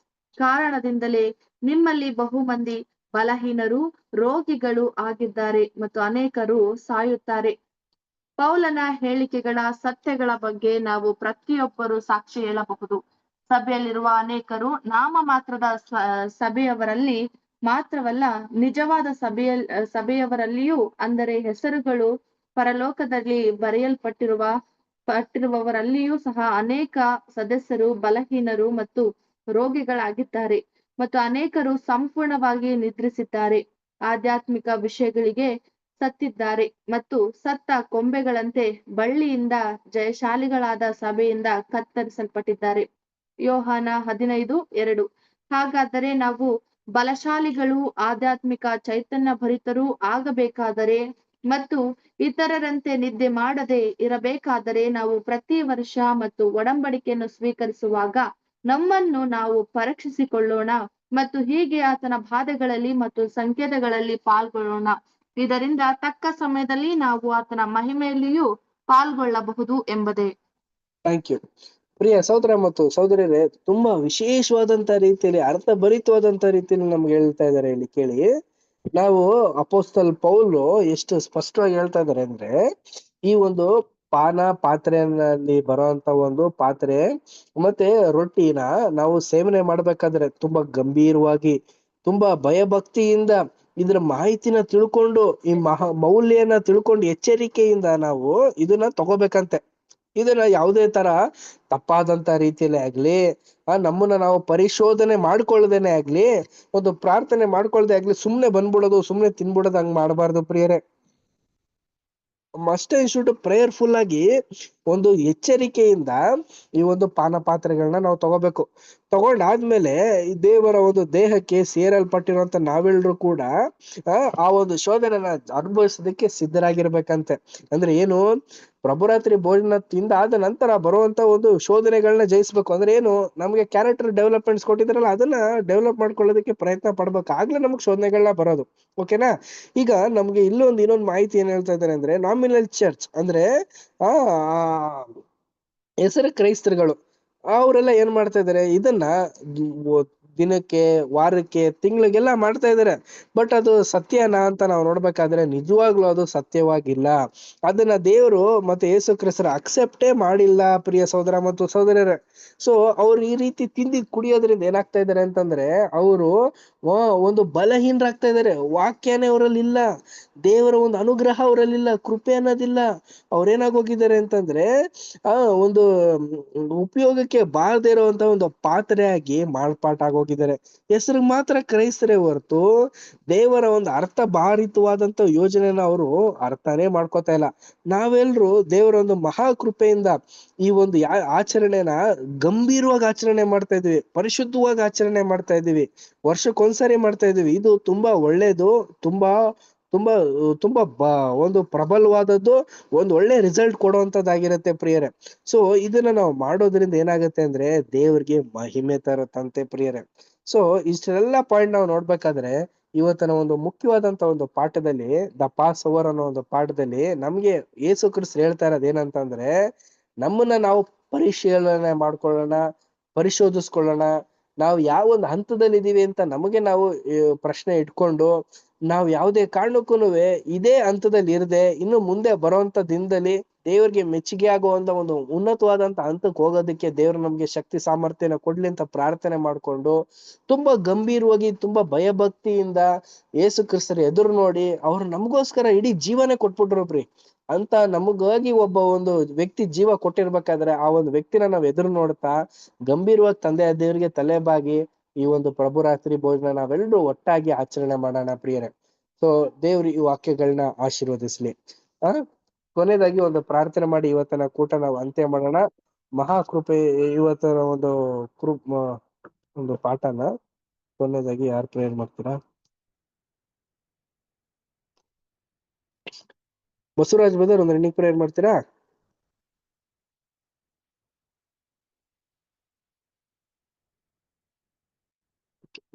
ಕಾರಣದಿಂದಲೇ ನಿಮ್ಮಲ್ಲಿ ಬಹುಮಂದಿ ಬಲಹೀನರು, ರೋಗಿಗಳು ಆಗಿದ್ದಾರೆ ಮತ್ತು ಅನೇಕರು ಸಾಯುತ್ತಾರೆ. ಪೌಲನ ಹೇಳಿಕೆಗಳ ಸತ್ಯಗಳ ಬಗ್ಗೆ ನಾವು ಪ್ರತಿಯೊಬ್ಬರು ಸಾಕ್ಷಿ ಹೇಳಬಹುದು. ಸಭೆಯಲ್ಲಿರುವ ಅನೇಕರು ನಾಮ ಮಾತ್ರದ ಸಭೆಯವರಲ್ಲಿ ಮಾತ್ರವಲ್ಲ, ನಿಜವಾದ ಸಭೆಯವರಲ್ಲಿಯೂ, ಅಂದರೆ ಹೆಸರುಗಳು ಪರಲೋಕದಲ್ಲಿ ಬರೆಯಲ್ಪಟ್ಟಿರುವವರಲ್ಲಿಯೂ ಸಹ ಅನೇಕ ಸದಸ್ಯರು ಬಲಹೀನರು ಮತ್ತು ರೋಗಿಗಳಾಗಿದ್ದಾರೆ ಮತ್ತು ಅನೇಕರು ಸಂಪೂರ್ಣವಾಗಿ ನಿದ್ರಿಸಿದ್ದಾರೆ, ಆಧ್ಯಾತ್ಮಿಕ ವಿಷಯಗಳಿಗೆ ಸತ್ತಿದ್ದಾರೆ ಮತ್ತು ಸತ್ತ ಕೊಂಬೆಗಳಂತೆ ಬಳ್ಳಿಯಿಂದ ಜಯಶಾಲಿಗಳಾದ ಸಭೆಯಿಂದ ಕತ್ತರಿಸಲ್ಪಟ್ಟಿದ್ದಾರೆ. ಯೋಹಾನ 15:2. ಹಾಗಾದರೆ ನಾವು ಬಲಶಾಲಿಗಳು, ಆಧ್ಯಾತ್ಮಿಕ ಚೈತನ್ಯ ಭರಿತರೂ ಆಗಬೇಕಾದರೆ ಮತ್ತು ಇತರರಂತೆ ನಿದ್ದೆ ಮಾಡದೆ ಇರಬೇಕಾದರೆ ನಾವು ಪ್ರತಿ ವರ್ಷ ಮತ್ತು ಒಡಂಬಡಿಕೆಯನ್ನು ಸ್ವೀಕರಿಸುವಾಗ ನಮ್ಮನ್ನು ನಾವು ಪರೀಕ್ಷಿಸಿಕೊಳ್ಳೋಣ ಮತ್ತು ಹೀಗೆ ಆತನ ಬಾಧೆಗಳಲ್ಲಿ ಮತ್ತು ಸಂಕೇತಗಳಲ್ಲಿ ಪಾಲ್ಗೊಳ್ಳೋಣ. ಇದರಿಂದ ತಕ್ಕ ಸಮಯದಲ್ಲಿ ನಾವು ಆತನ ಮಹಿಮೆಯಲ್ಲಿಯೂ ಪಾಲ್ಗೊಳ್ಳಬಹುದು ಎಂಬುದೇ. Thank you. ಪ್ರಿಯ ಸಹೋದರ ಮತ್ತು ಸಹೋದರಿಯರೇ, ತುಂಬಾ ವಿಶೇಷವಾದಂತ ರೀತಿಯಲ್ಲಿ, ಅರ್ಥಭರಿತವಾದಂತ ರೀತಿಯಲ್ಲಿ ನಮ್ಗೆ ಹೇಳ್ತಾ ಇದ್ದಾರೆ. ಇಲ್ಲಿ ಕೇಳಿ, ನಾವು ಅಪೊಸ್ತಲ ಪೌಲು ಎಷ್ಟು ಸ್ಪಷ್ಟವಾಗಿ ಹೇಳ್ತಾ ಇದ್ದಾರೆ ಅಂದ್ರೆ, ಈ ಒಂದು ಪಾತ್ರೆಯಲ್ಲಿ ಬರುವಂತ ಒಂದು ಪಾತ್ರೆ ಮತ್ತೆ ರೊಟ್ಟಿನ ನಾವು ಸೇವನೆ ಮಾಡ್ಬೇಕಾದ್ರೆ ತುಂಬಾ ಗಂಭೀರವಾಗಿ, ತುಂಬಾ ಭಯಭಕ್ತಿಯಿಂದ ಇದ್ರ ಮಾಹಿತಿನ ತಿಳ್ಕೊಂಡು, ಈ ಮೌಲ್ಯನ ತಿಳ್ಕೊಂಡು ಎಚ್ಚರಿಕೆಯಿಂದ ನಾವು ಇದನ್ನ ತಗೋಬೇಕಂತೆ. ಇದನ್ನ ಯಾವುದೇ ತರ ತಪ್ಪಾದಂತ ರೀತಿಯಲ್ಲಿ ಆಗ್ಲಿ, ನಮ್ಮನ್ನ ನಾವು ಪರಿಶೋಧನೆ ಮಾಡ್ಕೊಳ್ಳದೇನೆ ಆಗ್ಲಿ, ಒಂದು ಪ್ರಾರ್ಥನೆ ಮಾಡ್ಕೊಳ್ದೆ ಆಗ್ಲಿ ಸುಮ್ನೆ ಬಂದ್ಬಿಡೋದು, ಸುಮ್ನೆ ತಿನ್ಬಿಡೋದು, ಹಂಗ್ ಮಾಡಬಾರ್ದು ಪ್ರಿಯರೇ. ಮಸ್ಟ್ ಅಂಡ್ ಶುಡ್ ಪ್ರೇಯರ್ಫುಲ್ ಆಗಿ ಒಂದು ಎಚ್ಚರಿಕೆಯಿಂದ ಈ ಒಂದು ಪಾತ್ರೆಗಳನ್ನ ನಾವು ತಗೋಬೇಕು. ತಗೊಂಡಾದ್ಮೇಲೆ ಈ ದೇವರ ಒಂದು ದೇಹಕ್ಕೆ ಸೇರಲ್ಪಟ್ಟಿರುವಂತ ನಾವೆಲ್ಲರೂ ಕೂಡ ಆ ಒಂದು ಶೋಧನೆನ ಅನುಭವಿಸೋದಕ್ಕೆ ಸಿದ್ಧರಾಗಿರ್ಬೇಕಂತೆ. ಅಂದ್ರೆ ಏನು, ಪ್ರಭುರಾತ್ರಿ ಭೋಜನ ತಿಂದಾದ ನಂತರ ಬರುವಂತ ಒಂದು ಶೋಧನೆಗಳನ್ನ ಜಯಿಸ್ಬೇಕು. ಅಂದ್ರೆ ಏನು, ನಮ್ಗೆ ಕ್ಯಾರೆಕ್ಟರ್ ಡೆವಲಪ್ಮೆಂಟ್ಸ್ ಕೊಟ್ಟಿದಾರಲ್ಲ, ಅದನ್ನ ಡೆವಲಪ್ ಮಾಡ್ಕೊಳ್ಳೋದಕ್ಕೆ ಪ್ರಯತ್ನ ಪಡ್ಬೇಕು, ಆಗ್ಲೇ ನಮಗ್ ಶೋಧನೆಗಳನ್ನ ಬರೋದು. ಓಕೆನಾ? ಈಗ ನಮ್ಗೆ ಇನ್ನೊಂದು ಮಾಹಿತಿ ಏನ್ ಹೇಳ್ತಾ ಇದ್ದಾರೆ ಅಂದ್ರೆ, ನಾಮಿನಲ್ ಚರ್ಚ್ ಅಂದ್ರೆ ಹೆಸರು ಕ್ರೈಸ್ತರುಗಳು, ಅವರೆಲ್ಲ ಏನ್ ಮಾಡ್ತಾ ಇದಾರೆ, ಇದನ್ನ ದಿನಕ್ಕೆ, ವಾರಕ್ಕೆ, ತಿಂಗಳಿಗೆಲ್ಲ ಮಾಡ್ತಾ ಇದಾರೆ. ಬಟ್ ಅದು ಸತ್ಯನಾ ಅಂತ ನಾವು ನೋಡ್ಬೇಕಾದ್ರೆ ನಿಜವಾಗ್ಲೂ ಅದು ಸತ್ಯವಾಗಿಲ್ಲ. ಅದನ್ನ ದೇವರು ಮತ್ತೆ ಯೇಸು ಕ್ರಿಸ್ತರು ಅಕ್ಸೆಪ್ಟೇ ಮಾಡಿಲ್ಲ ಪ್ರಿಯ ಸಹೋದರ ಮತ್ತು ಸಹೋದರರೇ. ಸೊ ಅವ್ರು ಈ ರೀತಿ ತಿಂದಿ ಕುಡಿಯೋದ್ರಿಂದ ಏನಾಗ್ತಾ ಇದಾರೆ ಅಂತಂದ್ರೆ, ಅವರು ಒಂದು ಬಲಹೀನರಾಗ್ತಾ ಇದಾರೆ. ವಾಕ್ಯನೇ ಅವರಲ್ಲಿ ಇಲ್ಲ, ದೇವರ ಒಂದು ಅನುಗ್ರಹ ಅವರಲ್ಲಿಲ್ಲ, ಕೃಪೆ ಅನ್ನೋದಿಲ್ಲ. ಅವ್ರೇನಾಗೋಗಿದ್ದಾರೆ ಅಂತಂದ್ರೆ ಒಂದು ಉಪಯೋಗಕ್ಕೆ ಬಾರದೇ ಇರುವಂತ ಒಂದು ಪಾತ್ರೆಯಾಗಿ ಮಾರ್ಪಾಟಾಗೋಗಿದ್ದಾರೆ. ಹೆಸರಿಗೆ ಮಾತ್ರ ಕ್ರೈಸ್ತರೇ ಹೊರತು ದೇವರ ಒಂದು ಅರ್ಥ ಭಾರಿತವಾದಂತ ಯೋಜನೆನ ಅವರು ಅರ್ಥನೇ ಮಾಡ್ಕೋತಾ ಇಲ್ಲ. ನಾವೆಲ್ರು ದೇವರ ಒಂದು ಮಹಾ ಕೃಪೆಯಿಂದ ಈ ಒಂದು ಆಚರಣೆನ ಗಂಭೀರವಾಗಿ ಆಚರಣೆ ಮಾಡ್ತಾ ಇದೀವಿ, ಪರಿಶುದ್ಧವಾಗಿ ಆಚರಣೆ ಮಾಡ್ತಾ ಇದೀವಿ, ವರ್ಷಕ್ಕೊಂದ್ಸರಿ ಮಾಡ್ತಾ ಇದೀವಿ. ಇದು ತುಂಬಾ ಒಳ್ಳೇದು, ತುಂಬಾ ತುಂಬಾ ತುಂಬಾ ಒಂದು ಪ್ರಬಲವಾದದ್ದು, ಒಂದು ಒಳ್ಳೆ ರಿಸಲ್ಟ್ ಕೊಡುವಂತದ್ದಾಗಿರುತ್ತೆ ಪ್ರಿಯರೇ. ಸೊ ಇದನ್ನ ನಾವು ಮಾಡೋದ್ರಿಂದ ಏನಾಗುತ್ತೆ ಅಂದ್ರೆ ದೇವ್ರಿಗೆ ಮಹಿಮೆ ತರುತ್ತಂತೆ ಪ್ರಿಯರೇ. ಸೊ ಇಷ್ಟೆಲ್ಲ ಪಾಯಿಂಟ್ ನಾವು ನೋಡ್ಬೇಕಾದ್ರೆ ಇವತ್ತಿನ ಒಂದು ಮುಖ್ಯವಾದಂತ ಒಂದು ಪಾಠದಲ್ಲಿ, ದ ಪಾಸ್ ಓವರ್ ಅನ್ನೋ ಒಂದು ಪಾಠದಲ್ಲಿ ನಮ್ಗೆ ಯೇಸು ಕ್ರಿಸ್ತ ಹೇಳ್ತಾ ಇರೋದು ಏನಂತಂದ್ರೆ, ನಮ್ಮನ್ನ ನಾವು ಪರಿಶೀಲನೆ ಮಾಡ್ಕೊಳ್ಳೋಣ, ಪರಿಶೋಧಿಸ್ಕೊಳ್ಳೋಣ, ನಾವು ಯಾವ ಒಂದು ಹಂತದಲ್ಲಿ ಇದೀವಿ ಅಂತ ನಮಗೆ ನಾವು ಪ್ರಶ್ನೆ ಇಟ್ಕೊಂಡು ನಾವು ಯಾವುದೇ ಕಾರಣಕ್ಕೂ ಇದೇ ಹಂತದಲ್ಲಿ ಇರದೆ ಇನ್ನು ಮುಂದೆ ಬರುವಂತ ದಿನದಲ್ಲಿ ದೇವರಿಗೆ ಮೆಚ್ಚುಗೆ ಆಗುವಂತ ಒಂದು ಉನ್ನತವಾದಂತ ಹಂತಕ್ಕೆ ಹೋಗೋದಕ್ಕೆ ದೇವ್ರು ನಮ್ಗೆ ಶಕ್ತಿ ಸಾಮರ್ಥ್ಯನ ಕೊಡ್ಲಿ ಅಂತ ಪ್ರಾರ್ಥನೆ ಮಾಡ್ಕೊಂಡು ತುಂಬಾ ಗಂಭೀರವಾಗಿ ತುಂಬಾ ಭಯಭಕ್ತಿಯಿಂದ ಯೇಸು ಕ್ರಿಸ್ತರ ಎದುರು ನೋಡಿ ಅವ್ರು ನಮಗೋಸ್ಕರ ಇಡೀ ಜೀವನೇ ಕೊಟ್ಬಿಟ್ರು ಅಂತ ನಮಗಾಗಿ ಒಬ್ಬ ಒಂದು ವ್ಯಕ್ತಿ ಜೀವ ಕೊಟ್ಟಿರ್ಬೇಕಾದ್ರೆ ಆ ಒಂದು ವ್ಯಕ್ತಿನ ನಾವ್ ಎದುರು ನೋಡ್ತಾ ಗಂಭೀರವಾಗಿ ತಂದೆಯ ದೇವರಿಗೆ ತಲೆಬಾಗಿ ಈ ಒಂದು ಪ್ರಭು ರಾತ್ರಿ ಭೋಜನ ನಾವೆಲ್ಲರೂ ಒಟ್ಟಾಗಿ ಆಚರಣೆ ಮಾಡೋಣ ಪ್ರಿಯರೇ. ಸೊ ದೇವ್ರು ಈ ವಾಕ್ಯಗಳನ್ನ ಆಶೀರ್ವದಿಸ್ಲಿ. ಕೊನೆಯದಾಗಿ ಒಂದು ಪ್ರಾರ್ಥನೆ ಮಾಡಿ ಇವತ್ತಿನ ಕೂಟ ನಾವು ಅಂತ್ಯ ಮಾಡೋಣ. ಮಹಾಕೃಪೆ ಇವತ್ತಿನ ಒಂದು ಪಾಠನ ಕೊನೆಯದಾಗಿ ಯಾರು ಪ್ರೇಯರ್ ಮಾಡ್ತೀರಾ? ಬಸವರಾಜ್ ಬ್ರದರ್ ಒಂದು ಎಂಡಿಂಗ್ ಪ್ರೇಯರ್ ಮಾಡ್ತೀರಾ?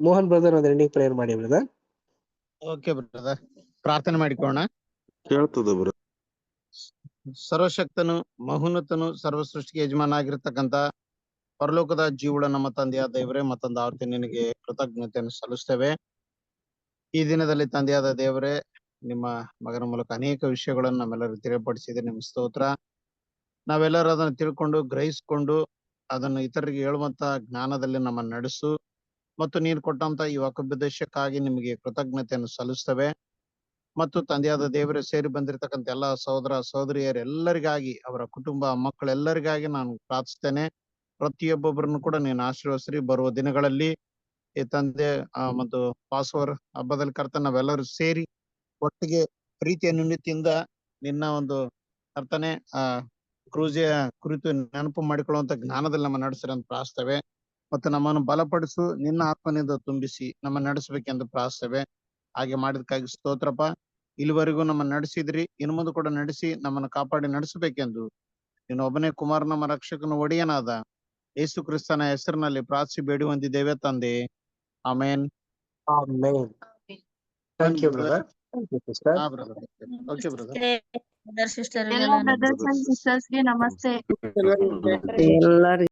ಮೋಹನ್ ಬ್ರದರ್ ಒಂದು ಎಂಡಿಂಗ್ ಪ್ರೇಯರ್ ಮಾಡಿ ಬ್ರದರ್. ಓಕೆ ಬ್ರದರ್, ಪ್ರಾರ್ಥನೆ ಮಾಡಿಕೋಣ. ಕೇಳ್ತದ ಬ್ರದರ್. ಸರ್ವಶಕ್ತನು ಮಹೋನ್ನತನು ಸರ್ವ ಸೃಷ್ಟಿಗೆ ಯಜಮಾನ ಆಗಿರ್ತಕ್ಕಂತ ಪರಲೋಕದ ಜೀವುಳ ನಮ್ಮ ತಂದೆಯಾದ ದೇವರೇ, ಮತ್ತೊಂದು ಆವರ್ತಿ ನಿನಗೆ ಕೃತಜ್ಞತೆಯನ್ನು ಸಲ್ಲಿಸ್ತೇವೆ. ಈ ದಿನದಲ್ಲಿ ತಂದೆಯಾದ ದೇವರೇ, ನಿಮ್ಮ ಮಗನ ಮೂಲಕ ಅನೇಕ ವಿಷಯಗಳನ್ನು ನಮ್ಮೆಲ್ಲರೂ ತಿಳಿಪಡಿಸಿದೆ. ನಿಮ್ಮ ಸ್ತೋತ್ರ. ನಾವೆಲ್ಲರೂ ಅದನ್ನು ತಿಳ್ಕೊಂಡು ಗ್ರಹಿಸ್ಕೊಂಡು ಅದನ್ನು ಇತರರಿಗೆ ಹೇಳುವಂತ ಜ್ಞಾನದಲ್ಲಿ ನಮ್ಮನ್ನು ನಡೆಸು ಮತ್ತು ನೀನು ಕೊಟ್ಟಂತ ಈ ವಾಕ್ಯೋಪದೇಶಕ್ಕಾಗಿ ನಿಮಗೆ ಕೃತಜ್ಞತೆಯನ್ನು ಸಲ್ಲಿಸ್ತೇವೆ. ಮತ್ತು ತಂದೆಯಾದ ದೇವರೇ, ಸೇರಿ ಬಂದಿರತಕ್ಕಂಥ ಎಲ್ಲ ಸಹೋದರ ಸಹೋದರಿಯರೆಲ್ಲರಿಗಾಗಿ, ಅವರ ಕುಟುಂಬ ಮಕ್ಕಳೆಲ್ಲರಿಗಾಗಿ ನಾನು ಪ್ರಾರ್ಥಿಸ್ತೇನೆ. ಪ್ರತಿಯೊಬ್ಬೊಬ್ಬರನ್ನು ಕೂಡ ನೀನು ಆಶೀರ್ವದಿಸಿ. ಬರುವ ದಿನಗಳಲ್ಲಿ ಈ ತಂದೆ ಮತ್ತು ಪಾಸ್ವರ್ ಹಬ್ಬದಲ್ಲಿ ಕರ್ತನೆ ನಾವೆಲ್ಲರೂ ಸೇರಿ ಒಟ್ಟಿಗೆ ಪ್ರೀತಿಯ ನ್ಯೂನತೆಯಿಂದ ನಿನ್ನ ಒಂದು ಕರ್ತನೆ ಕ್ರೂಜೆಯ ಕುರಿತು ನೆನಪು ಮಾಡಿಕೊಳ್ಳುವಂತ ಜ್ಞಾನದಲ್ಲಿ ನಮ್ಮ ನಡೆಸಿರಿ ಅಂತ ಪ್ರಾರ್ಥಿಸ್ತೇವೆ. ಮತ್ತು ನಮ್ಮನ್ನು ಬಲಪಡಿಸು, ನಿನ್ನ ಆತ್ಮನಿಂದ ತುಂಬಿಸಿ ನಮ್ಮ ನಡೆಸಬೇಕೆಂದು ಪ್ರಾರ್ಥಿಸ್ತೇವೆ. ಹಾಗೆ ಮಾಡಿದಕ್ಕಾಗಿ ಸ್ತೋತ್ರಪ್ಪ. ಇಲ್ಲಿವರೆಗೂ ನಮ್ಮನ್ನು ನಡೆಸಿದ್ರಿ, ಇನ್ನು ಮುಂದೆ ಕೂಡ ನಡೆಸಿ ನಮ್ಮನ್ನು ಕಾಪಾಡಿ ನಡೆಸಬೇಕೆಂದು ನೀನು ಒಬ್ಬನೇ ಕುಮಾರ ನಮ್ಮ ರಕ್ಷಕನ ಒಡೆಯನಾದ ಯೇಸು ಕ್ರಿಸ್ತನ ಹೆಸರಿನಲ್ಲಿ ಪ್ರಾರ್ಥಿಸಿ ಬೇಡಿ ಹೊಂದಿದ್ದೇವೆ ತಂದೆ. Amen. Thank you brother. Thank you sister. Okay brother. ಎಲ್ಲ ಬ್ರದರ್ಸ್ ಅಂಡ್ ಸಿಸ್ಟರ್ಸ್ಗೆ ನಮಸ್ತೆ. ಎಲ್ಲರಿಗೂ